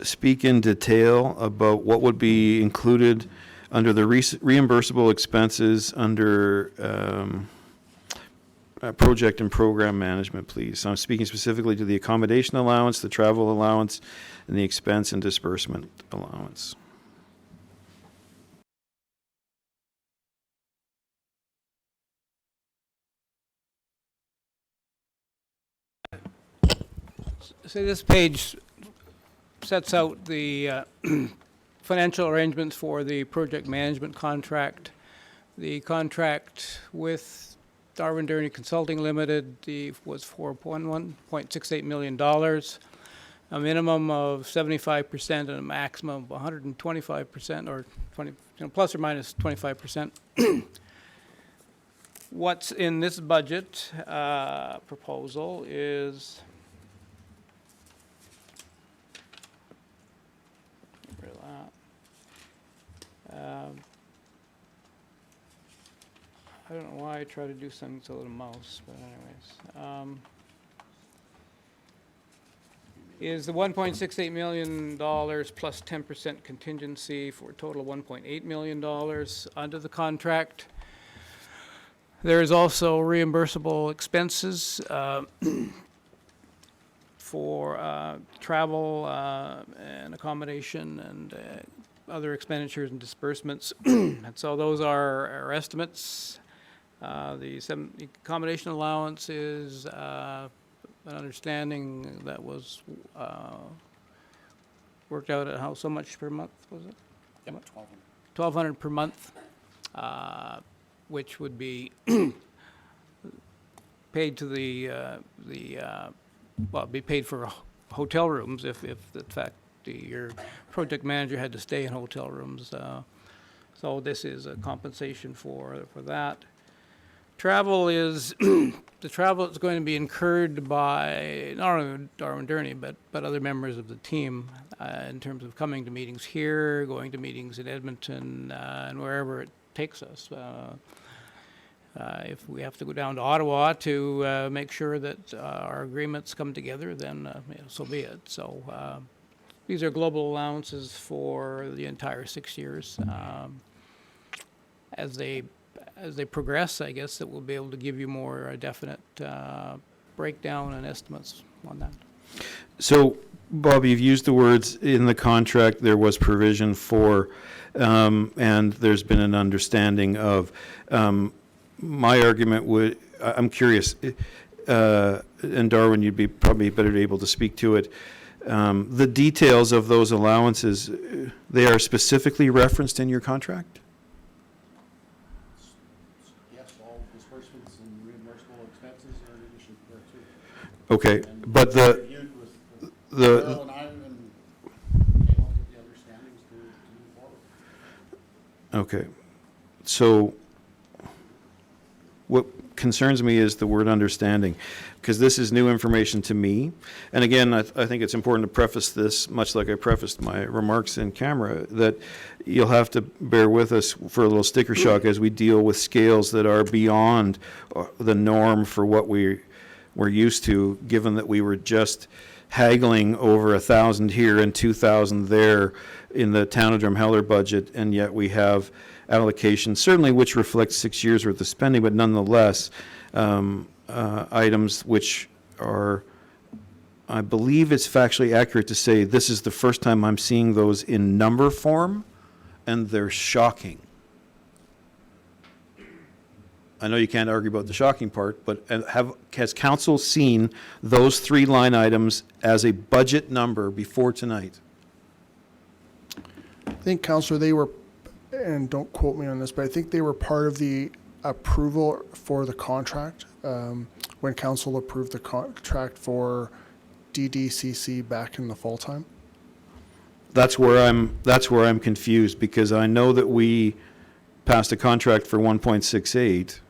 speak in detail about what would be included under the reimbursable expenses under project and program management, please? So I'm speaking specifically to the accommodation allowance, the travel allowance, and the expense and disbursement allowance. So this page sets out the financial arrangements for the project management contract. The contract with Darwin Durney Consulting Limited was for $1.68 million, a minimum of 75% and a maximum of 125%, or 20, plus or minus 25%. What's in this budget proposal is I don't know why I try to do something with a little mouse, but anyways. Is the $1.68 million plus 10% contingency for a total of $1.8 million under the contract. There is also reimbursable expenses for travel and accommodation and other expenditures and disbursements. And so those are our estimates. The accommodation allowance is an understanding that was worked out at so much per month, was it? Yep, $1,200 per month, which would be paid to well, it'd be paid for hotel rooms if in fact your project manager had to stay in hotel rooms. So this is a compensation for that. Travel is the travel is going to be incurred by not only Darwin Durney but other members of the team in terms of coming to meetings here, going to meetings in Edmonton, and wherever it takes us. If we have to go down to Ottawa to make sure that our agreements come together, then so be it. So these are global allowances for the entire 6 years. As they progress, I guess that we'll be able to give you more definite breakdown and estimates on that. So, Bob, you've used the words in the contract, there was provision for, and there's been an understanding of. My argument would, I'm curious, and Darwin, you'd be probably better able to speak to it. The details of those allowances, they are specifically referenced in your contract? Yes, all disbursements and reimbursable expenses are in addition there too. Okay, And but reviewed with Bill the and I and came up with the understandings to move forward. okay, so what concerns me is the word understanding, because this is new information to me. And again, I think it's important to preface this, much like I prefaced my remarks in camera, that you'll have to bear with us for a little sticker shock as we deal with scales that are beyond the norm for what we we're used to, given that we were just haggling over 1,000 here and 2,000 there in the town of Drumheller budget, and yet we have allocations, certainly which reflects 6 years worth of spending, but nonetheless, items which are, I believe it's factually accurate to say this is the first time I'm seeing those in number form, and they're shocking. I know you can't argue about the shocking part, but has council seen those 3 line items as a budget number before tonight? I think, Councillor, they were, and don't quote me on this, but I think they were part of the approval for the contract when council approved the contract for DDCC back in the fall time. That's where I'm confused, because I know that we passed a contract for 1.68,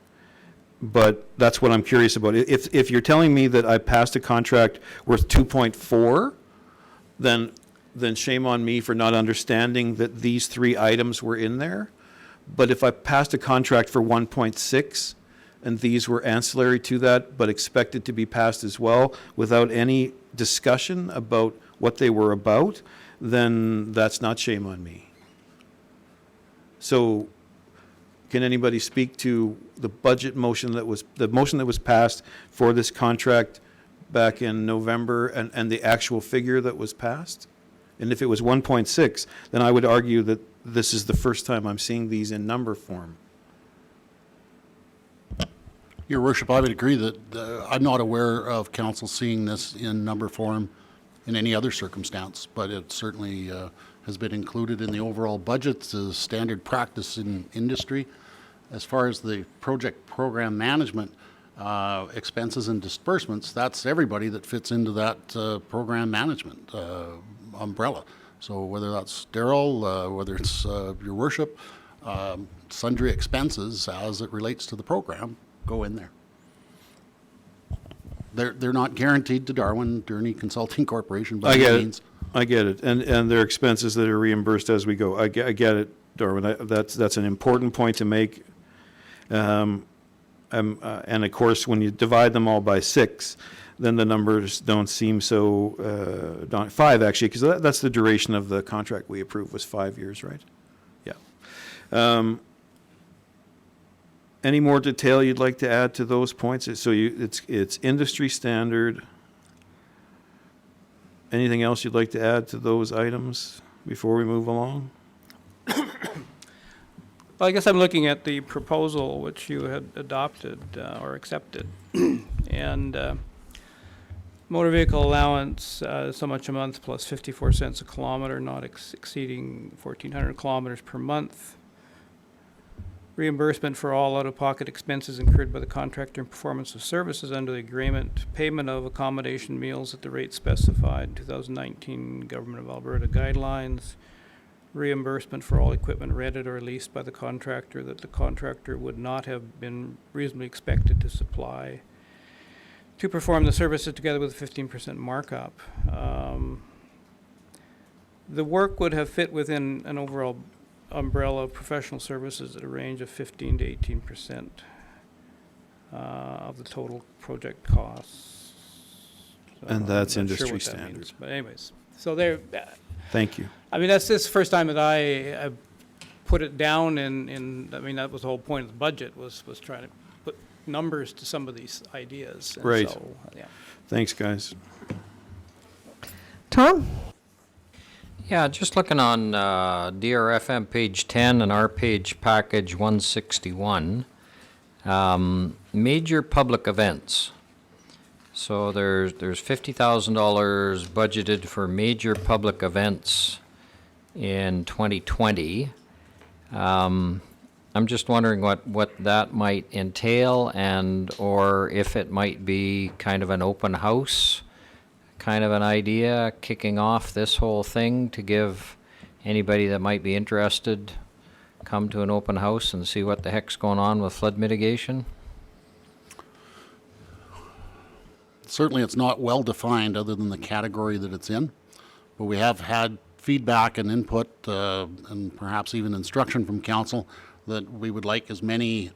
but that's what I'm curious about. If you're telling me that I passed a contract worth 2.4, then shame on me for not understanding that these 3 items were in there. But if I passed a contract for 1.6 and these were ancillary to that, but expected to be passed as well without any discussion about what they were about, then that's not shame on me. So can anybody speak to the budget motion the motion that was passed for this contract back in November and the actual figure that was passed? And if it was 1.6, then I would argue that this is the first time I'm seeing these in number form. Your Worship, I would agree that I'm not aware of council seeing this in number form in any other circumstance, but it certainly has been included in the overall budget as standard practice in industry. As far as the project program management expenses and disbursements, that's everybody that fits into that program management umbrella. So whether that's Daryl, whether it's Your Worship, sundry expenses as it relates to the program go in there. They're not guaranteed to Darwin Durney Consulting Corporation by any means. I get it. And there are expenses that are reimbursed as we go. I get it, Darwin. That's an important point to make. And of course, when you divide them all by 6, then the numbers don't seem so, 5 actually, because that's the duration of the contract we approved was 5 years, right? Yeah. Any more detail you'd like to add to those points? So it's industry standard. Anything else you'd like to add to those items before we move along? Well, I guess I'm looking at the proposal which you had adopted or accepted. And motor vehicle allowance, so much a month plus 54 cents a kilometer, not exceeding 1,400 kilometers per month. Reimbursement for all out-of-pocket expenses incurred by the contractor in performance of services under the agreement. Payment of accommodation meals at the rate specified in 2019 Government of Alberta guidelines. Reimbursement for all equipment rented or leased by the contractor that the contractor would not have been reasonably expected to supply. To perform the services together with a 15% markup. The work would have fit within an overall umbrella of professional services at a range of 15 to 18% of the total project costs. So And that's I'm not sure industry what that standard. means, but anyways, so there. Thank you. I mean, that's this first time that I put it down in, I mean, that was the whole point of the budget was trying to put numbers to some of these ideas. And Right. so, yeah. Thanks, guys. Tom? Yeah, just looking on DRFM page 10 and our page package 161, major public events. So there's $50,000 budgeted for major public events in 2020. I'm just wondering what that might entail, and or if it might be kind of an open house kind of an idea, kicking off this whole thing to give anybody that might be interested come to an open house and see what the heck's going on with flood mitigation? Certainly, it's not well defined other than the category that it's in, but we have had feedback and input and perhaps even instruction from council that we would like as many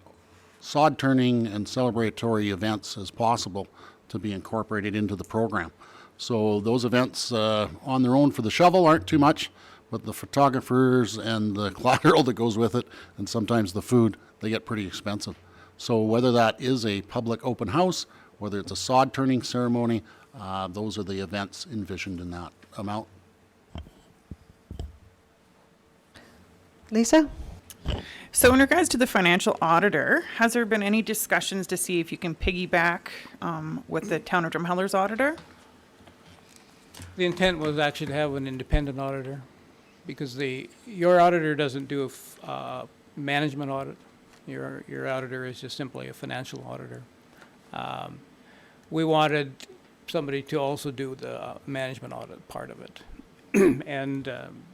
sod turning and celebratory events as possible to be incorporated into the program. So those events on their own for the shovel aren't too much, but the photographers and the collateral that goes with it, and sometimes the food, they get pretty expensive. So whether that is a public open house, whether it's a sod turning ceremony, those are the events envisioned in that amount. Lisa? So in regards to the financial auditor, has there been any discussions to see if you can piggyback with the Town of Drumheller's auditor? The intent was actually to have an independent auditor, because your auditor doesn't do a management audit. Your auditor is just simply a financial auditor. We wanted somebody to also do the management audit part of it. And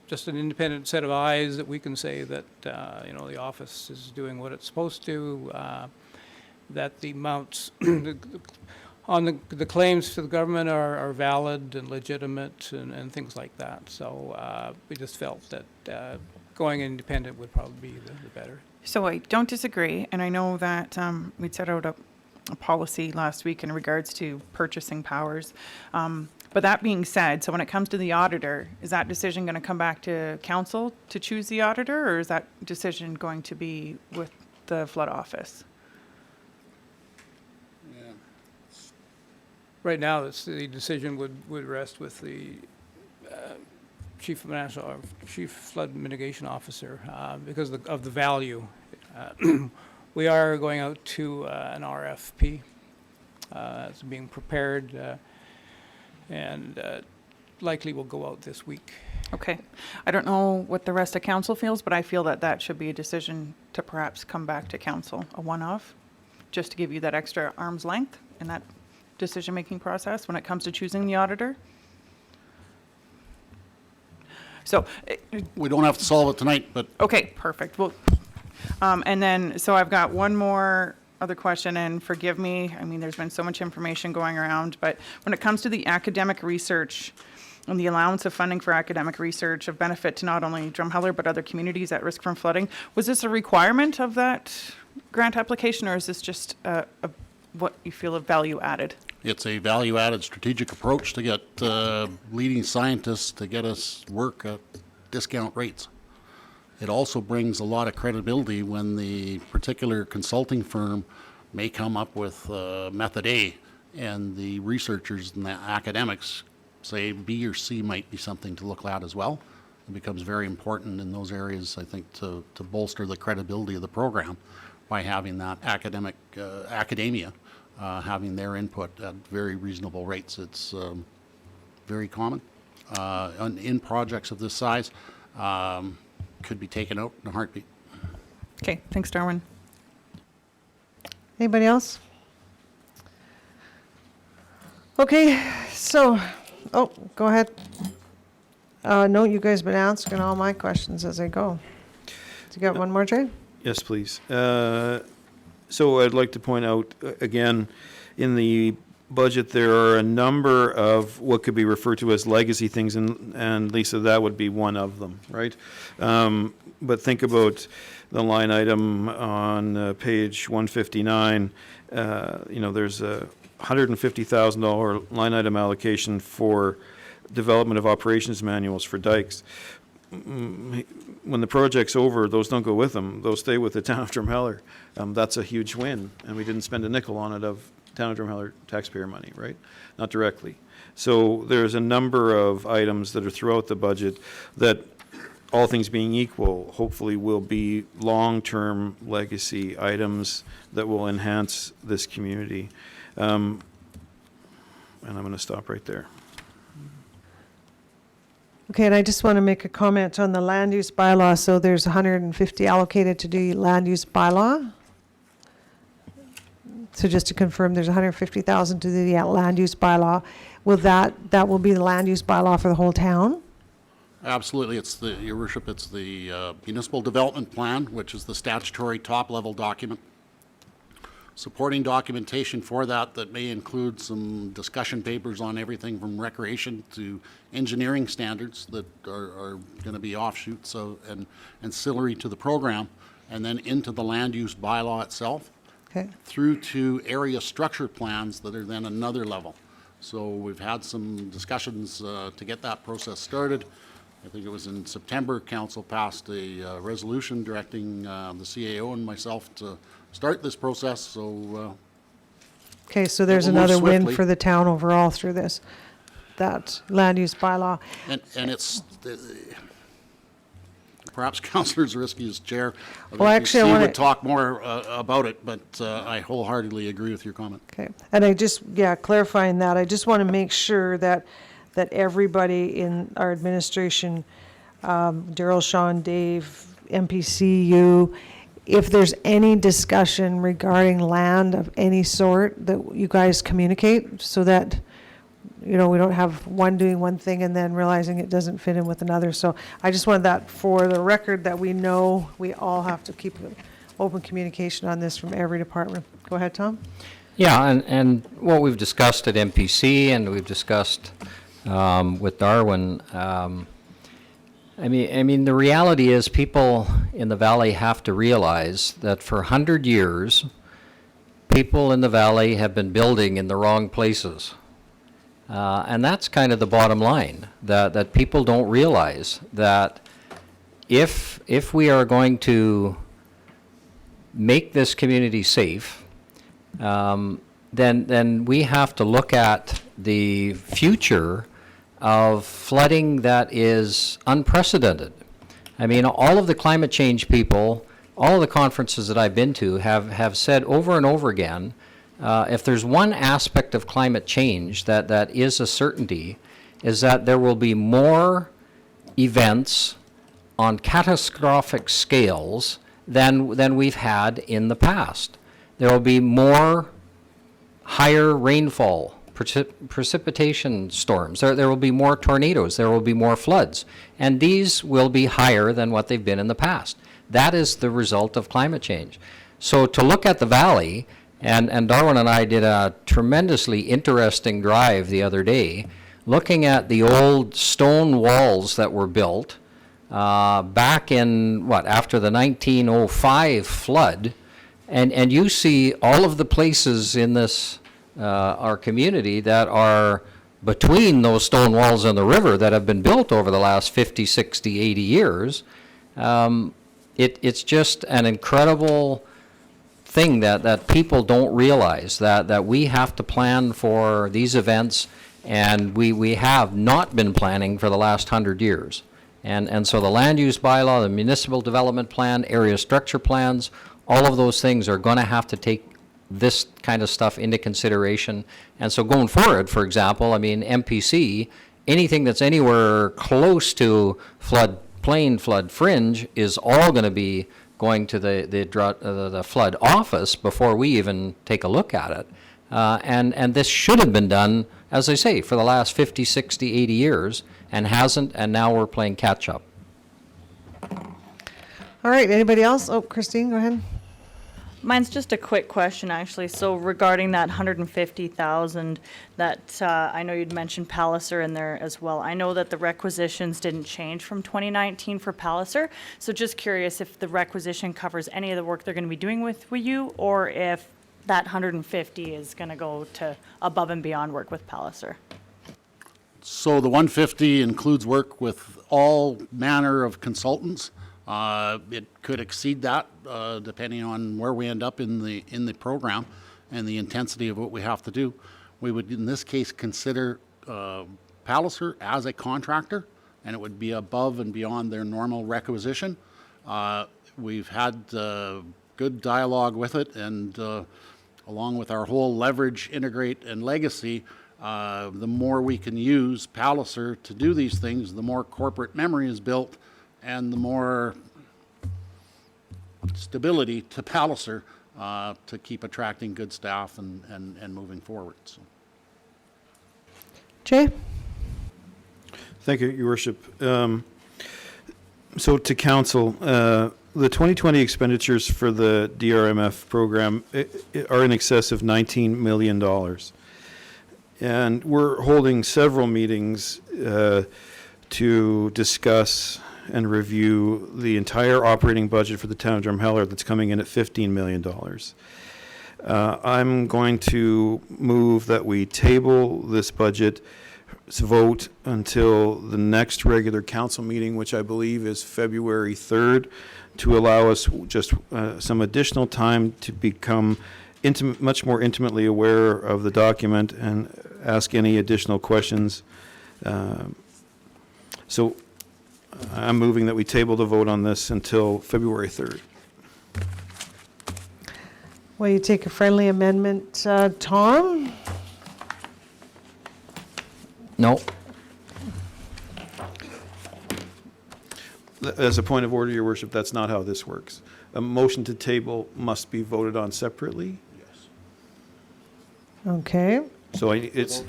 just an independent set of eyes that we can say that, the office is doing what it's supposed to, that the amounts on the claims to the government are valid and legitimate and things like that. So we just felt that going independent would probably be the better. So I don't disagree, and I know that we'd set out a policy last week in regards to purchasing powers. But that being said, so when it comes to the auditor, is that decision going to come back to council to choose the auditor, or is that decision going to be with the flood office? Right now, the decision would rest with the chief flood mitigation officer because of the value. We are going out to an RFP. It's being prepared and likely will go out this week. Okay. I don't know what the rest of council feels, but I feel that that should be a decision to perhaps come back to council, a one-off, just to give you that extra arm's length in that decision-making process when it comes to choosing the auditor. So, We don't have to solve it tonight, but okay, perfect. Well, and then, so I've got one more other question, and forgive me, I mean, there's been so much information going around, but when it comes to the academic research and the allowance of funding for academic research of benefit to not only Drumheller but other communities at risk from flooding, was this a requirement of that grant application, or is this just what you feel of value added? it's a value-added strategic approach to get leading scientists to get us work at discount rates. It also brings a lot of credibility when the particular consulting firm may come up with method A, and the researchers and the academics say B or C might be something to look at as well. It becomes very important in those areas, I think, to bolster the credibility of the program by having that academia having their input at very reasonable rates. It's very common in projects of this size. Could be taken out in a heartbeat. Okay, thanks, Darwin. Anybody else? Okay, so, oh, go ahead. No, you guys been asking all my questions as I go. You got one more, Jay? Yes, please. So I'd like to point out, again, in the budget, there are a number of what could be referred to as legacy things, and Lisa, that would be one of them, right? But think about the line item on page 159. There's a $150,000 line item allocation for development of operations manuals for dikes. When the project's over, those don't go with them. Those stay with the town of Drumheller. That's a huge win, and we didn't spend a nickel on it of town of Drumheller taxpayer money, right? Not directly. So there's a number of items that are throughout the budget that, all things being equal, hopefully will be long-term legacy items that will enhance this community. And I'm going to stop right there. Okay, and I just want to make a comment on the land use bylaw. So there's 150 allocated to the land use bylaw. So just to confirm, there's 150,000 to the land use bylaw. Will that will be the land use bylaw for the whole town? Absolutely. It's Your Worship, it's the Municipal Development Plan, which is the statutory top-level document. Supporting documentation for that may include some discussion papers on everything from recreation to engineering standards that are going to be offshoots and ancillary to the program, and then into the land use bylaw itself. Okay. through to area structure plans that are then another level. So we've had some discussions to get that process started. I think it was in September, council passed a resolution directing the CAO and myself to start this process, so Okay, so there's will move another win swiftly. for the town overall through this, that land use bylaw. and it's, perhaps Councillor Zarisky is chair. Well, actually, I Steve wanna- would talk more about it, but I wholeheartedly agree with your comment. Okay, and I just, clarifying that, I just want to make sure that everybody in our administration, Daryl, Sean, Dave, MPC, you, if there's any discussion regarding land of any sort, that you guys communicate so that, we don't have one doing one thing and then realizing it doesn't fit in with another. So I just wanted that for the record, that we know we all have to keep open communication on this from every department. Go ahead, Tom. Yeah, and what we've discussed at MPC and we've discussed with Darwin, I mean, the reality is people in the valley have to realize that for 100 years, people in the valley have been building in the wrong places. And that's kind of the bottom line, that people don't realize that if we are going to make this community safe, then we have to look at the future of flooding that is unprecedented. I mean, all of the climate change people, all of the conferences that I've been to have said over and over again, if there's one aspect of climate change that is a certainty, is that there will be more events on catastrophic scales than we've had in the past. There will be more higher rainfall, precipitation storms. There will be more tornadoes. There will be more floods. And these will be higher than what they've been in the past. That is the result of climate change. So to look at the valley, and Darwin and I did a tremendously interesting drive the other day, looking at the old stone walls that were built back in, after the 1905 flood, and you see all of the places in this, our community that are between those stone walls and the river that have been built over the last 50, 60, 80 years. It's just an incredible thing that people don't realize, that we have to plan for these events, and we have not been planning for the last 100 years. And so the land use bylaw, the municipal development plan, area structure plans, all of those things are going to have to take this kind of stuff into consideration. And so going forward, for example, I mean, MPC, anything that's anywhere close to floodplain, flood fringe is all going to be going to the flood office before we even take a look at it. And this should have been done, as I say, for the last 50, 60, 80 years, and hasn't, and now we're playing catch up. All right, anybody else? Oh, Christine, go ahead. Mine's just a quick question, actually. So regarding that 150,000 that I know you'd mentioned Palliser in there as well. I know that the requisitions didn't change from 2019 for Palliser. So just curious if the requisition covers any of the work they're going to be doing with you, or if that 150 is going to go to above and beyond work with Palliser. So the 150 includes work with all manner of consultants. It could exceed that depending on where we end up in the program and the intensity of what we have to do. We would, in this case, consider Palliser as a contractor, and it would be above and beyond their normal requisition. We've had good dialogue with it, and along with our whole leverage, integrate, and legacy, the more we can use Palliser to do these things, the more corporate memory is built, and the more stability to Palliser to keep attracting good staff and moving forward. So. Jay? Thank you, Your Worship. So to council, the 2020 expenditures for the DRMF program are in excess of $19 million. And we're holding several meetings to discuss and review the entire operating budget for the town of Drumheller that's coming in at $15 million. I'm going to move that we table this budget vote until the next regular council meeting, which I believe is February 3rd, to allow us just some additional time to become much more intimately aware of the document and ask any additional questions. So I'm moving that we table the vote on this until February 3rd. Will you take a friendly amendment, Tom? No. As a point of order, Your Worship, that's not how this works. A motion to table must be voted on separately. Okay. So it's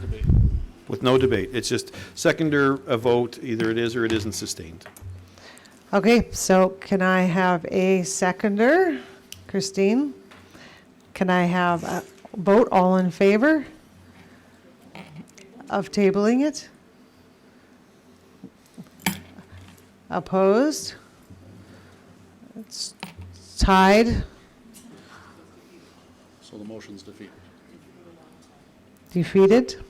with no debate. It's just seconder a vote, either it is or it isn't sustained. Okay, so can I have a seconder? Christine? Can I have a vote, all in favor of tabling it? Opposed? It's tied, So the motion's defeated. defeated.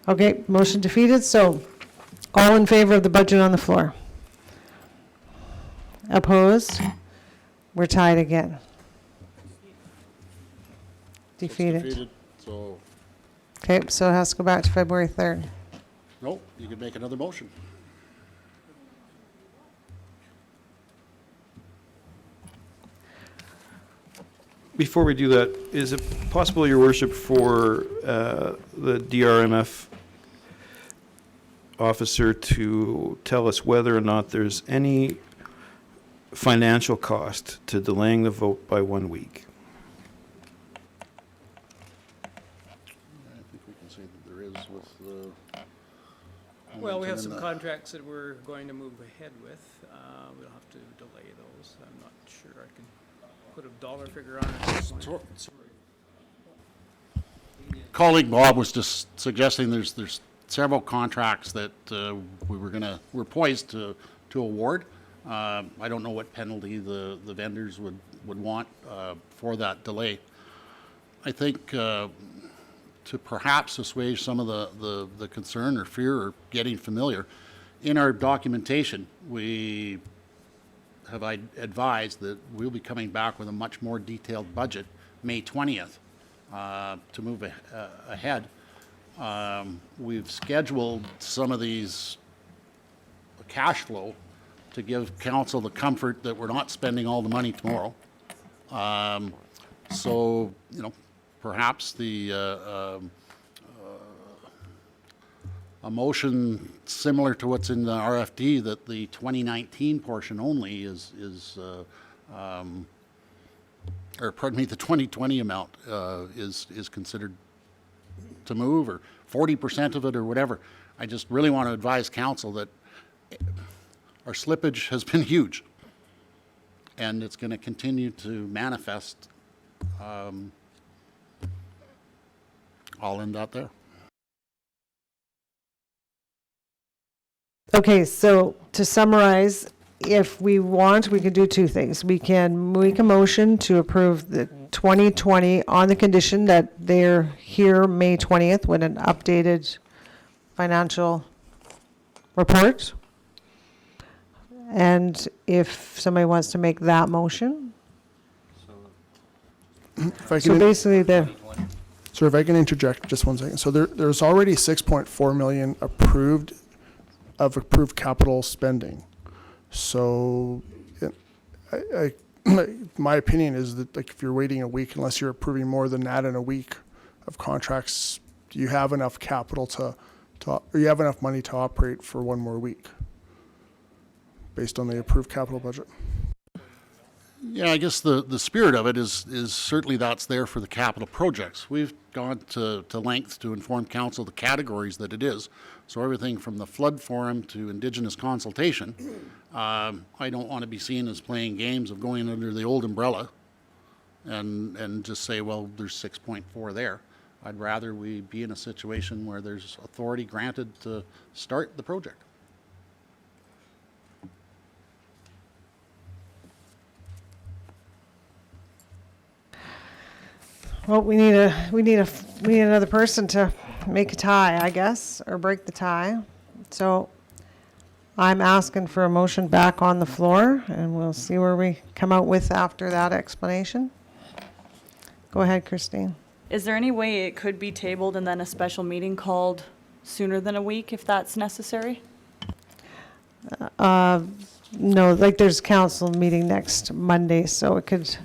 Okay, motion defeated, so all in favor of the budget on the floor? Opposed? We're tied again. So it's Defeated. So, Okay, so it has to go back to February 3rd. no, you could make another motion. Before we do that, is it possible, Your Worship, for the DRMF officer to tell us whether or not there's any financial cost to delaying the vote by 1 week? I think we can say that there is with the. Well, we have Hamilton some and contracts that we're going to move ahead with. We'll have to delay those. I'm not sure I can put a dollar figure on it. at this point. Colleague Bob was just suggesting there's several contracts that we're poised to award. I don't know what penalty the vendors would want for that delay. I think to perhaps assuage some of the concern or fear or getting familiar, in our documentation, we have advised that we'll be coming back with a much more detailed budget May 20th to move ahead. We've scheduled some of these cash flow to give council the comfort that we're not spending all the money tomorrow. So, you know, perhaps a motion similar to what's in the RFD, that the 2019 portion only or pardon me, the 2020 amount is considered to move, or 40% of it, or whatever. I just really want to advise council that our slippage has been huge, and it's going to continue to manifest. I'll end that there. Okay, so to summarize, if we want, we can do two things. We can make a motion to approve the 2020 on the condition that they're here May 20th with an updated financial report. And if somebody wants to make that motion. If I So can, basically the, sir, if I can interject just 1 second. So there's already 6.4 million approved capital spending. So my opinion is that, like, if you're waiting a week, unless you're approving more than that in a week of contracts, you have enough capital or you have enough money to operate for 1 more week based on the approved capital budget. Yeah, I guess the spirit of it is certainly that's there for the capital projects. We've gone to length to inform council the categories that it is. So everything from the flood forum to Indigenous consultation. I don't want to be seen as playing games of going under the old umbrella and just say, well, there's 6.4 there. I'd rather we be in a situation where there's authority granted to start the project. Well, we need another person to make a tie, I guess, or break the tie. So I'm asking for a motion back on the floor, and we'll see where we come out with after that explanation. Go ahead, Christine. Is there any way it could be tabled and then a special meeting called sooner than a week if that's necessary? No, like there's council meeting next Monday, so it could,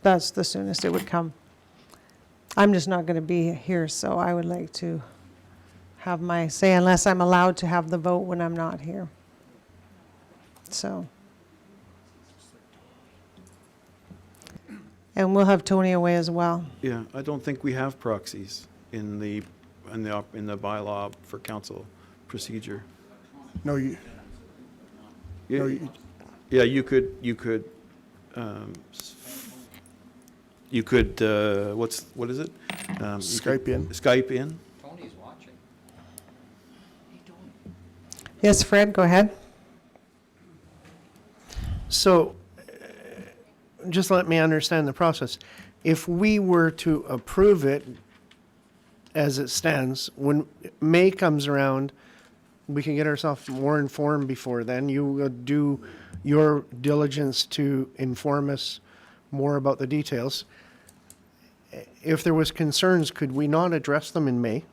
that's the soonest it would come. I'm just not going to be here, so I would like to have my say unless I'm allowed to have the vote when I'm not here. So. And we'll have Tony away as well. Yeah, I don't think we have proxies in the bylaw for council procedure. No, you, Yeah, no, you could, what is it? Skype in. Skype in. Tony's watching. Yes, Fred, go ahead. So, just let me understand the process. If we were to approve it as it stands, when May comes around, we can get ourselves more informed before then. You will do your diligence to inform us more about the details. If there was concerns, could we not address them in May?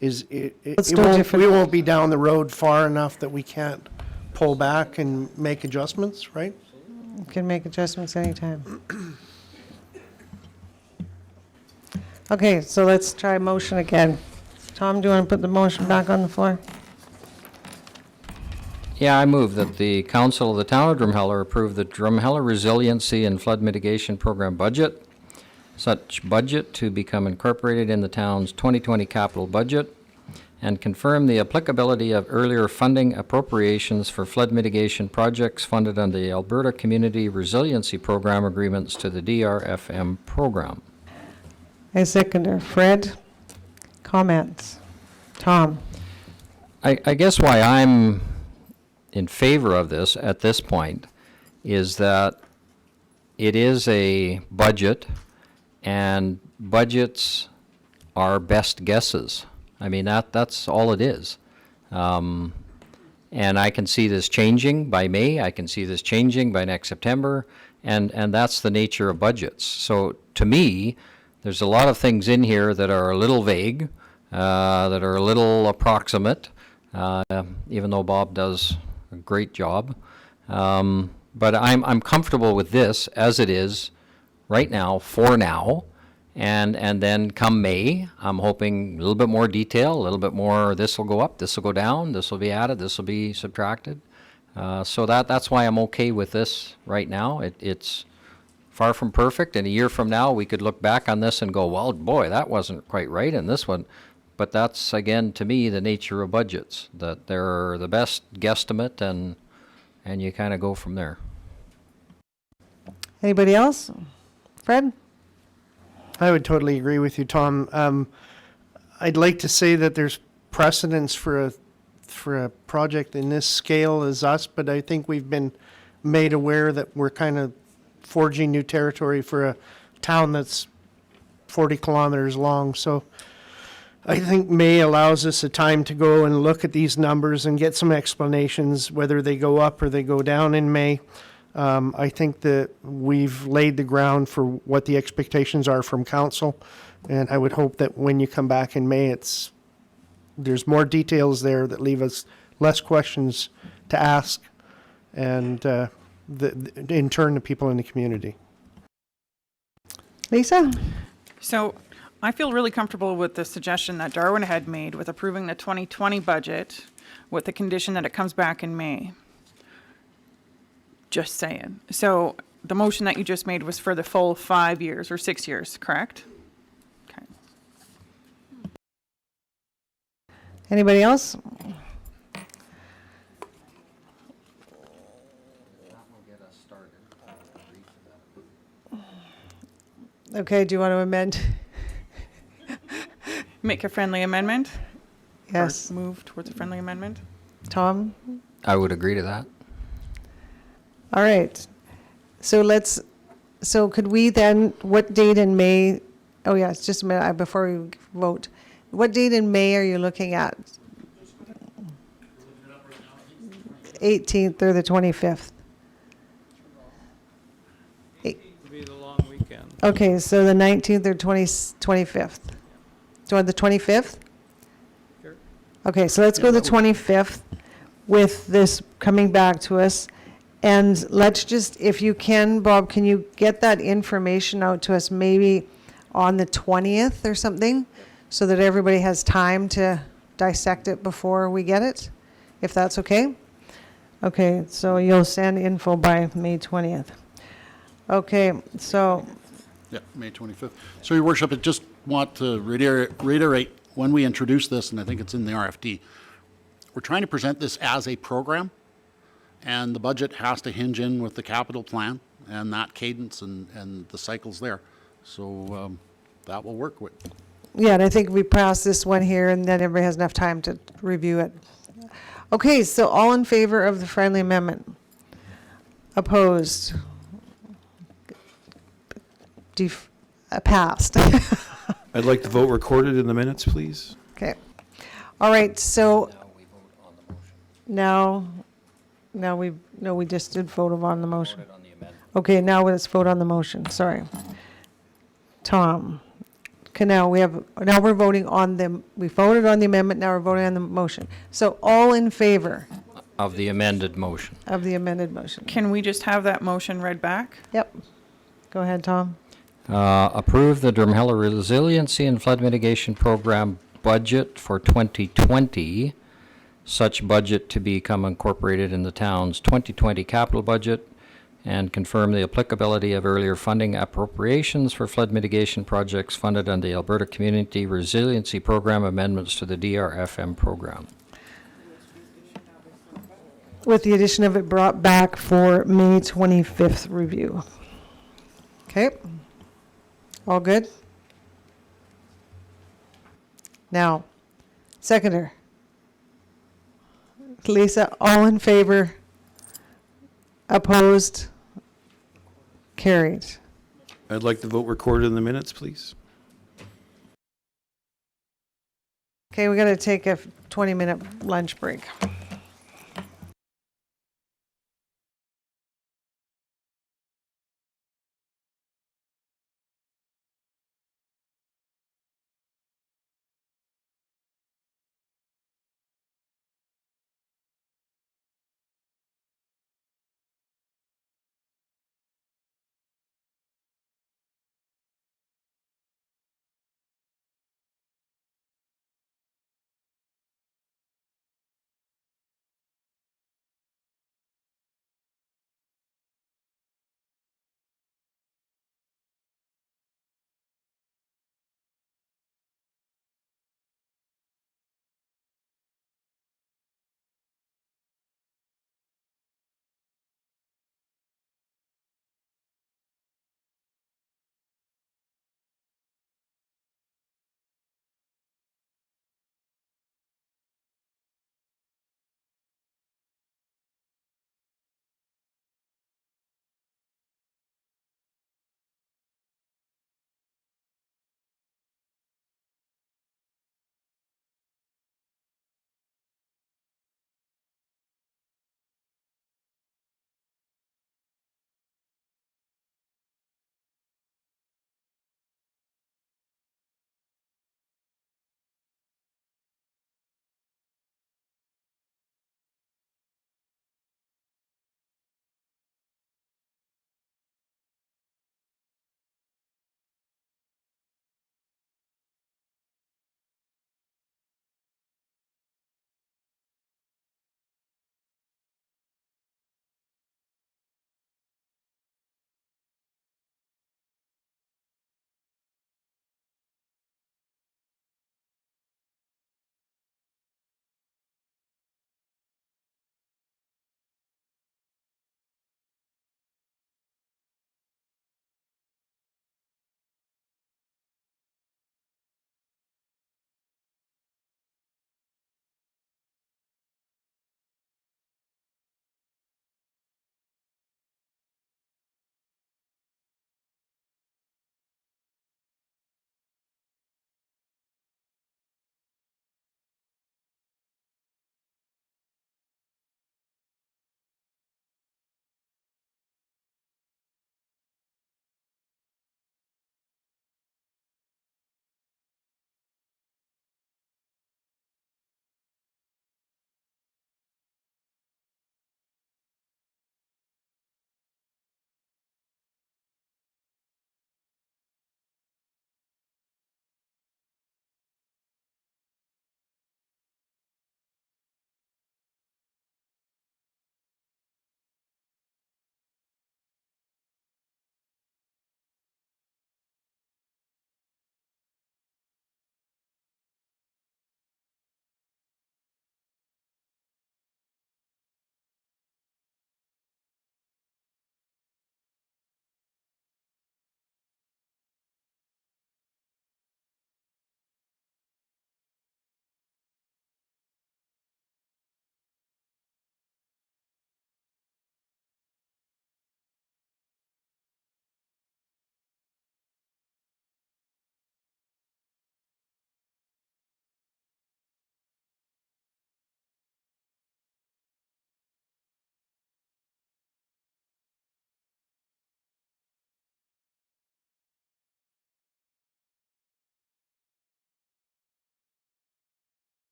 We won't be down the road far enough that we can't pull back and make adjustments, right? You can make adjustments anytime. Okay, so let's try motion again. Tom, do you want to put the motion back on the floor? Yeah, I move that the Council of the Town of Drumheller approve the Drumheller Resiliency and Flood Mitigation Program budget, such budget to become incorporated in the town's 2020 capital budget, and confirm the applicability of earlier funding appropriations for flood mitigation projects funded under the Alberta Community Resiliency Program agreements to the DRFM program. I seconder. Fred, comments? Tom? I guess why I'm in favor of this at this point is that it is a budget, and budgets are best guesses. I mean, that's all it is. And I can see this changing by May. I can see this changing by next September. And that's the nature of budgets. So to me, there's a lot of things in here that are a little vague, that are a little approximate, even though Bob does a great job. But I'm comfortable with this as it is right now, for now. And then come May, I'm hoping a little bit more detail, a little bit more, this will go up, this will go down, this will be added, this will be subtracted. So that's why I'm okay with this right now. It's far from perfect, and a year from now, we could look back on this and go, well, boy, that wasn't quite right, and this one. But that's, again, to me, the nature of budgets, that they're the best guesstimate, and you kind of go from there. Anybody else? Fred? I would totally agree with you, Tom. I'd like to say that there's precedence for a project in this scale as us, but I think we've been made aware that we're kind of forging new territory for a town that's 40 kilometers long. So I think May allows us a time to go and look at these numbers and get some explanations, whether they go up or they go down in May. I think that we've laid the ground for what the expectations are from council, and I would hope that when you come back in May, there's more details there that leave us less questions to ask, and in turn, the people in the community. Lisa? So I feel really comfortable with the suggestion that Darwin had made with approving the 2020 budget with the condition that it comes back in May. Just saying. So the motion that you just made was for the full 5 years or 6 years, correct? Okay. Anybody else? Okay, do you want to amend? Make a friendly amendment? Yes. Or move towards a friendly amendment? Tom? I would agree to that. All right. So let's So could we then, what date in May, oh yeah, it's just a minute before we vote. What date in May are you looking at? 18th or the 25th? It'll be the long weekend. Okay, so the 19th or 25th? Do you want the 25th? Sure. Okay, so let's go the 25th with this coming back to us. And let's just, if you can, Bob, can you get that information out to us maybe on the 20th or something? So that everybody has time to dissect it before we get it, if that's okay? Okay, so you'll send info by May 20th. Okay, so, Yeah, May 25th. So, Your Worship, I just want to reiterate when we introduced this, and I think it's in the RFD, we're trying to present this as a program, and the budget has to hinge in with the capital plan and that cadence and the cycles there. So that will work with. yeah, and I think we pass this one here and then everybody has enough time to review it. Okay, so all in favor of the friendly amendment? Opposed? Passed. I'd like the vote recorded in the minutes, please. Okay. All right, so now we just did vote on the motion. Okay, now let's vote on the motion, sorry. Tom, okay, now we're voting on we voted on the amendment, now we're voting on the motion. So all in favor Of the amended motion. of the amended motion? Can we just have that motion read back? Yep. Go ahead, Tom. Approve the Drumheller Resiliency and Flood Mitigation Program budget for 2020, such budget to become incorporated in the town's 2020 capital budget, and confirm the applicability of earlier funding appropriations for flood mitigation projects funded under the Alberta Community Resiliency Program amendments to the DRFM program. With the addition of it brought back for May 25th review. Okay. All good? Now, seconder. Lisa, all in favor? Opposed? Carried. I'd like the vote recorded in the minutes, please. Okay, we got to take a 20-minute lunch break.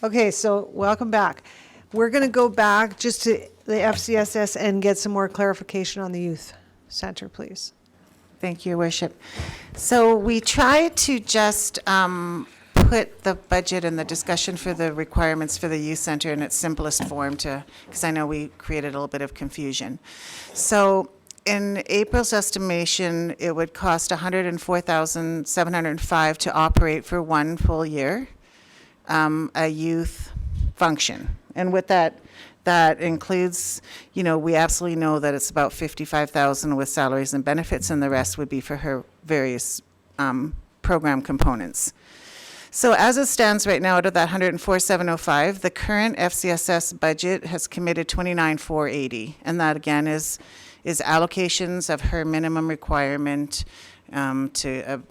Okay, so welcome back. We're going to go back just to the FCSS and get some more clarification on the youth center, please. Thank you, Your Worship. So we tried to just put the budget and the discussion for the requirements for the youth center in its simplest form because I know we created a little bit of confusion. So in April's estimation, it would cost $104,705 to operate for 1 full year, a youth function. And with that includes, we absolutely know that it's about $55,000 with salaries and benefits, and the rest would be for her various program components. So as it stands right now, out of that $104,705, the current FCSS budget has committed $29,480, and that again is allocations of her minimum requirement to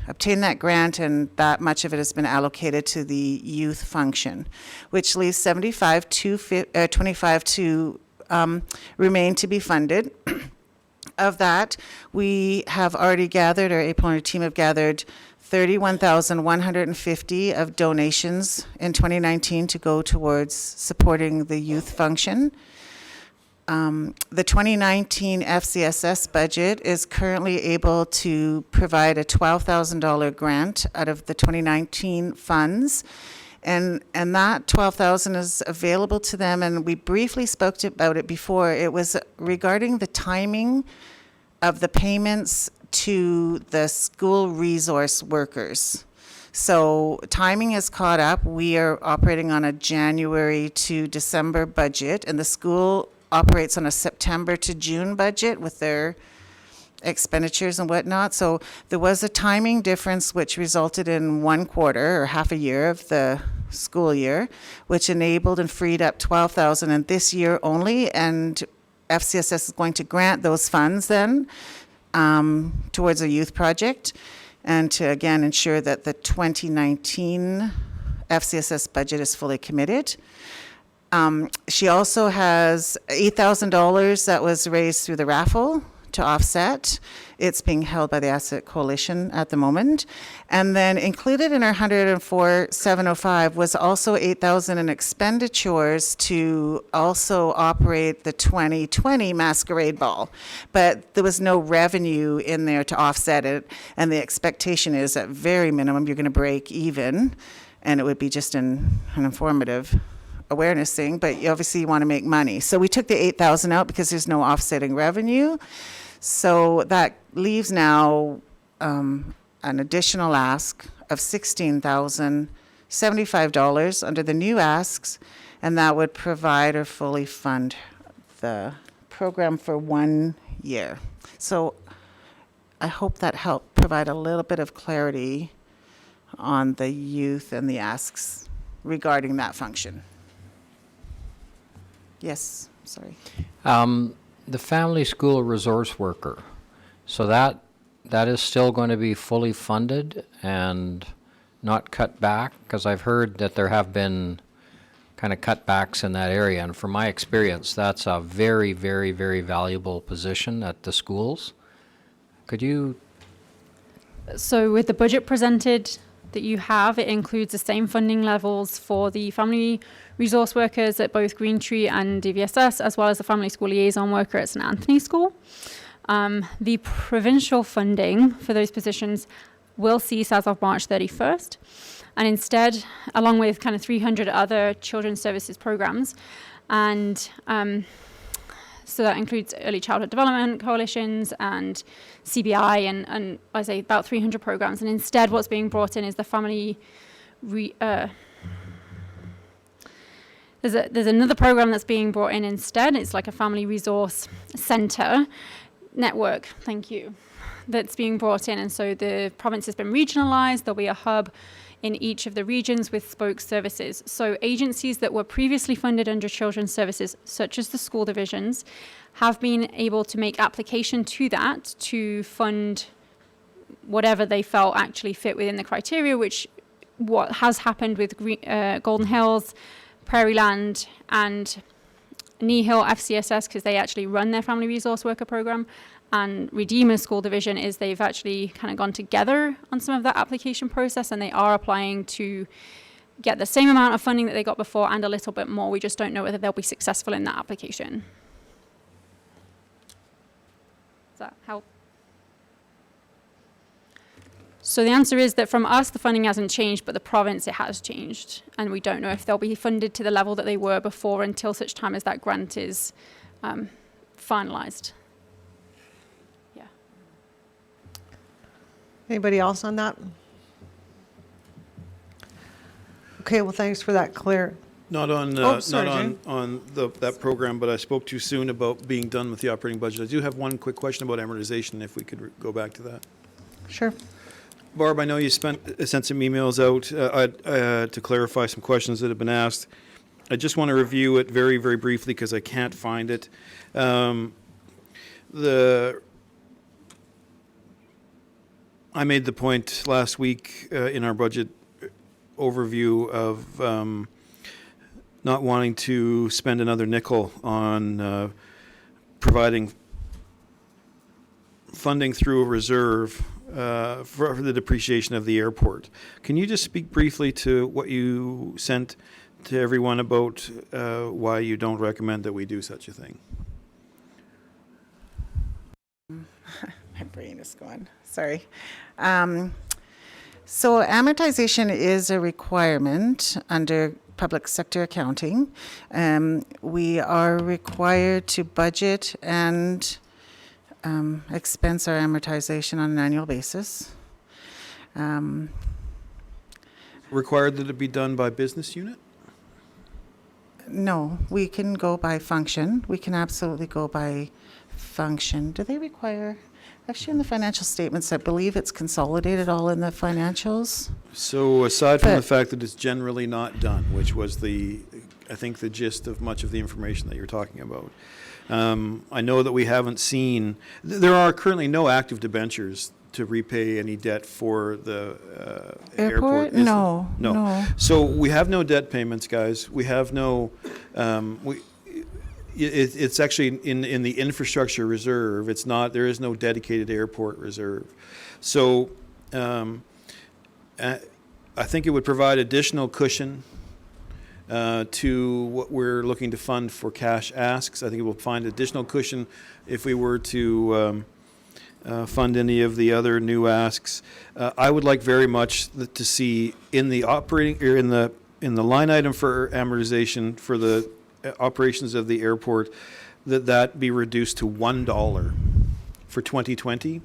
obtain that grant, and that much of it has been allocated to the youth function, which leaves $25,225 to remain to be funded. Of that, we have already gathered, our April team have gathered $31,150 of donations in 2019 to go towards supporting the youth function. The 2019 FCSS budget is currently able to provide a $12,000 grant out of the 2019 funds. And that $12,000 is available to them, and we briefly spoke about it before. It was regarding the timing of the payments to the school resource workers. So timing is caught up. We are operating on a January to December budget, and the school operates on a September to June budget with their expenditures and whatnot. So there was a timing difference which resulted in 1 quarter or half a year of the school year, which enabled and freed up $12,000 in this year only, and FCSS is going to grant those funds then towards a youth project, and to again ensure that the 2019 FCSS budget is fully committed. She also has $8,000 that was raised through the raffle to offset. It's being held by the Asset Coalition at the moment. And then included in our $104,705 was also $8,000 in expenditures to also operate the 2020 Masquerade Ball. But there was no revenue in there to offset it. And the expectation is at very minimum, you're going to break even. And it would be just an informative awareness thing, but obviously you want to make money. So we took the $8,000 out because there's no offsetting revenue. So that leaves now an additional ask of $16,075 under the new asks, and that would provide or fully fund the program for 1 year. So I hope that helped provide a little bit of clarity on the youth and the asks regarding that function. Yes, sorry. The family school resource worker, so that is still going to be fully funded and not cut back? Because I've heard that there have been kind of cutbacks in that area, and from my experience, that's a very, very, very valuable position at the schools. Could you? So with the budget presented that you have, it includes the same funding levels for the family resource workers at both Green Tree and DVSS, as well as the family school liaison worker at St. Anthony School. The provincial funding for those positions will cease as of March 31st. And instead, along with kind of 300 other children's services programs, and so that includes early childhood development coalitions and CBI and I say about 300 programs. And instead what's being brought in is the family, there's another program that's being brought in instead. It's like a family resource center network, thank you, that's being brought in. And so the province has been regionalized. There'll be a hub in each of the regions with spoke services. So agencies that were previously funded under children's services, such as the school divisions, have been able to make application to that to fund whatever they felt actually fit within the criteria, which what has happened with Golden Hills, Prairie Land, and Nehill FCSS, because they actually run their family resource worker program, and Redeemer School Division is they've actually kind of gone together on some of that application process, and they are applying to get the same amount of funding that they got before and a little bit more. We just don't know whether they'll be successful in that application. Does that help? So the answer is that from us, the funding hasn't changed, but the province, it has changed. And we don't know if they'll be funded to the level that they were before until such time as that grant is finalized. Yeah. Anybody else on that? Okay, well, thanks for that clear. Not on, Oh, sorry, not Jane. on that program, but I spoke too soon about being done with the operating budget. I do have one quick question about amortization, if we could go back to that. Sure. Barb, I know you sent some emails out to clarify some questions that have been asked. I just want to review it very, very briefly because I can't find it. I made the point last week in our budget overview of not wanting to spend another nickel on providing funding through a reserve for the depreciation of the airport. Can you just speak briefly to what you sent to everyone about why you don't recommend that we do such a thing? My brain is going. Sorry. So amortization is a requirement under public sector accounting. We are required to budget and expense our amortization on an annual basis. Required that it be done by business unit? No, we can go by function. We can absolutely go by function. Do they require, actually in the financial statements, I believe it's consolidated all in the financials. So aside from the But- fact that it's generally not done, which was I think the gist of much of the information that you're talking about, I know that we haven't seen, there are currently no active debentures to repay any debt for the airport. is there? No, no. So we have no debt payments, guys. We have no, it's actually in the infrastructure reserve. It's not, there is no dedicated airport reserve. So I think it would provide additional cushion to what we're looking to fund for cash asks. I think it will find additional cushion if we were to fund any of the other new asks. I would like very much to see in the operating or in the line item for amortization for the operations of the airport that be reduced to $1 for 2020,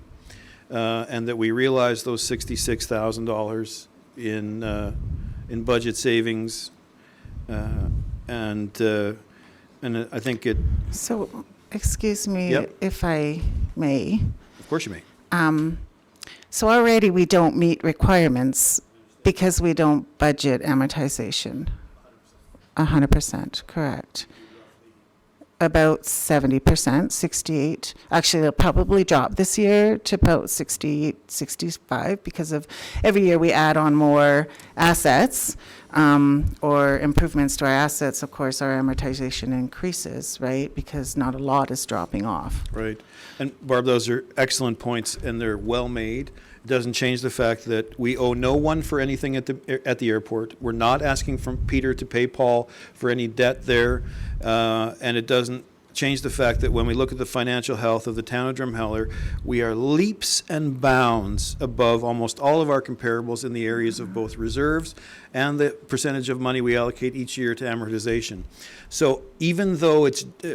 and that we realize those $66,000 in budget savings. And I think it. So, excuse me Yep. if I may. Of course you may. So already we don't meet requirements because we don't budget amortization. 100%, correct. About 70%, 68. Actually, it'll probably drop this year to about 68, 65 because of every year we add on more assets or improvements to our assets. Of course, our amortization increases, right? Because not a lot is dropping off. Right. And Barb, those are excellent points, and they're well made. It doesn't change the fact that we owe no one for anything at the airport. We're not asking from Peter to pay Paul for any debt there, and it doesn't change the fact that when we look at the financial health of the town of Drumheller, we are leaps and bounds above almost all of our comparables in the areas of both reserves and the percentage of money we allocate each year to amortization. So even though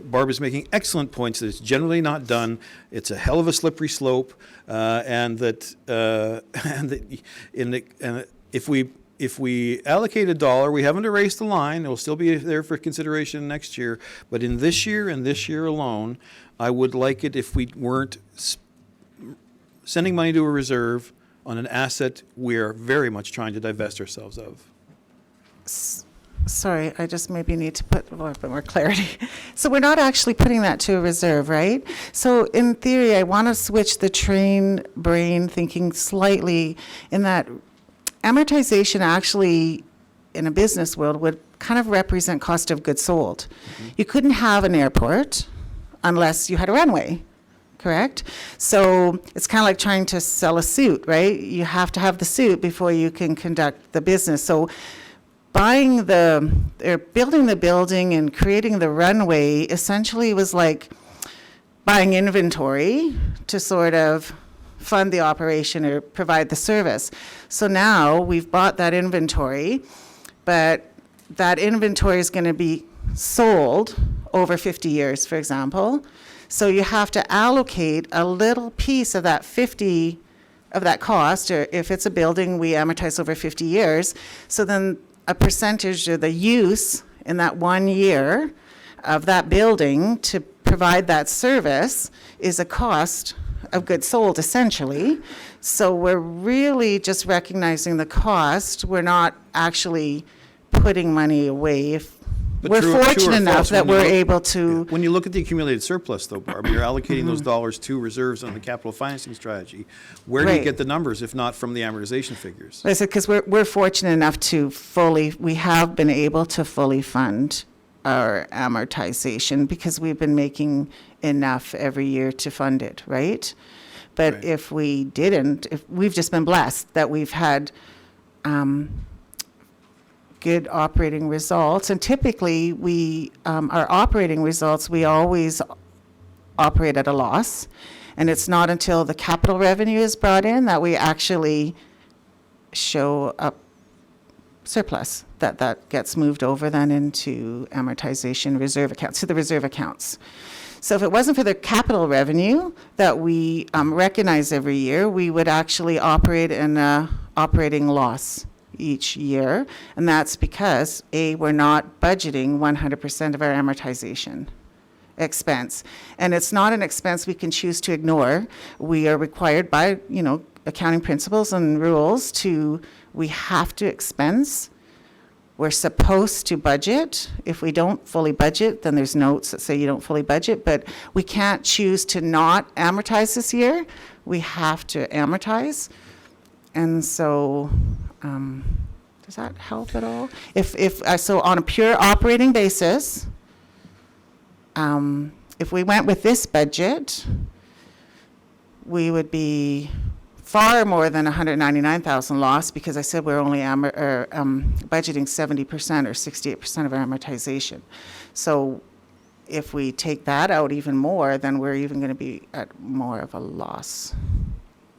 Barb is making excellent points that it's generally not done, it's a hell of a slippery slope, and that if we allocate $1, we haven't erased the line. It will still be there for consideration next year. But in this year and this year alone, I would like it if we weren't sending money to a reserve on an asset we are very much trying to divest ourselves of. Sorry, I just maybe need to put a little bit more clarity. So we're not actually putting that to a reserve, right? So in theory, I want to switch the train brain thinking slightly in that amortization actually in a business world would kind of represent cost of goods sold. You couldn't have an airport unless you had a runway, correct? So it's kind of like trying to sell a suit, right? You have to have the suit before you can conduct the business. So building the building and creating the runway essentially was like buying inventory to sort of fund the operation or provide the service. So now we've bought that inventory, but that inventory is going to be sold over 50 years, for example. So you have to allocate a little piece of that 50 of that cost, or if it's a building, we amortize over 50 years. So then a percentage of the use in that 1 year of that building to provide that service is a cost of goods sold, essentially. So we're really just recognizing the cost. We're not actually putting money away. If But we're true or fortunate enough false, that when you we're look- able to. When you look at the accumulated surplus, though, Barb, you're allocating those dollars to reserves on the capital financing strategy. Where do you Right. get the numbers if not from the amortization figures? I said, because we're fortunate enough to we have been able to fully fund our amortization because we've been making enough every year to fund it, right? But Right. if we didn't, if we've just been blessed that we've had good operating results, and typically our operating results, we always operate at a loss, and it's not until the capital revenue is brought in that we actually show up surplus, that gets moved over then into amortization reserve accounts, to the reserve accounts. So if it wasn't for the capital revenue that we recognize every year, we would actually operate in a operating loss each year. And that's because, A, we're not budgeting 100% of our amortization expense. And it's not an expense we can choose to ignore. We are required by, accounting principles and rules we have to expense. We're supposed to budget. If we don't fully budget, then there's notes that say you don't fully budget, but we can't choose to not amortize this year. We have to amortize. And so, does that help at all? So on a pure operating basis, if we went with this budget, we would be far more than 199,000 loss because I said we're only budgeting 70% or 68% of our amortization. So if we take that out even more, then we're even going to be at more of a loss.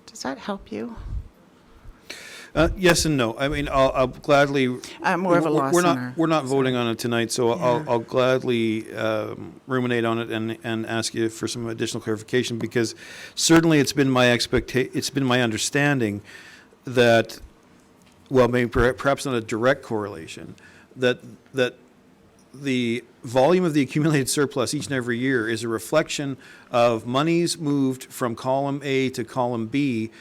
Does that help you? Yes and no. I mean, I'll gladly. More of a loss in our- We're not voting on it tonight, so I'll gladly ruminate on it and ask you for some additional clarification because certainly it's been my understanding that, well, maybe perhaps not a direct correlation, that the volume of the accumulated surplus each and every year is a reflection of monies moved from column A to column B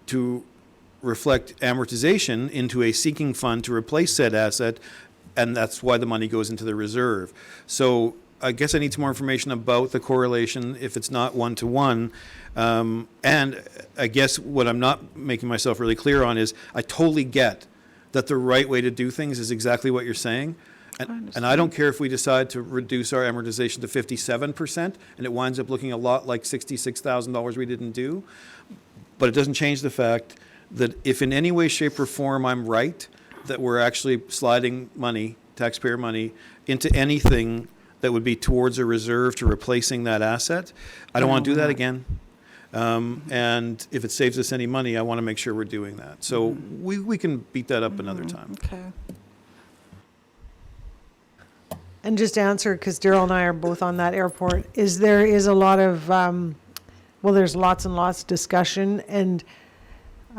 to reflect amortization into a sinking fund to replace said asset, and that's why the money goes into the reserve. So I guess I need some more information about the correlation if it's not one-to-one. And I guess what I'm not making myself really clear on is I totally get that the right way to do things is exactly what you're saying. And I don't care if we decide to reduce our amortization to 57% and it winds up looking a lot like $66,000 we didn't do. But it doesn't change the fact that if in any way, shape, or form I'm right, that we're actually sliding money, taxpayer money, into anything that would be towards a reserve to replacing that asset, I don't want to do that again. And if it saves us any money, I want to make sure we're doing that. So we can beat that up another time. Okay. And just to answer, because Daryl and I are both on that airport, there is a lot of, there's lots and lots of discussion, and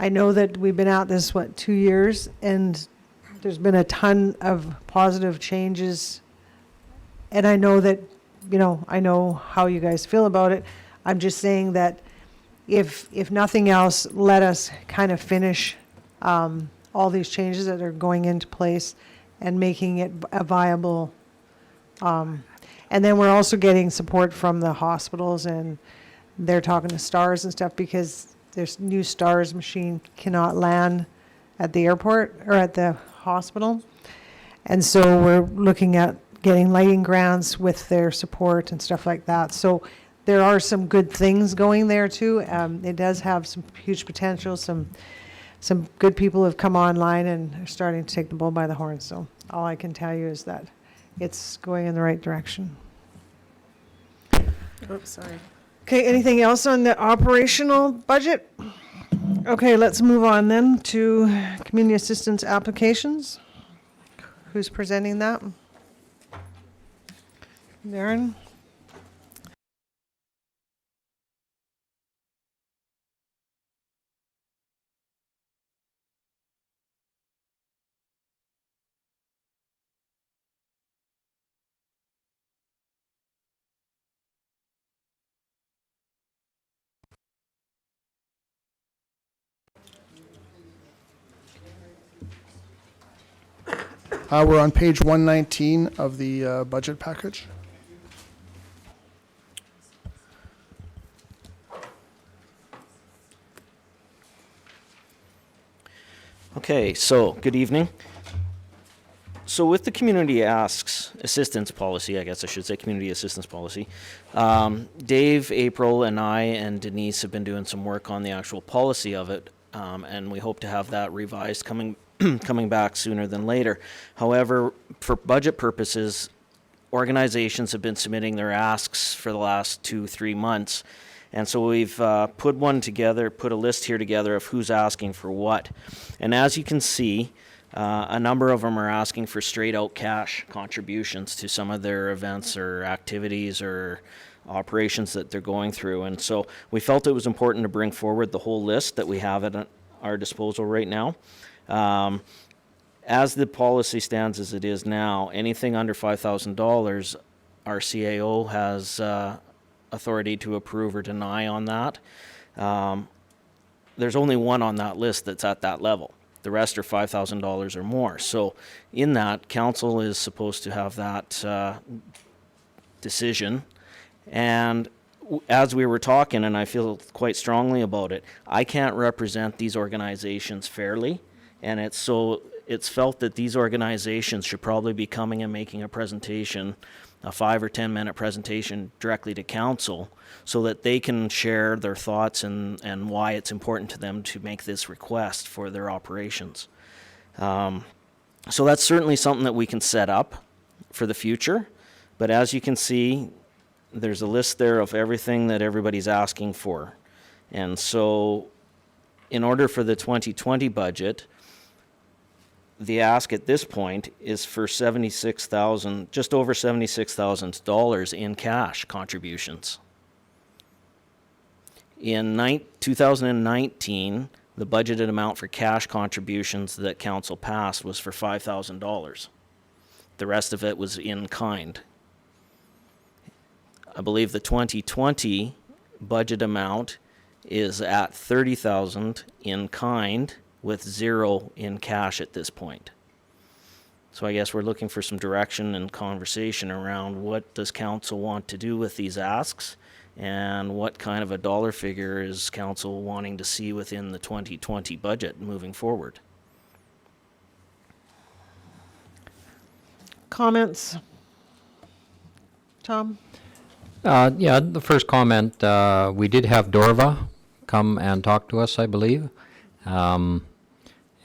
I know that we've been at this, 2 years, and there's been a ton of positive changes. And I know that, I know how you guys feel about it. I'm just saying that if nothing else, let us kind of finish all these changes that are going into place and making it a viable. And then we're also getting support from the hospitals, and they're talking to STARS and stuff because this new STARS machine cannot land at the airport or at the hospital. And so we're looking at getting lighting grants with their support and stuff like that. So there are some good things going there too. It does have some huge potential, some some good people have come online and are starting to take the bull by the horns. So all I can tell you is that it's going in the right direction. Oops, sorry. Okay, anything else on the operational budget? Okay, let's move on then to community assistance applications. Who's presenting that? Darren? We're on page 119 of the budget package. Okay, so good evening. So with the community asks assistance policy, I guess I should say community assistance policy, Dave, April, and I and Denise have been doing some work on the actual policy of it, and we hope to have that revised coming back sooner than later. However, for budget purposes, organizations have been submitting their asks for the last 2-3 months. And so we've put a list here together of who's asking for what. And as you can see, a number of them are asking for straight out cash contributions to some of their events or activities or operations that they're going through. And so we felt it was important to bring forward the whole list that we have at our disposal right now. As the policy stands as it is now, anything under $5,000, our CAO has authority to approve or deny on that. There's only one on that list that's at that level. The rest are $5,000 or more. So in that, council is supposed to have that decision. And as we were talking, and I feel quite strongly about it, I can't represent these organizations fairly. And it's felt that these organizations should probably be coming and making a presentation, a 5 or 10 minute presentation directly to council, so that they can share their thoughts and why it's important to them to make this request for their operations. So that's certainly something that we can set up for the future. But as you can see, there's a list there of everything that everybody's asking for. And so in order for the 2020 budget, the ask at this point is for just over $76,000 in cash contributions. In 2019, the budgeted amount for cash contributions that council passed was for $5,000. The rest of it was in kind. I believe the 2020 budget amount is at $30,000 in kind, with $0 in cash at this point. So I guess we're looking for some direction and conversation around what does council want to do with these asks, and what kind of a dollar figure is council wanting to see within the 2020 budget moving forward. Comments? Tom? Yeah, the first comment, we did have Dorva come and talk to us, I believe.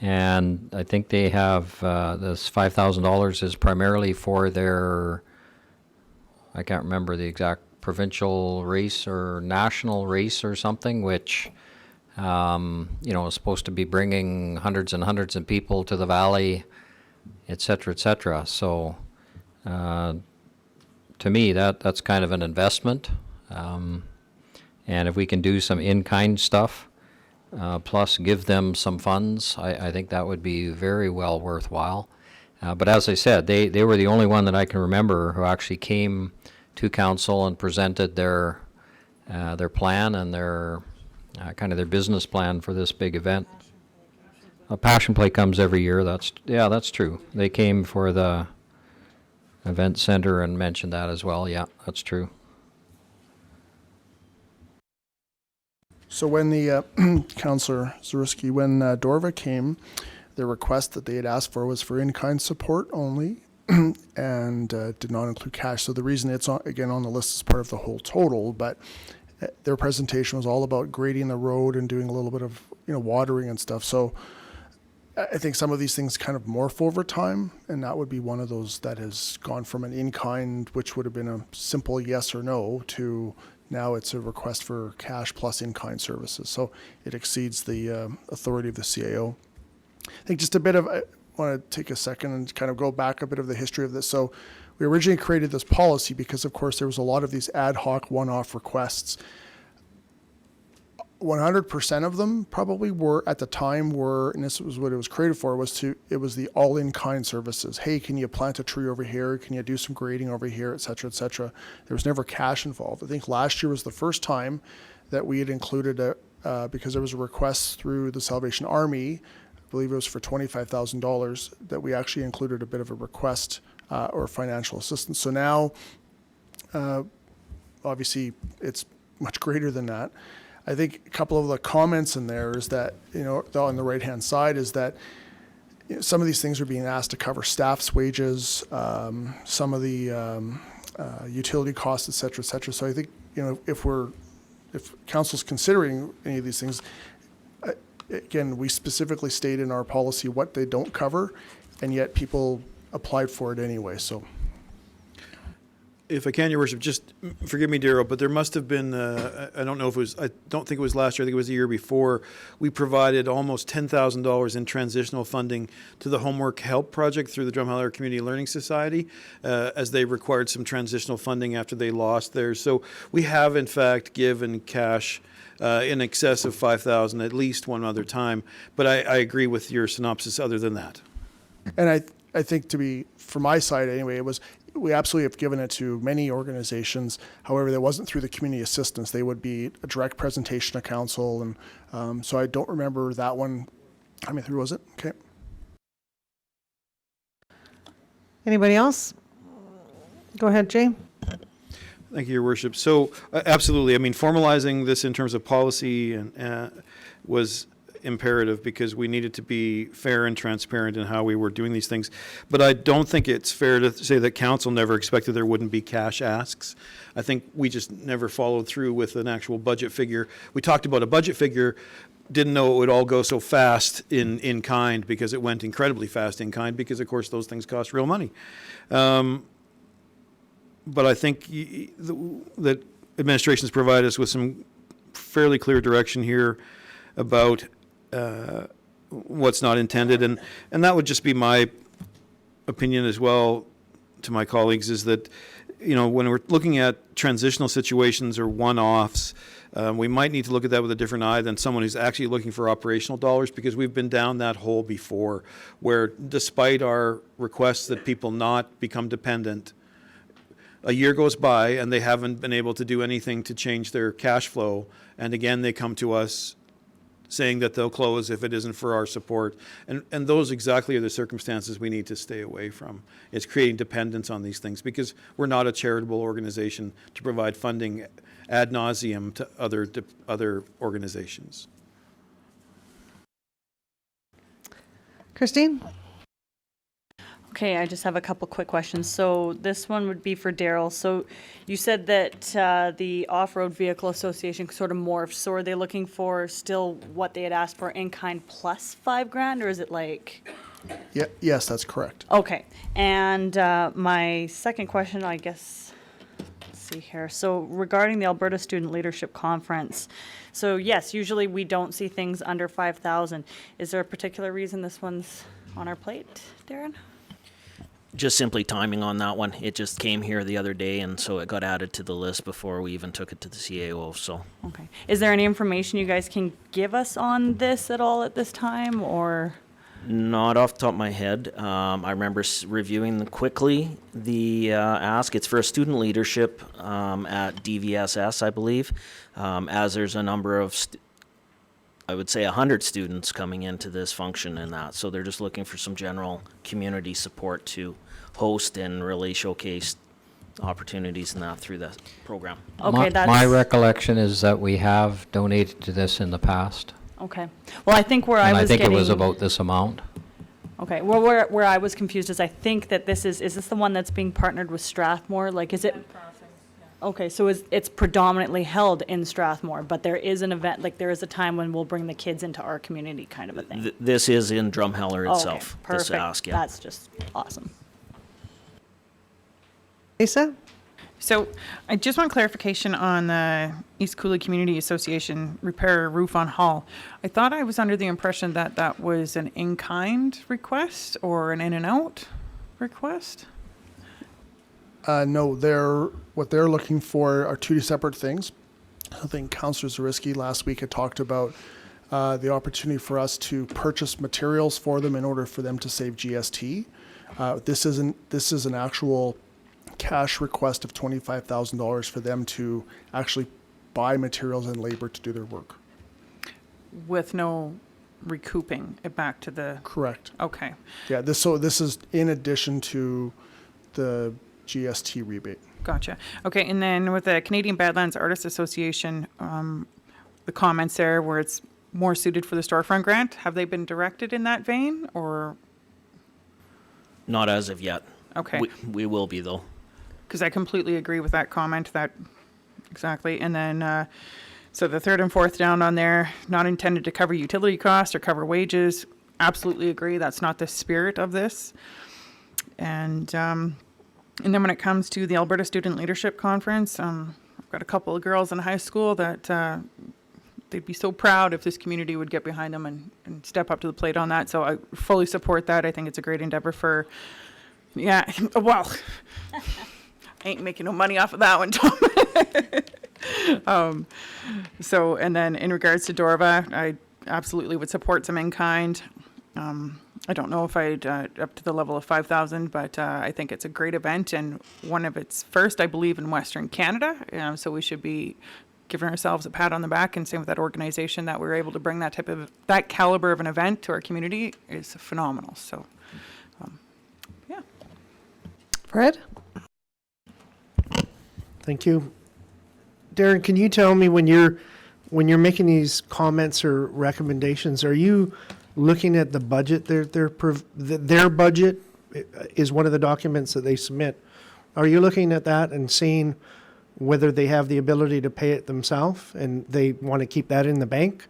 And I think they have, this $5,000 is primarily for their, I can't remember the exact provincial race or national race or something, which, is supposed to be bringing hundreds and hundreds of people to the valley, et cetera, et cetera. So, to me, that's kind of an investment. And if we can do some in-kind stuff, plus give them some funds, I think that would be very well worthwhile. But as I said, they were the only one that I can remember who actually came to council and presented their plan and their kind of their business plan for this big event. Passion Play comes every year. That's true. They came for the event center and mentioned that as well. Yeah, that's true. So when the Councillor Zariski, when Dorva came, the request that they had asked for was for in-kind support only, and did not include cash. So the reason it's on, again on the list is part of the whole total, but their presentation was all about grading the road and doing a little bit of, watering and stuff. So I think some of these things kind of morph over time, and that would be one of those that has gone from an in-kind, which would have been a simple yes or no, to now it's a request for cash plus in-kind services. So it exceeds the authority of the CAO. I think just a bit of, I want to take a second and kind of go back a bit of the history of this. So we originally created this policy because, of course, there was a lot of these ad hoc one-off requests. 100% of them probably were at the time and this was what it was created for, it was the all-in-kind services. Hey, can you plant a tree over here? Can you do some grading over here, et cetera, et cetera. There was never cash involved. I think last year was the first time that we had included because there was a request through the Salvation Army, I believe it was for $25,000, that we actually included a bit of a request or financial assistance. So now, obviously, it's much greater than that. I think a couple of the comments in there is that, on the right-hand side is that some of these things are being asked to cover staff's wages, some of the utility costs, et cetera, et cetera. So I think, if council's considering any of these things, again, we specifically state in our policy what they don't cover, and yet people applied for it anyway, so. If I can, Your Worship, just forgive me, Daryl, but there must have been, I don't think it was last year, I think it was the year before, we provided almost $10,000 in transitional funding to the Homework Help Project through the Drumheller Community Learning Society, as they required some transitional funding after they lost theirs. So we have, in fact, given cash in excess of $5,000 at least one other time, but I agree with your synopsis other than that. And I think from my side anyway, we absolutely have given it to many organizations. However, that wasn't through the community assistance. They would be a direct presentation to council. And so I don't remember that one. How many through was it? Okay. Anybody else? Go ahead, Jay. Thank you, Your Worship. So absolutely. I mean, formalizing this in terms of policy was imperative because we needed to be fair and transparent in how we were doing these things. But I don't think it's fair to say that council never expected there wouldn't be cash asks. I think we just never followed through with an actual budget figure. We talked about a budget figure, didn't know it would all go so fast in kind, because it went incredibly fast in kind because, of course, those things cost real money. But I think that administration's provided us with some fairly clear direction here about what's not intended, and that would just be my opinion as well to my colleagues, is that when we're looking at transitional situations or one-offs, we might need to look at that with a different eye than someone who's actually looking for operational dollars, because we've been down that hole before where, despite our requests that people not become dependent, a year goes by and they haven't been able to do anything to change their cash flow, and again they come to us saying that they'll close if it isn't for our support. And those exactly are the circumstances we need to stay away from. It's creating dependence on these things, because we're not a charitable organization to provide funding ad nauseum to other organizations. Christine? Okay, I just have a couple quick questions. So this one would be for Daryl. So you said that the Off-Road Vehicle Association sort of morphed. So are they looking for still what they had asked for in kind plus $5,000, or is it like? Yeah, yes, that's correct. Okay. And my second question, I guess, let's see here. So regarding the Alberta Student Leadership Conference, so yes, usually we don't see things under 5,000. Is there a particular reason this one's on our plate, Darren? Just simply timing on that one. It just came here the other day, and so it got added to the list before we even took it to the CAO. So, okay. Is there any information you guys can give us on this at all at this time, or? Not off the top of my head. I remember reviewing quickly the ask. It's for a student leadership at DVSS, I believe, as there's a number of I would say 100 students coming into this function and that. So they're just looking for some general community support to host and really showcase opportunities and that through the program. Okay, my recollection is that we have donated to this in the past. Okay. Well, I think where I think it was about this amount. Okay. Well, where I was confused is I think that is this the one that's being partnered with Strathmore? Like, is it? Okay, so it's predominantly held in Strathmore, but there is an event, like there is a time when we'll bring the kids into our community kind of a thing. This is in Drumheller Oh, okay, itself. This perfect. ask, yeah. That's just awesome. Lisa? So I just want clarification on the East Cooley Community Association repair roof on Hall. I thought I was under the impression that that was an in-kind request or an in-and-out request? No, what they're looking for are two separate things. I think Councillor Zarisky last week had talked about the opportunity for us to purchase materials for them in order for them to save GST. This is an actual cash request of $25,000 for them to actually buy materials and labor to do their work. With no recouping it back to the... Correct. Okay. Yeah, this is in addition to the GST rebate. Gotcha. Okay, and then with the Canadian Badlands Artists Association, the comments there where it's more suited for the storefront grant, have they been directed in that vein or? Not as of yet. Okay. We will be, though. Because I completely agree with that comment, that, exactly. And then, so the third and fourth down on there, not intended to cover utility costs or cover wages. Absolutely agree. That's not the spirit of this. And then when it comes to the Alberta Student Leadership Conference, I've got a couple of girls in high school that they'd be so proud if this community would get behind them and step up to the plate on that. So I fully support that. I think it's a great endeavor for, yeah, well, I ain't making no money off of that one, Tom. So, and then in regards to Dorva, I absolutely would support some in-kind. I don't know if I'd up to the level of 5,000, but I think it's a great event and one of its first, I believe, in Western Canada. So we should be giving ourselves a pat on the back, and same with that organization that we were able to bring that caliber of an event to our community is phenomenal. So, yeah. Fred? Thank you. Darren, can you tell me when you're making these comments or recommendations, are you looking at the budget? Their budget is one of the documents that they submit. Are you looking at that and seeing whether they have the ability to pay it themselves and they want to keep that in the bank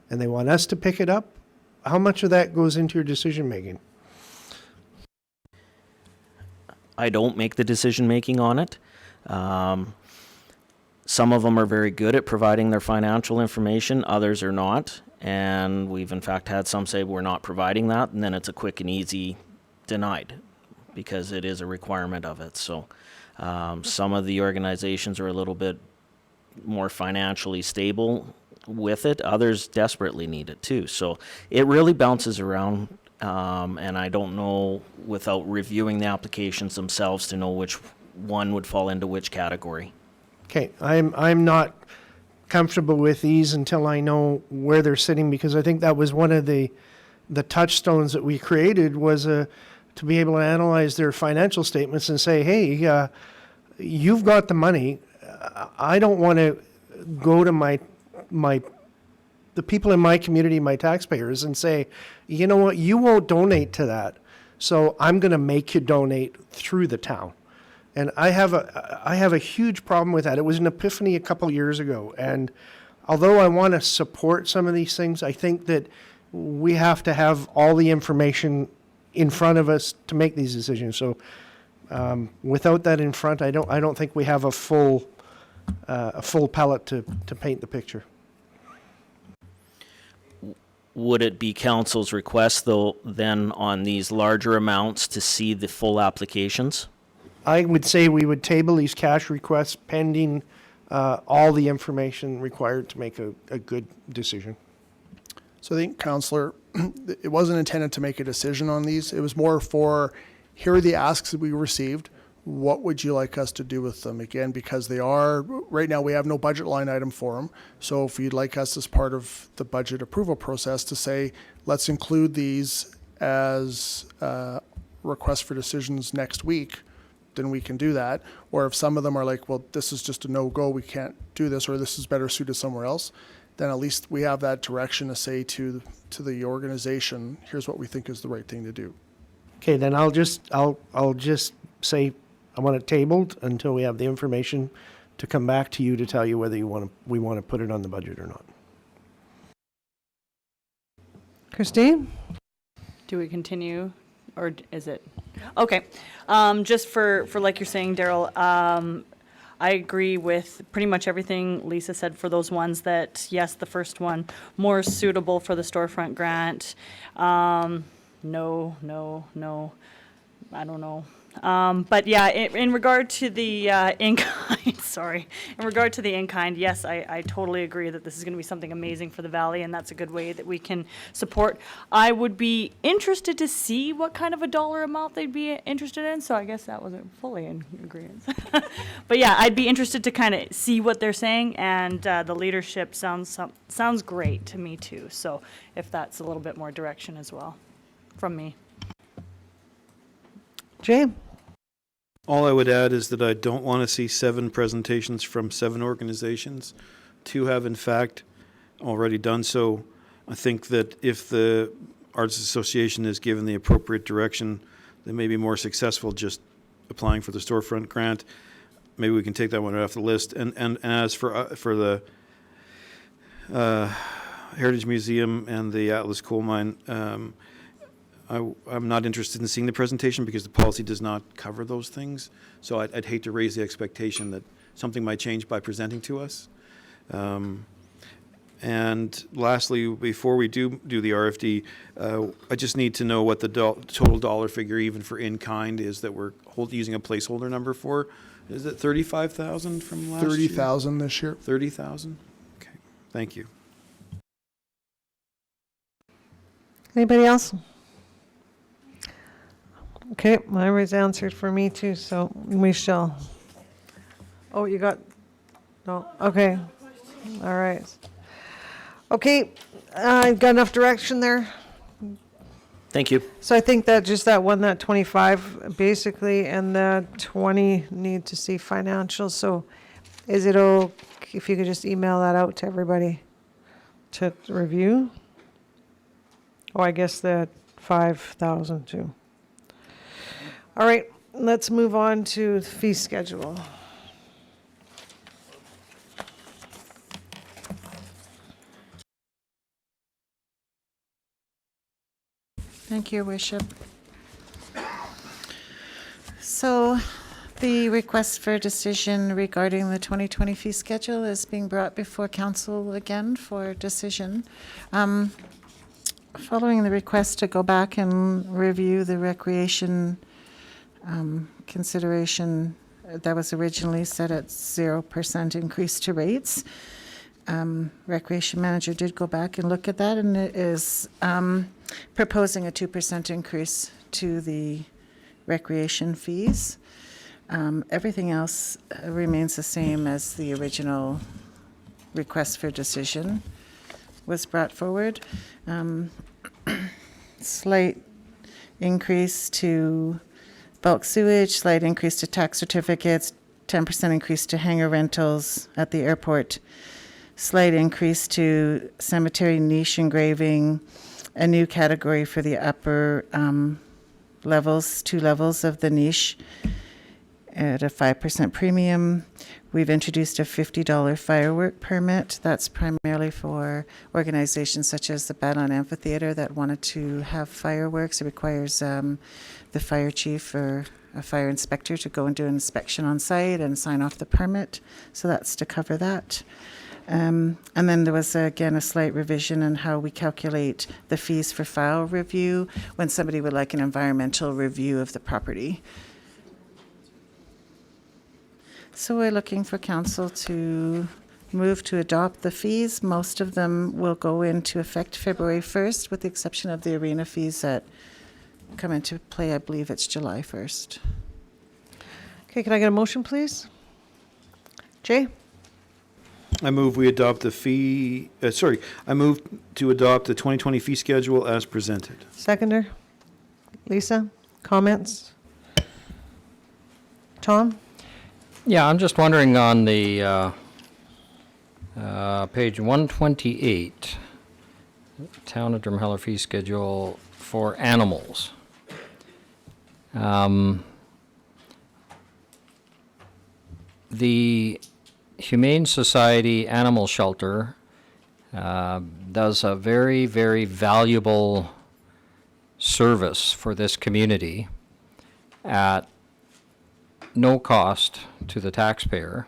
and they want us to pick it up? How much of that goes into your decision making? I don't make the decision making on it. Some of them are very good at providing their financial information, others are not. And we've in fact had some say we're not providing that, and then it's a quick and easy denied because it is a requirement of it. So some of the organizations are a little bit more financially stable with it. Others desperately need it too. So it really bounces around. And I don't know, without reviewing the applications themselves, to know which one would fall into which category. Okay, I'm not comfortable with these until I know where they're sitting, because I think that was one of the touchstones that we created was to be able to analyze their financial statements and say, hey, you've got the money. I don't want to go to the people in my community, my taxpayers, and say, you know what, you won't donate to that, so I'm going to make you donate through the town. And I have a huge problem with that. It was an epiphany a couple years ago, and although I want to support some of these things, I think that we have to have all the information in front of us to make these decisions. So without that in front, I don't think we have a full palette to paint the picture. Would it be council's request, though, then on these larger amounts to see the full applications? I would say we would table these cash requests pending all the information required to make a good decision. So I think, Councillor, it wasn't intended to make a decision on these. It was more for, here are the asks that we received. What would you like us to do with them? Again, because they are, right now we have no budget line item for them. So if you'd like us as part of the budget approval process to say, let's include these as requests for decisions next week, then we can do that. Or if some of them are like, well, this is just a no-go, we can't do this, or this is better suited somewhere else, then at least we have that direction to say to the organization, here's what we think is the right thing to do. Okay, then I'll just say I want it tabled until we have the information to come back to you to tell you whether we want to put it on the budget or not. Christine? Do we continue, or is it? Okay, just for like you're saying, Daryl, I agree with pretty much everything Lisa said for those ones that, yes, the first one, more suitable for the storefront grant. No, I don't know. But yeah, in regard to the in-kind, sorry, in regard to the in-kind, yes, I totally agree that this is going to be something amazing for the valley, and that's a good way that we can support. I would be interested to see what kind of a dollar amount they'd be interested in, so I guess that wasn't fully in agreement. But yeah, I'd be interested to kind of see what they're saying, and the leadership sounds great to me too. So if that's a little bit more direction as well from me. Jay? All I would add is that I don't want to see 7 presentations from 7 organizations. 2 have, in fact, already done so. I think that if the Arts Association is given the appropriate direction, they may be more successful just applying for the storefront grant. Maybe we can take that one right off the list. And as for the Heritage Museum and the Atlas Coal Mine, I'm not interested in seeing the presentation because the policy does not cover those things. So I'd hate to raise the expectation that something might change by presenting to us. And lastly, before we do the RFD, I just need to know what the total dollar figure, even for in-kind, is that we're using a placeholder number for. Is it 35,000 from last year? 30,000 this year. 30,000? Okay, thank you. Anybody else? Okay, mine was answered for me too, so we shall. Oh, you got, no, okay, all right. Okay, I've got enough direction there. Thank you. So I think that just that 25 basically, and the 20 need to see financials. So is it okay if you could just email that out to everybody to review? Oh, I guess the 5,000 too. All right, let's move on to the fee schedule. Thank you, Your Worship. So the request for decision regarding the 2020 fee schedule is being brought before council again for decision. Following the request to go back and review the recreation consideration that was originally set at 0% increase to rates. Recreation manager did go back and look at that, and it is proposing a 2% increase to the recreation fees. Everything else remains the same as the original request for decision was brought forward. Slight increase to bulk sewage, slight increase to tax certificates, 10% increase to hangar rentals at the airport, slight increase to cemetery niche engraving, a new category for the upper levels, 2 levels of the niche at a 5% premium. We've introduced a $50 firework permit. That's primarily for organizations such as the Badland Amphitheater that wanted to have fireworks. It requires the fire chief or a fire inspector to go and do an inspection on site and sign off the permit. So that's to cover that. And then there was, again, a slight revision in how we calculate the fees for file review when somebody would like an environmental review of the property. So we're looking for council to move to adopt the fees. Most of them will go into effect February 1st, with the exception of the arena fees that come into play, I believe it's July 1st. Okay, can I get a motion, please? Jay? I move we adopt the I move to adopt the 2020 fee schedule as presented. Seconder? Lisa? Comments? Tom? Yeah, I'm just wondering on the page 128, Town of Drumheller fee schedule for animals. The Humane Society Animal Shelter does a very, very valuable service for this community at no cost to the taxpayer.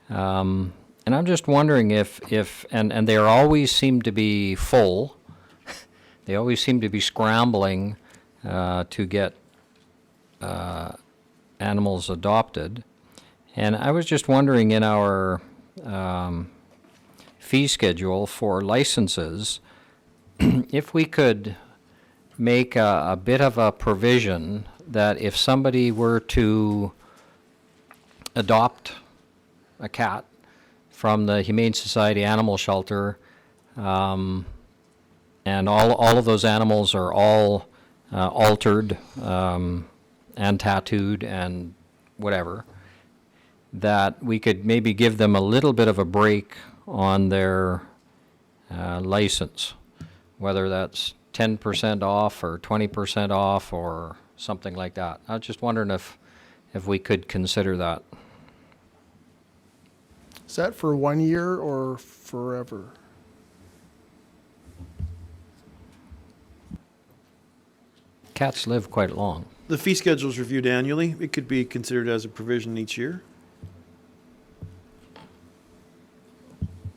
And I'm just wondering if and they always seem to be full. They always seem to be scrambling to get animals adopted. And I was just wondering, in our fee schedule for licenses, if we could make a bit of a provision that if somebody were to adopt a cat from the Humane Society Animal Shelter, and all of those animals are all altered and tattooed and whatever, that we could maybe give them a little bit of a break on their license, whether that's 10% off or 20% off or something like that. I was just wondering if we could consider that. Is that for 1 year or forever? Cats live quite long. The fee schedule is reviewed annually. It could be considered as a provision each year.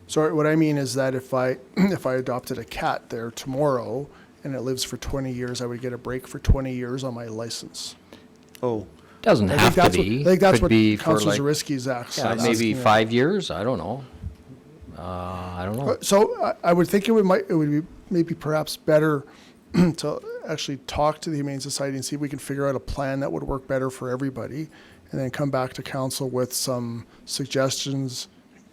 Sorry, what I mean is that if I adopted a cat there tomorrow and it lives for 20 years, I would get a break for 20 years on my license. Oh, Doesn't I have think to that's what, be. I think that's Could what be for Councillor like, Zawirski's yeah, maybe 5 years. I don't know. I don't know. So I would think it would be maybe perhaps better to actually talk to the Humane Society and see if we can figure out a plan that would work better for everybody, and then come back to council with some suggestions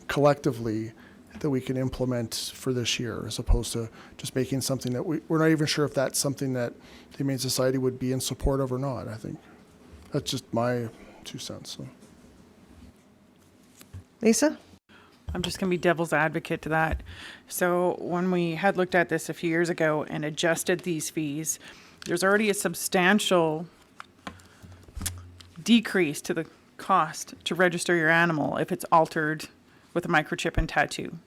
collectively that we can implement for this year, as opposed to just making something that we're not even sure if that's something that the Humane Society would be in support of or not. I think that's just my 2 cents. So. Lisa? I'm just going to be devil's advocate to that. So when we had looked at this a few years ago and adjusted these fees, there's already a substantial decrease to the cost to register your animal if it's altered with a microchip and tattoo.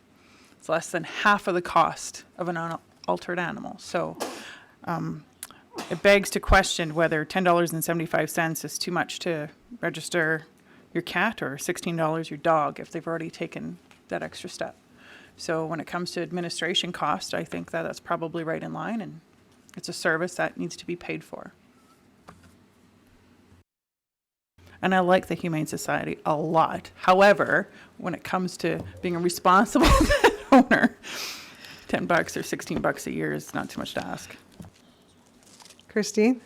It's less than half of the cost of an altered animal. So it begs to question whether $10.75 is too much to register your cat, or $16 your dog if they've already taken that extra step. So when it comes to administration cost, I think that that's probably right in line, and it's a service that needs to be paid for. And I like the Humane Society a lot. However, when it comes to being a responsible pet owner, $10 or $16 a year is not too much to ask. Christine?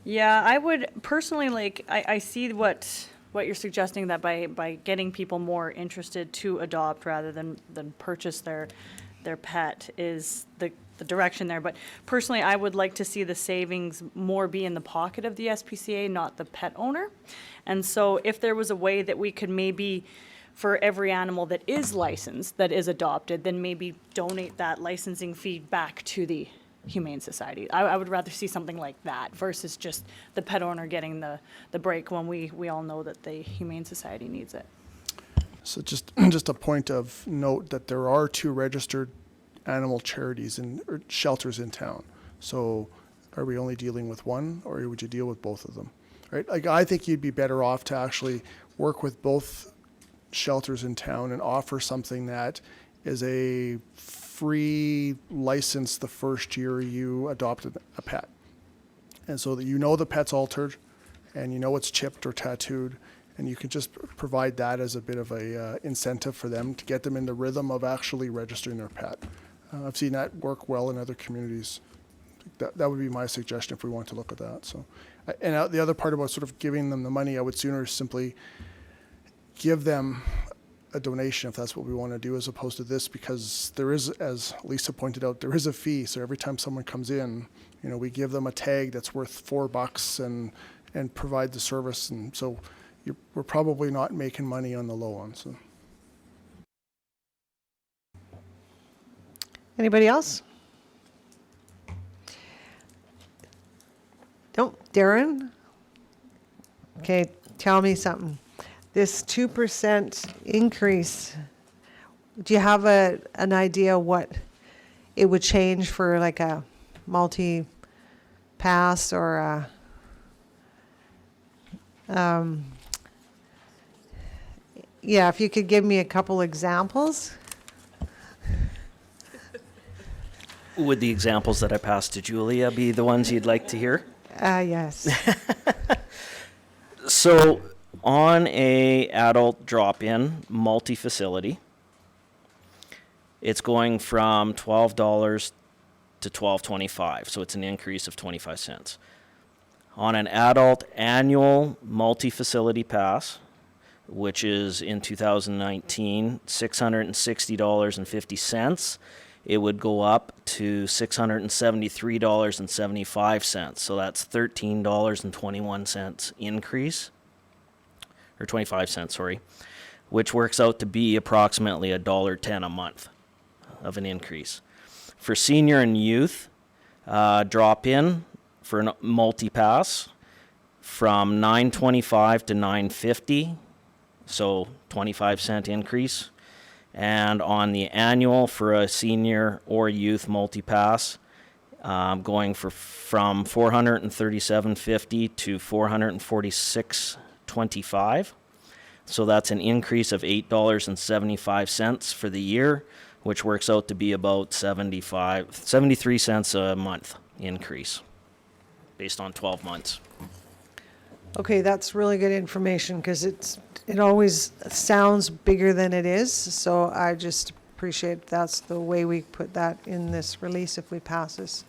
Yeah, I would personally I see what you're suggesting, that by getting people more interested to adopt rather than purchase their pet is the direction there. But personally, I would like to see the savings more be in the pocket of the SPCA, not the pet owner. And so if there was a way that we could maybe, for every animal that is licensed, that is adopted, then maybe donate that licensing fee back to the Humane Society. I would rather see something like that versus just the pet owner getting the break when we all know that the Humane Society needs it. So just a point of note that there are 2 registered animal charities or shelters in town. So are we only dealing with one, or would you deal with both of them? Right? Like, I think you'd be better off to actually work with both shelters in town and offer something that is a free license the first year you adopted a pet. And so that the pet's altered and it's chipped or tattooed, and you can just provide that as a bit of a incentive for them to get them in the rhythm of actually registering their pet. I've seen that work well in other communities. That would be my suggestion if we want to look at that. So, and the other part about sort of giving them the money, I would sooner simply give them a donation if that's what we want to do, as opposed to this, because there is, as Lisa pointed out, there is a fee. So every time someone comes in, we give them a tag that's worth $4 and provide the service. And so we're probably not making money on the low one. So. Anybody else? No, Darren? Okay, tell me something. this 2% increase, do you have an idea what it would change for like a multi-pass or a, yeah, if you could give me a couple examples. Would the examples that I passed to Julia be the ones you'd like to hear? Yes. So on a adult drop-in multi-facility, it's going from $12 to $12.25, so it's an increase of 25 cents. On an adult annual multi-facility pass, which is in 2019, $660.50, it would go up to $673.75. So that's $13.21 increase, or 25 cents, sorry, which works out to be approximately $1.10 a month of an increase. For senior and youth, drop in for a multi-pass from $9.25 to $9.50, so 25-cent increase. And on the annual for a senior or youth multi-pass, going from $437.50 to $446.25. So that's an increase of $8.75 for the year, which works out to be about 73 cents a month increase based on 12 months. Okay, that's really good information because it always sounds bigger than it is. So I just appreciate that's the way we put that in this release if we pass this.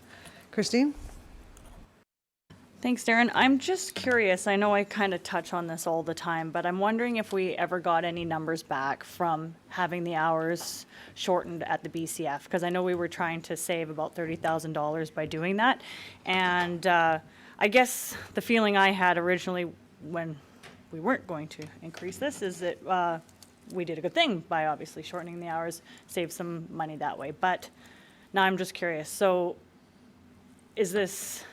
Christine? Thanks, Darren. I'm just curious. I know I kind of touch on this all the time, but I'm wondering if we ever got any numbers back from having the hours shortened at the BCF, because I know we were trying to save about $30,000 by doing that. And I guess the feeling I had originally when we weren't going to increase this is that we did a good thing by obviously shortening the hours, save some money that way. But now I'm just curious. So is this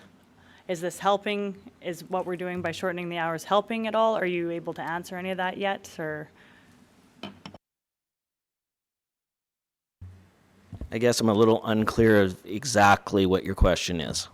helping? Is what we're doing by shortening the hours helping at all? Are you able to answer any of that yet, or? I guess I'm a little unclear of exactly what your question is.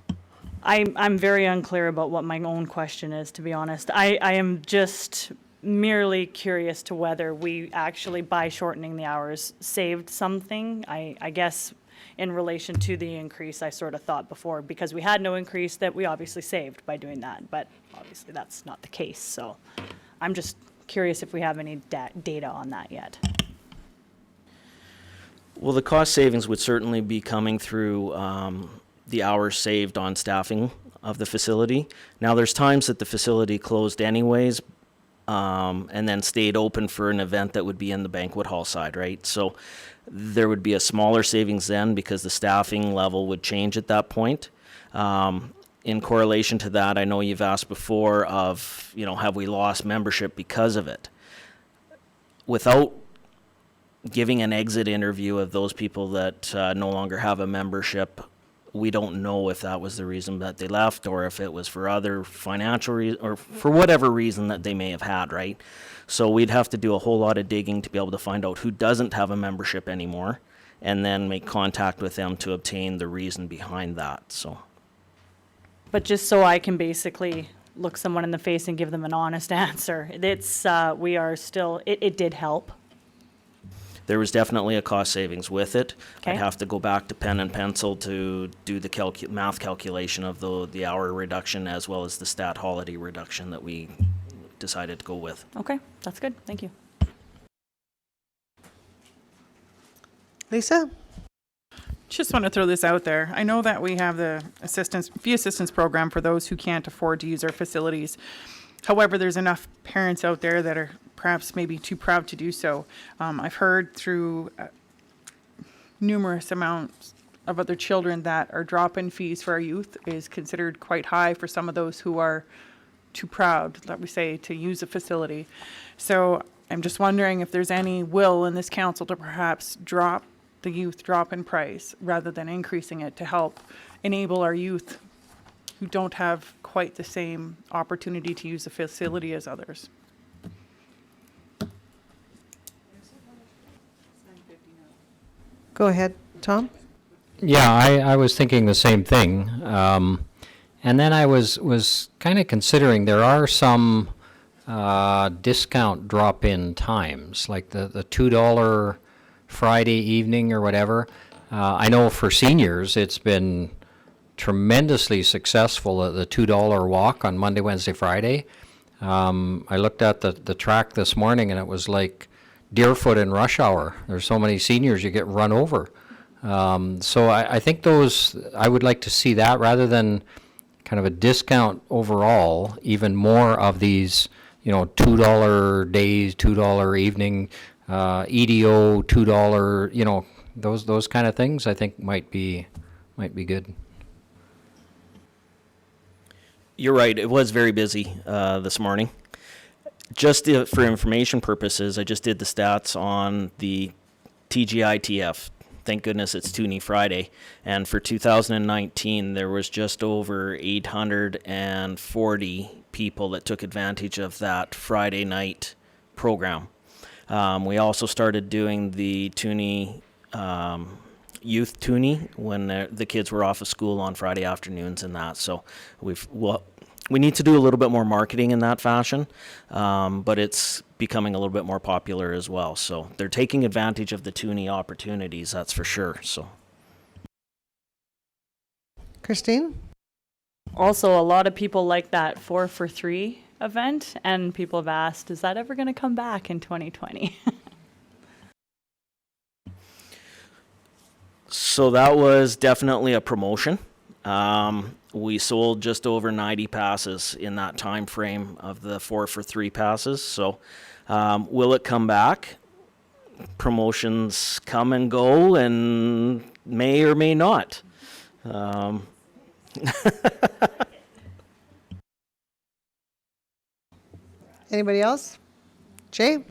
I'm very unclear about what my own question is, to be honest. I am just merely curious to whether we actually, by shortening the hours, saved something. I guess in relation to the increase, I sort of thought before, because we had no increase, that we obviously saved by doing that, but obviously that's not the case. So I'm just curious if we have any data on that yet. Well, the cost savings would certainly be coming through the hours saved on staffing of the facility. Now, there's times that the facility closed anyways, and then stayed open for an event that would be in the banquet hall side, right? So there would be a smaller savings then because the staffing level would change at that point. In correlation to that, I know you've asked before of, have we lost membership because of it? Without giving an exit interview of those people that no longer have a membership, we don't know if that was the reason that they left or if it was for other financial reasons or for whatever reason that they may have had, right? So we'd have to do a whole lot of digging to be able to find out who doesn't have a membership anymore and then make contact with them to obtain the reason behind that. So, But just so I can basically look someone in the face and give them an honest answer, we are still, it did help. there was definitely a cost savings with it. Okay. I'd have to go back to pen and pencil to do the math calculation of the hour reduction as well as the stat holiday reduction that we decided to go with. Okay, that's good. Thank you. Lisa? Just want to throw this out there. I know that we have the fee assistance program for those who can't afford to use our facilities. However, there's enough parents out there that are perhaps maybe too proud to do so. I've heard through numerous amounts of other children that our drop-in fees for our youth is considered quite high for some of those who are too proud, let me say, to use a facility. So I'm just wondering if there's any will in this council to perhaps drop the youth drop-in price rather than increasing it to help enable our youth who don't have quite the same opportunity to use a facility as others. Go ahead, Tom. Yeah, I was thinking the same thing. And then I was kind of considering there are some discount drop-in times, like the $2 Friday evening or whatever. I know for seniors, it's been tremendously successful at the $2 walk on Monday, Wednesday, Friday. I looked at the track this morning and it was like Deerfoot in rush hour. There's so many seniors you get run over. So I think I would like to see that rather than kind of a discount overall, even more of these, $2 days, $2 evening, EDO, $2, those kind of things I think might be good. You're right. It was very busy this morning. Just for information purposes, I just did the stats on the TGITF. Thank goodness it's Toonie Friday. And for 2019, there was just over 840 people that took advantage of that Friday night program. We also started doing the Toonie youth Toonie when the kids were off of school on Friday afternoons and that. So we need to do a little bit more marketing in that fashion, but it's becoming a little bit more popular as well. So they're taking advantage of the Toonie opportunities, that's for sure. So, Christine? Also, a lot of people like that 4 for 3 event, and people have asked, is that ever going to come back in 2020? So that was definitely a promotion. We sold just over 90 passes in that time frame of the 4 for 3 passes. So will it come back? Promotions come and go and may or may not. Anybody else? Jay?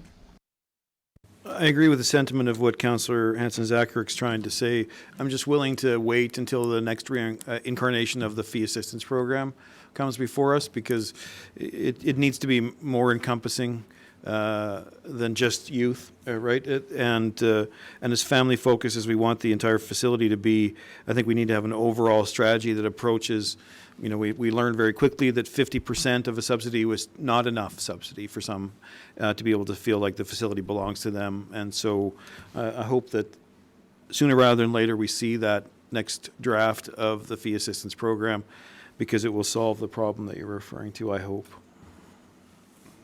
I agree with the sentiment of what Councillor Hanson-Zacharyk's trying to say. I'm just willing to wait until the next incarnation of the fee assistance program comes before us, because it needs to be more encompassing than just youth, right? And as family focused as we want the entire facility to be, I think we need to have an overall strategy that approaches. We learned very quickly that 50% of a subsidy was not enough subsidy for some to be able to feel like the facility belongs to them. And so I hope that sooner rather than later we see that next draft of the fee assistance program, because it will solve the problem that you're referring to, I hope.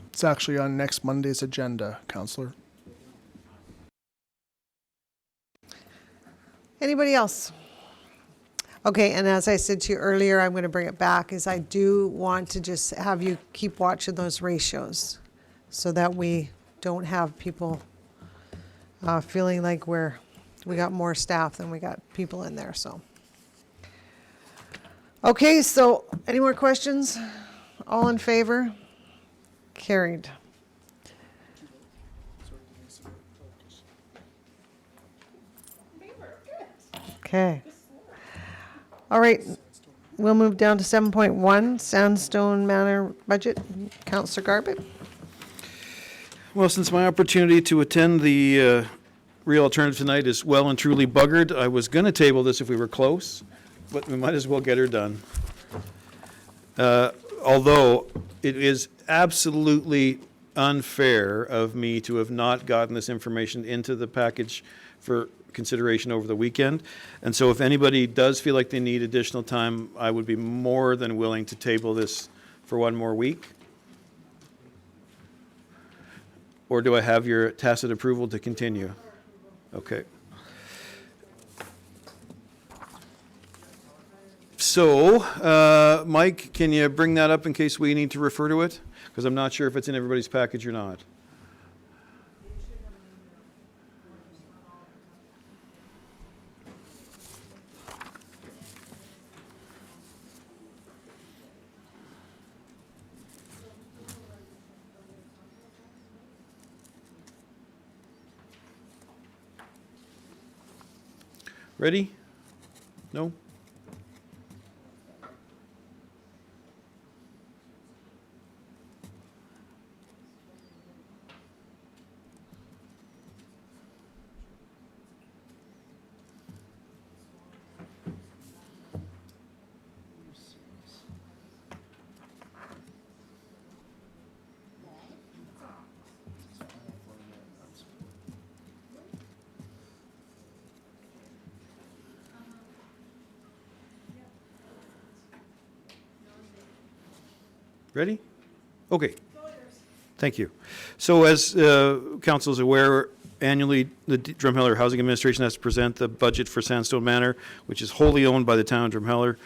It's actually on next Monday's agenda, Councillor. Anybody else? Okay, and as I said to you earlier, I'm going to bring it back, is I do want to just have you keep watching those ratios so that we don't have people feeling like we got more staff than we got people in there, so. Okay, so any more questions? All in favor? Carried. Okay. All right, we'll move down to 7.1, Sandstone Manor budget. Councillor Garbett. Well, since my opportunity to attend the Real Alternative tonight is well and truly buggered, I was going to table this if we were close, but we might as well get her done. Although it is absolutely unfair of me to have not gotten this information into the package for consideration over the weekend. And so if anybody does feel like they need additional time, I would be more than willing to table this for one more week. Or do I have your tacit approval to continue? Okay. So, Mike, can you bring that up in case we need to refer to it? Because I'm not sure if it's in everybody's package or not. Ready? No? Ready? Okay. Thank you. So as council is aware, annually, the Drumheller Housing Administration has to present the budget for Sandstone Manor, which is wholly owned by the town of Drumheller,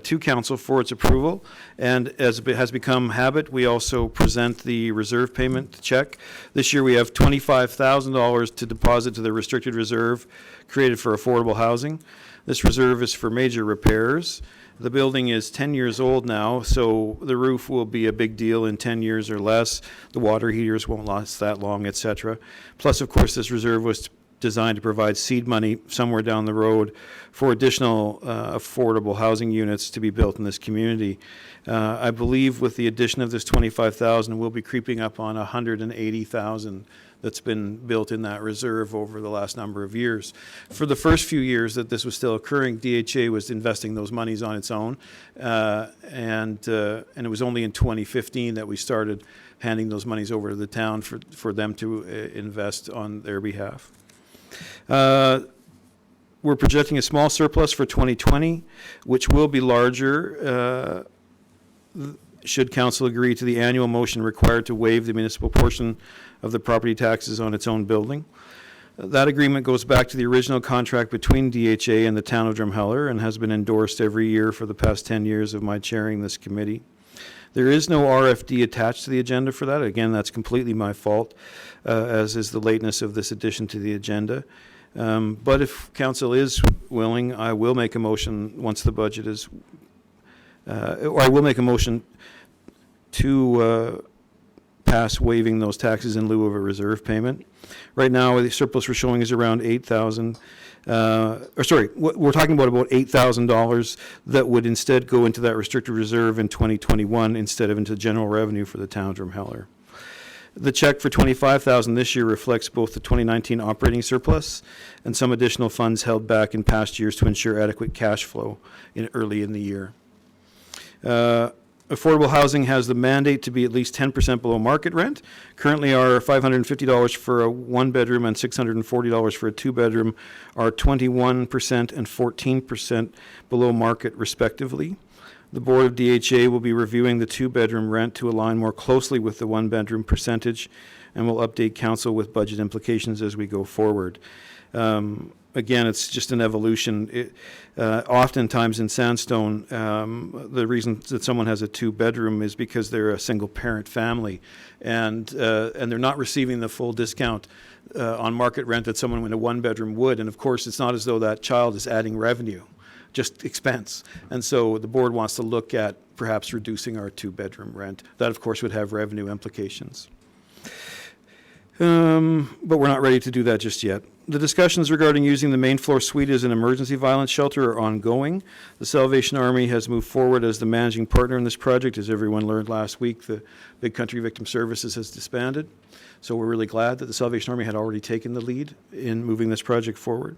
to council for its approval. And as it has become habit, we also present the reserve payment check. This year, we have $25,000 to deposit to the restricted reserve created for affordable housing. This reserve is for major repairs. The building is 10 years old now, so the roof will be a big deal in 10 years or less. The water heaters won't last that long, et cetera. Plus, of course, this reserve was designed to provide seed money somewhere down the road for additional affordable housing units to be built in this community. I believe with the addition of this 25,000, we'll be creeping up on 180,000 that's been built in that reserve over the last number of years. For the first few years that this was still occurring, DHA was investing those monies on its own, and it was only in 2015 that we started handing those monies over to the town for them to invest on their behalf. We're projecting a small surplus for 2020, which will be larger should council agree to the annual motion required to waive the municipal portion of the property taxes on its own building. That agreement goes back to the original contract between DHA and the town of Drumheller and has been endorsed every year for the past 10 years of my chairing this committee. There is no RFD attached to the agenda for that. Again, that's completely my fault, as is the lateness of this addition to the agenda. But if council is willing, I will make a motion once the budget is, or I will make a motion to pass waiving those taxes in lieu of a reserve payment. Right now, the surplus we're showing is around $8,000. We're talking about $8,000 that would instead go into that restricted reserve in 2021 instead of into general revenue for the town of Drumheller. The check for $25,000 this year reflects both the 2019 operating surplus and some additional funds held back in past years to ensure adequate cash flow early in the year. Affordable housing has the mandate to be at least 10% below market rent. Currently, our $550 for a one-bedroom and $640 for a two-bedroom are 21% and 14% below market, respectively. The Board of DHA will be reviewing the two-bedroom rent to align more closely with the one-bedroom percentage, and will update council with budget implications as we go forward. Again, it's just an evolution. Oftentimes in Sandstone, the reason that someone has a two-bedroom is because they're a single-parent family, and they're not receiving the full discount on market rent that someone in a one-bedroom would. And of course, it's not as though that child is adding revenue, just expense. And so the board wants to look at perhaps reducing our two-bedroom rent. That, of course, would have revenue implications. But we're not ready to do that just yet. The discussions regarding using the main floor suite as an emergency violence shelter are ongoing. The Salvation Army has moved forward as the managing partner in this project. As everyone learned last week, the Big Country Victim Services has disbanded. So we're really glad that the Salvation Army had already taken the lead in moving this project forward.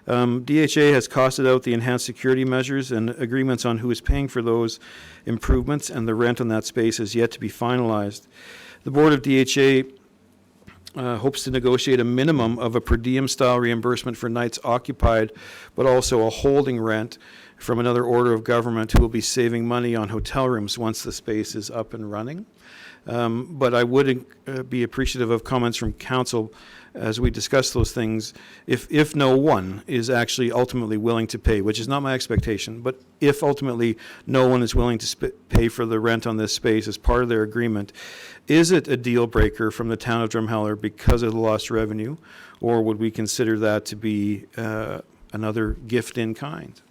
DHA has costed out the enhanced security measures, and agreements on who is paying for those improvements and the rent on that space is yet to be finalized. The board of DHA hopes to negotiate a minimum of a per diem style reimbursement for nights occupied, but also a holding rent from another order of government who will be saving money on hotel rooms once the space is up and running. But I would be appreciative of comments from council as we discuss those things. If no one is actually ultimately willing to pay, which is not my expectation, but if ultimately no one is willing to pay for the rent on this space as part of their agreement, is it a deal breaker from the town of Drumheller because of the lost revenue, or would we consider that to be another gift in kind?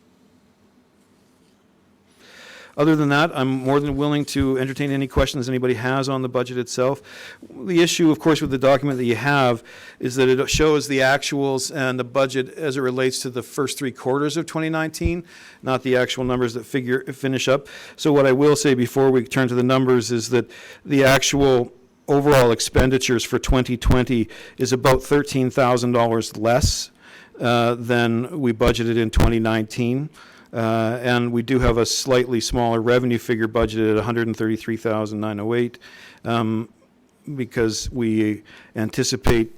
Other than that, I'm more than willing to entertain any questions anybody has on the budget itself. The issue, of course, with the document that you have is that it shows the actuals and the budget as it relates to the first 3 quarters of 2019, not the actual numbers that finish up. So what I will say before we turn to the numbers is that the actual overall expenditures for 2020 is about $13,000 less than we budgeted in 2019. And we do have a slightly smaller revenue figure budgeted at $133,908 because we anticipate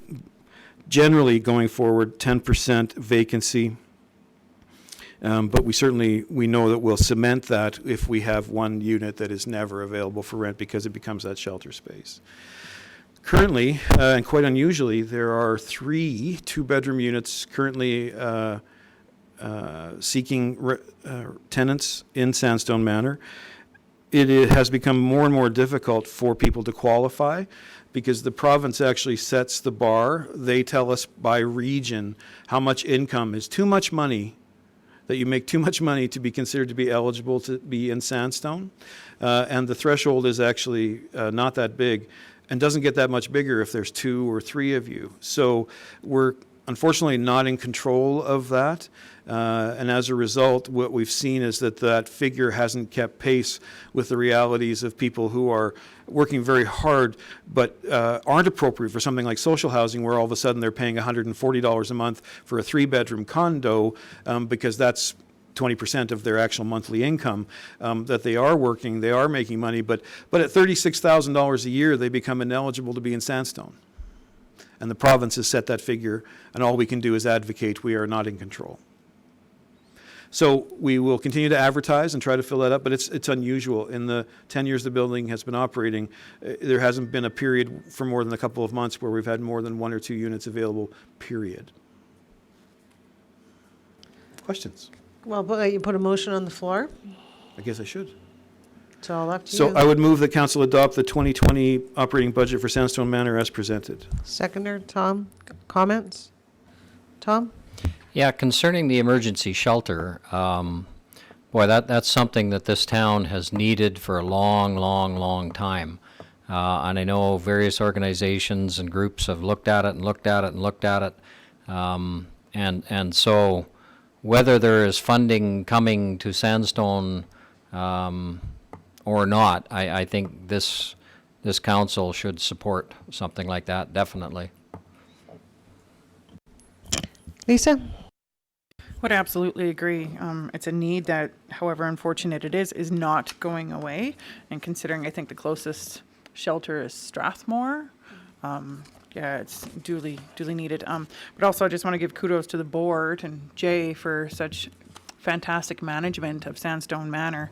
generally going forward 10% vacancy But we know that we'll cement that if we have one unit that is never available for rent because it becomes that shelter space. Currently, and quite unusually, there are 3 two-bedroom units currently seeking tenants in Sandstone Manor. It has become more and more difficult for people to qualify because the province actually sets the bar. They tell us by region how much income is too much money, that you make too much money to be considered to be eligible to be in Sandstone. And the threshold is actually not that big and doesn't get that much bigger if there's 2 or 3 of you. So we're unfortunately not in control of that. And as a result, what we've seen is that figure hasn't kept pace with the realities of people who are working very hard but aren't appropriate for something like social housing, where all of a sudden they're paying $140 a month for a 3-bedroom condo because that's 20% of their actual monthly income, that they are working, they are making money, but at $36,000 a year, they become ineligible to be in Sandstone. And the province has set that figure, and all we can do is advocate. We are not in control. So we will continue to advertise and try to fill that up, but it's unusual. In the 10 years the building has been operating, there hasn't been a period for more than a couple of months where we've had more than 1 or 2 units available, period. Questions? Well, but you put a motion on the floor. I guess I should. It's all up to you. So I would move that council adopt the 2020 operating budget for Sandstone Manor as presented. Seconder, Tom, comments? Tom? Yeah, concerning the emergency shelter, boy, that's something that this town has needed for a long, long, long time. And I know various organizations and groups have looked at it and looked at it and looked at it. And so whether there is funding coming to Sandstone or not, I think this council should support something like that, definitely. Lisa? Would absolutely agree. It's a need that, however unfortunate it is not going away. And considering I think the closest shelter is Strathmore, yeah, it's duly needed. But also I just want to give kudos to the board and Jay for such fantastic management of Sandstone Manor.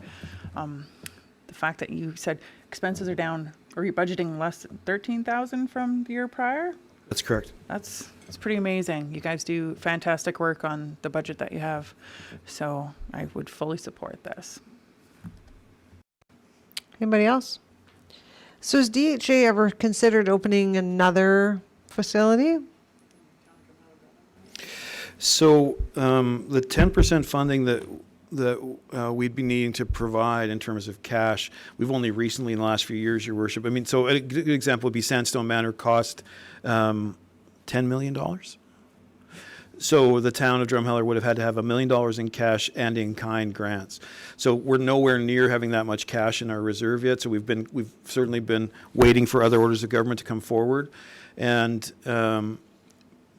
The fact that you said expenses are down, are you budgeting less than 13,000 from the year prior? That's correct. It's pretty amazing. You guys do fantastic work on the budget that you have. So I would fully support this. Anybody else? So has DHA ever considered opening another facility? So the 10% funding that we'd be needing to provide in terms of cash, we've only recently in the last few years, Your Worship. I mean, so a good example would be Sandstone Manor cost $10 million. So the town of Drumheller would have had to have $1 million in cash and in-kind grants. So we're nowhere near having that much cash in our reserve yet. So we've certainly been waiting for other orders of government to come forward, and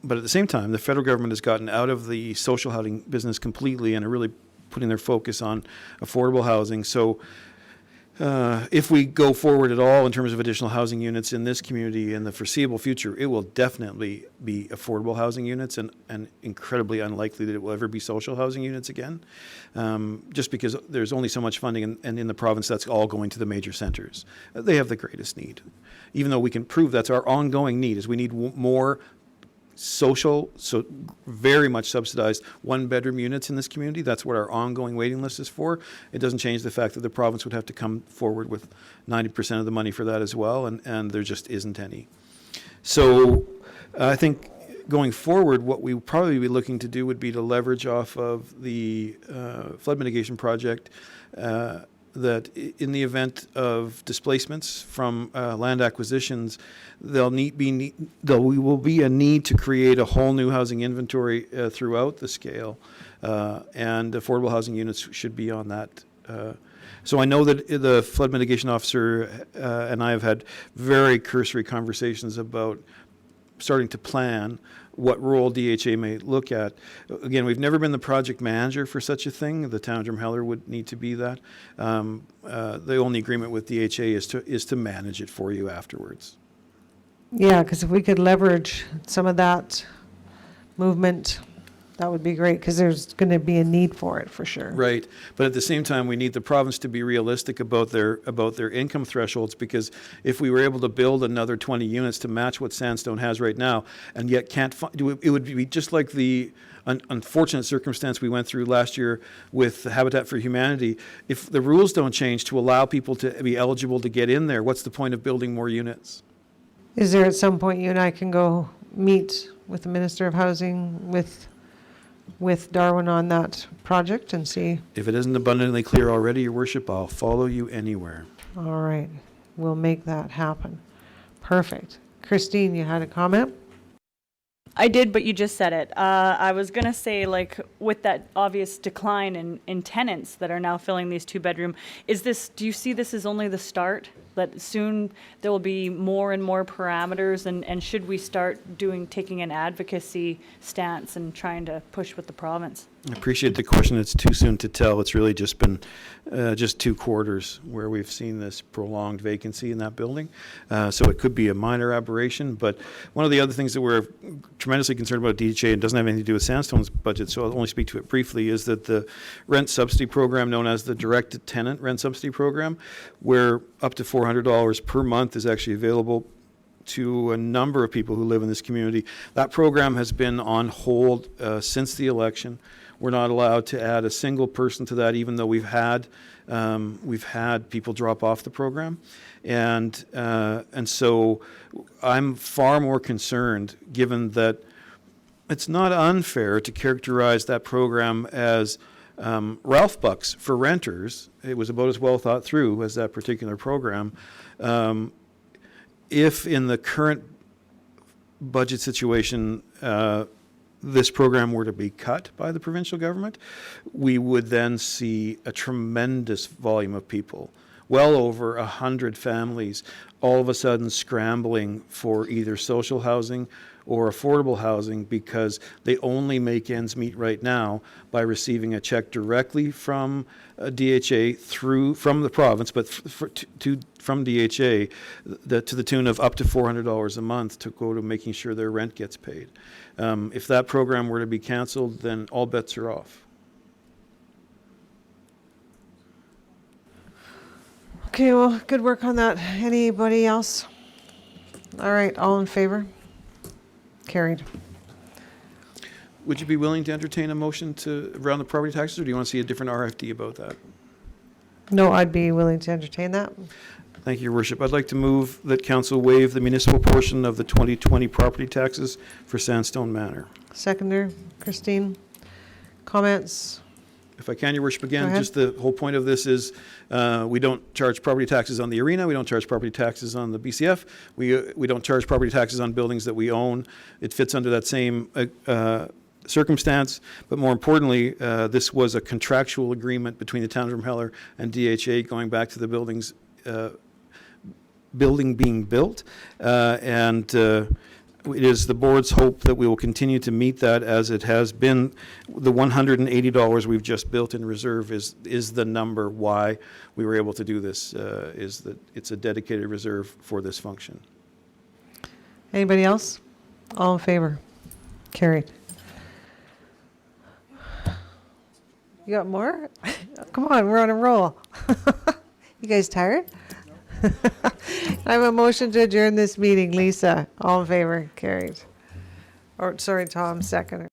but at the same time, the federal government has gotten out of the social housing business completely and are really putting their focus on affordable housing. So if we go forward at all in terms of additional housing units in this community in the foreseeable future, it will definitely be affordable housing units and incredibly unlikely that it will ever be social housing units again, just because there's only so much funding and in the province that's all going to the major centers. They have the greatest need. Even though we can prove that's our ongoing need, is we need more social, so very much subsidized 1-bedroom units in this community. That's what our ongoing waiting list is for. It doesn't change the fact that the province would have to come forward with 90% of the money for that as well, and there just isn't any. So I think going forward, what we would probably be looking to do would be to leverage off of the flood mitigation project, that in the event of displacements from land acquisitions, there will be a need to create a whole new housing inventory throughout the scale, and affordable housing units should be on that. So I know that the flood mitigation officer and I have had very cursory conversations about starting to plan what role DHA may look at. Again, we've never been the project manager for such a thing. The town of Drumheller would need to be that. The only agreement with DHA is to manage it for you afterwards. Yeah, because if we could leverage some of that movement, that would be great, because there's going to be a need for it for sure. Right, but at the same time, we need the province to be realistic about their income thresholds, because if we were able to build another 20 units to match what Sandstone has right now, and yet can't find, it would be just like the unfortunate circumstance we went through last year with Habitat for Humanity. If the rules don't change to allow people to be eligible to get in there, what's the point of building more units? Is there at some point you and I can go meet with the Minister of Housing, with Darwin on that project and see? If it isn't abundantly clear already, Your Worship, I'll follow you anywhere. All right, we'll make that happen. Perfect. Christine, you had a comment? I did, but you just said it. I was going to say, like, with that obvious decline in tenants that are now filling these two-bedroom, do you see this as only the start? That soon there will be more and more parameters, and should we start taking an advocacy stance and trying to push with the province? I appreciate the question. It's too soon to tell. It's really just been just 2 quarters where we've seen this prolonged vacancy in that building. So it could be a minor aberration. But one of the other things that we're tremendously concerned about at DHA, and doesn't have anything to do with Sandstone's budget, so I'll only speak to it briefly, is that the rent subsidy program, known as the direct tenant rent subsidy program, where up to $400 per month is actually available to a number of people who live in this community. That program has been on hold since the election. We're not allowed to add a single person to that, even though we've had people drop off the program, and so I'm far more concerned, given that it's not unfair to characterize that program as Ralph Bucks for renters. It was about as well thought through as that particular program. If in the current budget situation, this program were to be cut by the provincial government, we would then see a tremendous volume of people, well over 100 families, all of a sudden scrambling for either social housing or affordable housing, because they only make ends meet right now by receiving a check directly from DHA from the province, but from DHA to the tune of up to $400 a month to go to making sure their rent gets paid. If that program were to be canceled, then all bets are off. Okay, well, good work on that. Anybody else? All right, all in favor? Carried. Would you be willing to entertain a motion around the property taxes, or do you want to see a different RFD about that? No, I'd be willing to entertain that. Thank you, Your Worship. I'd like to move that council waive the municipal portion of the 2020 property taxes for Sandstone Manor. Seconder, Christine. Comments? If I can, Your Worship, Go again, ahead. just the whole point of this is we don't charge property taxes on the arena. We don't charge property taxes on the BCF. We don't charge property taxes on buildings that we own. It fits under that same circumstance. But more importantly, this was a contractual agreement between the town of Drumheller and DHA going back to the building being built. It is the board's hope that we will continue to meet that, as it has been. The $180 we've just built in reserve is the number why we were able to do this, is that it's a dedicated reserve for this function. Anybody else? All in favor? Carried. You got more? Come on, we're on a roll. You guys tired? I have a motion to adjourn this meeting. Lisa, all in favor? Carried. Or, sorry, Tom, second.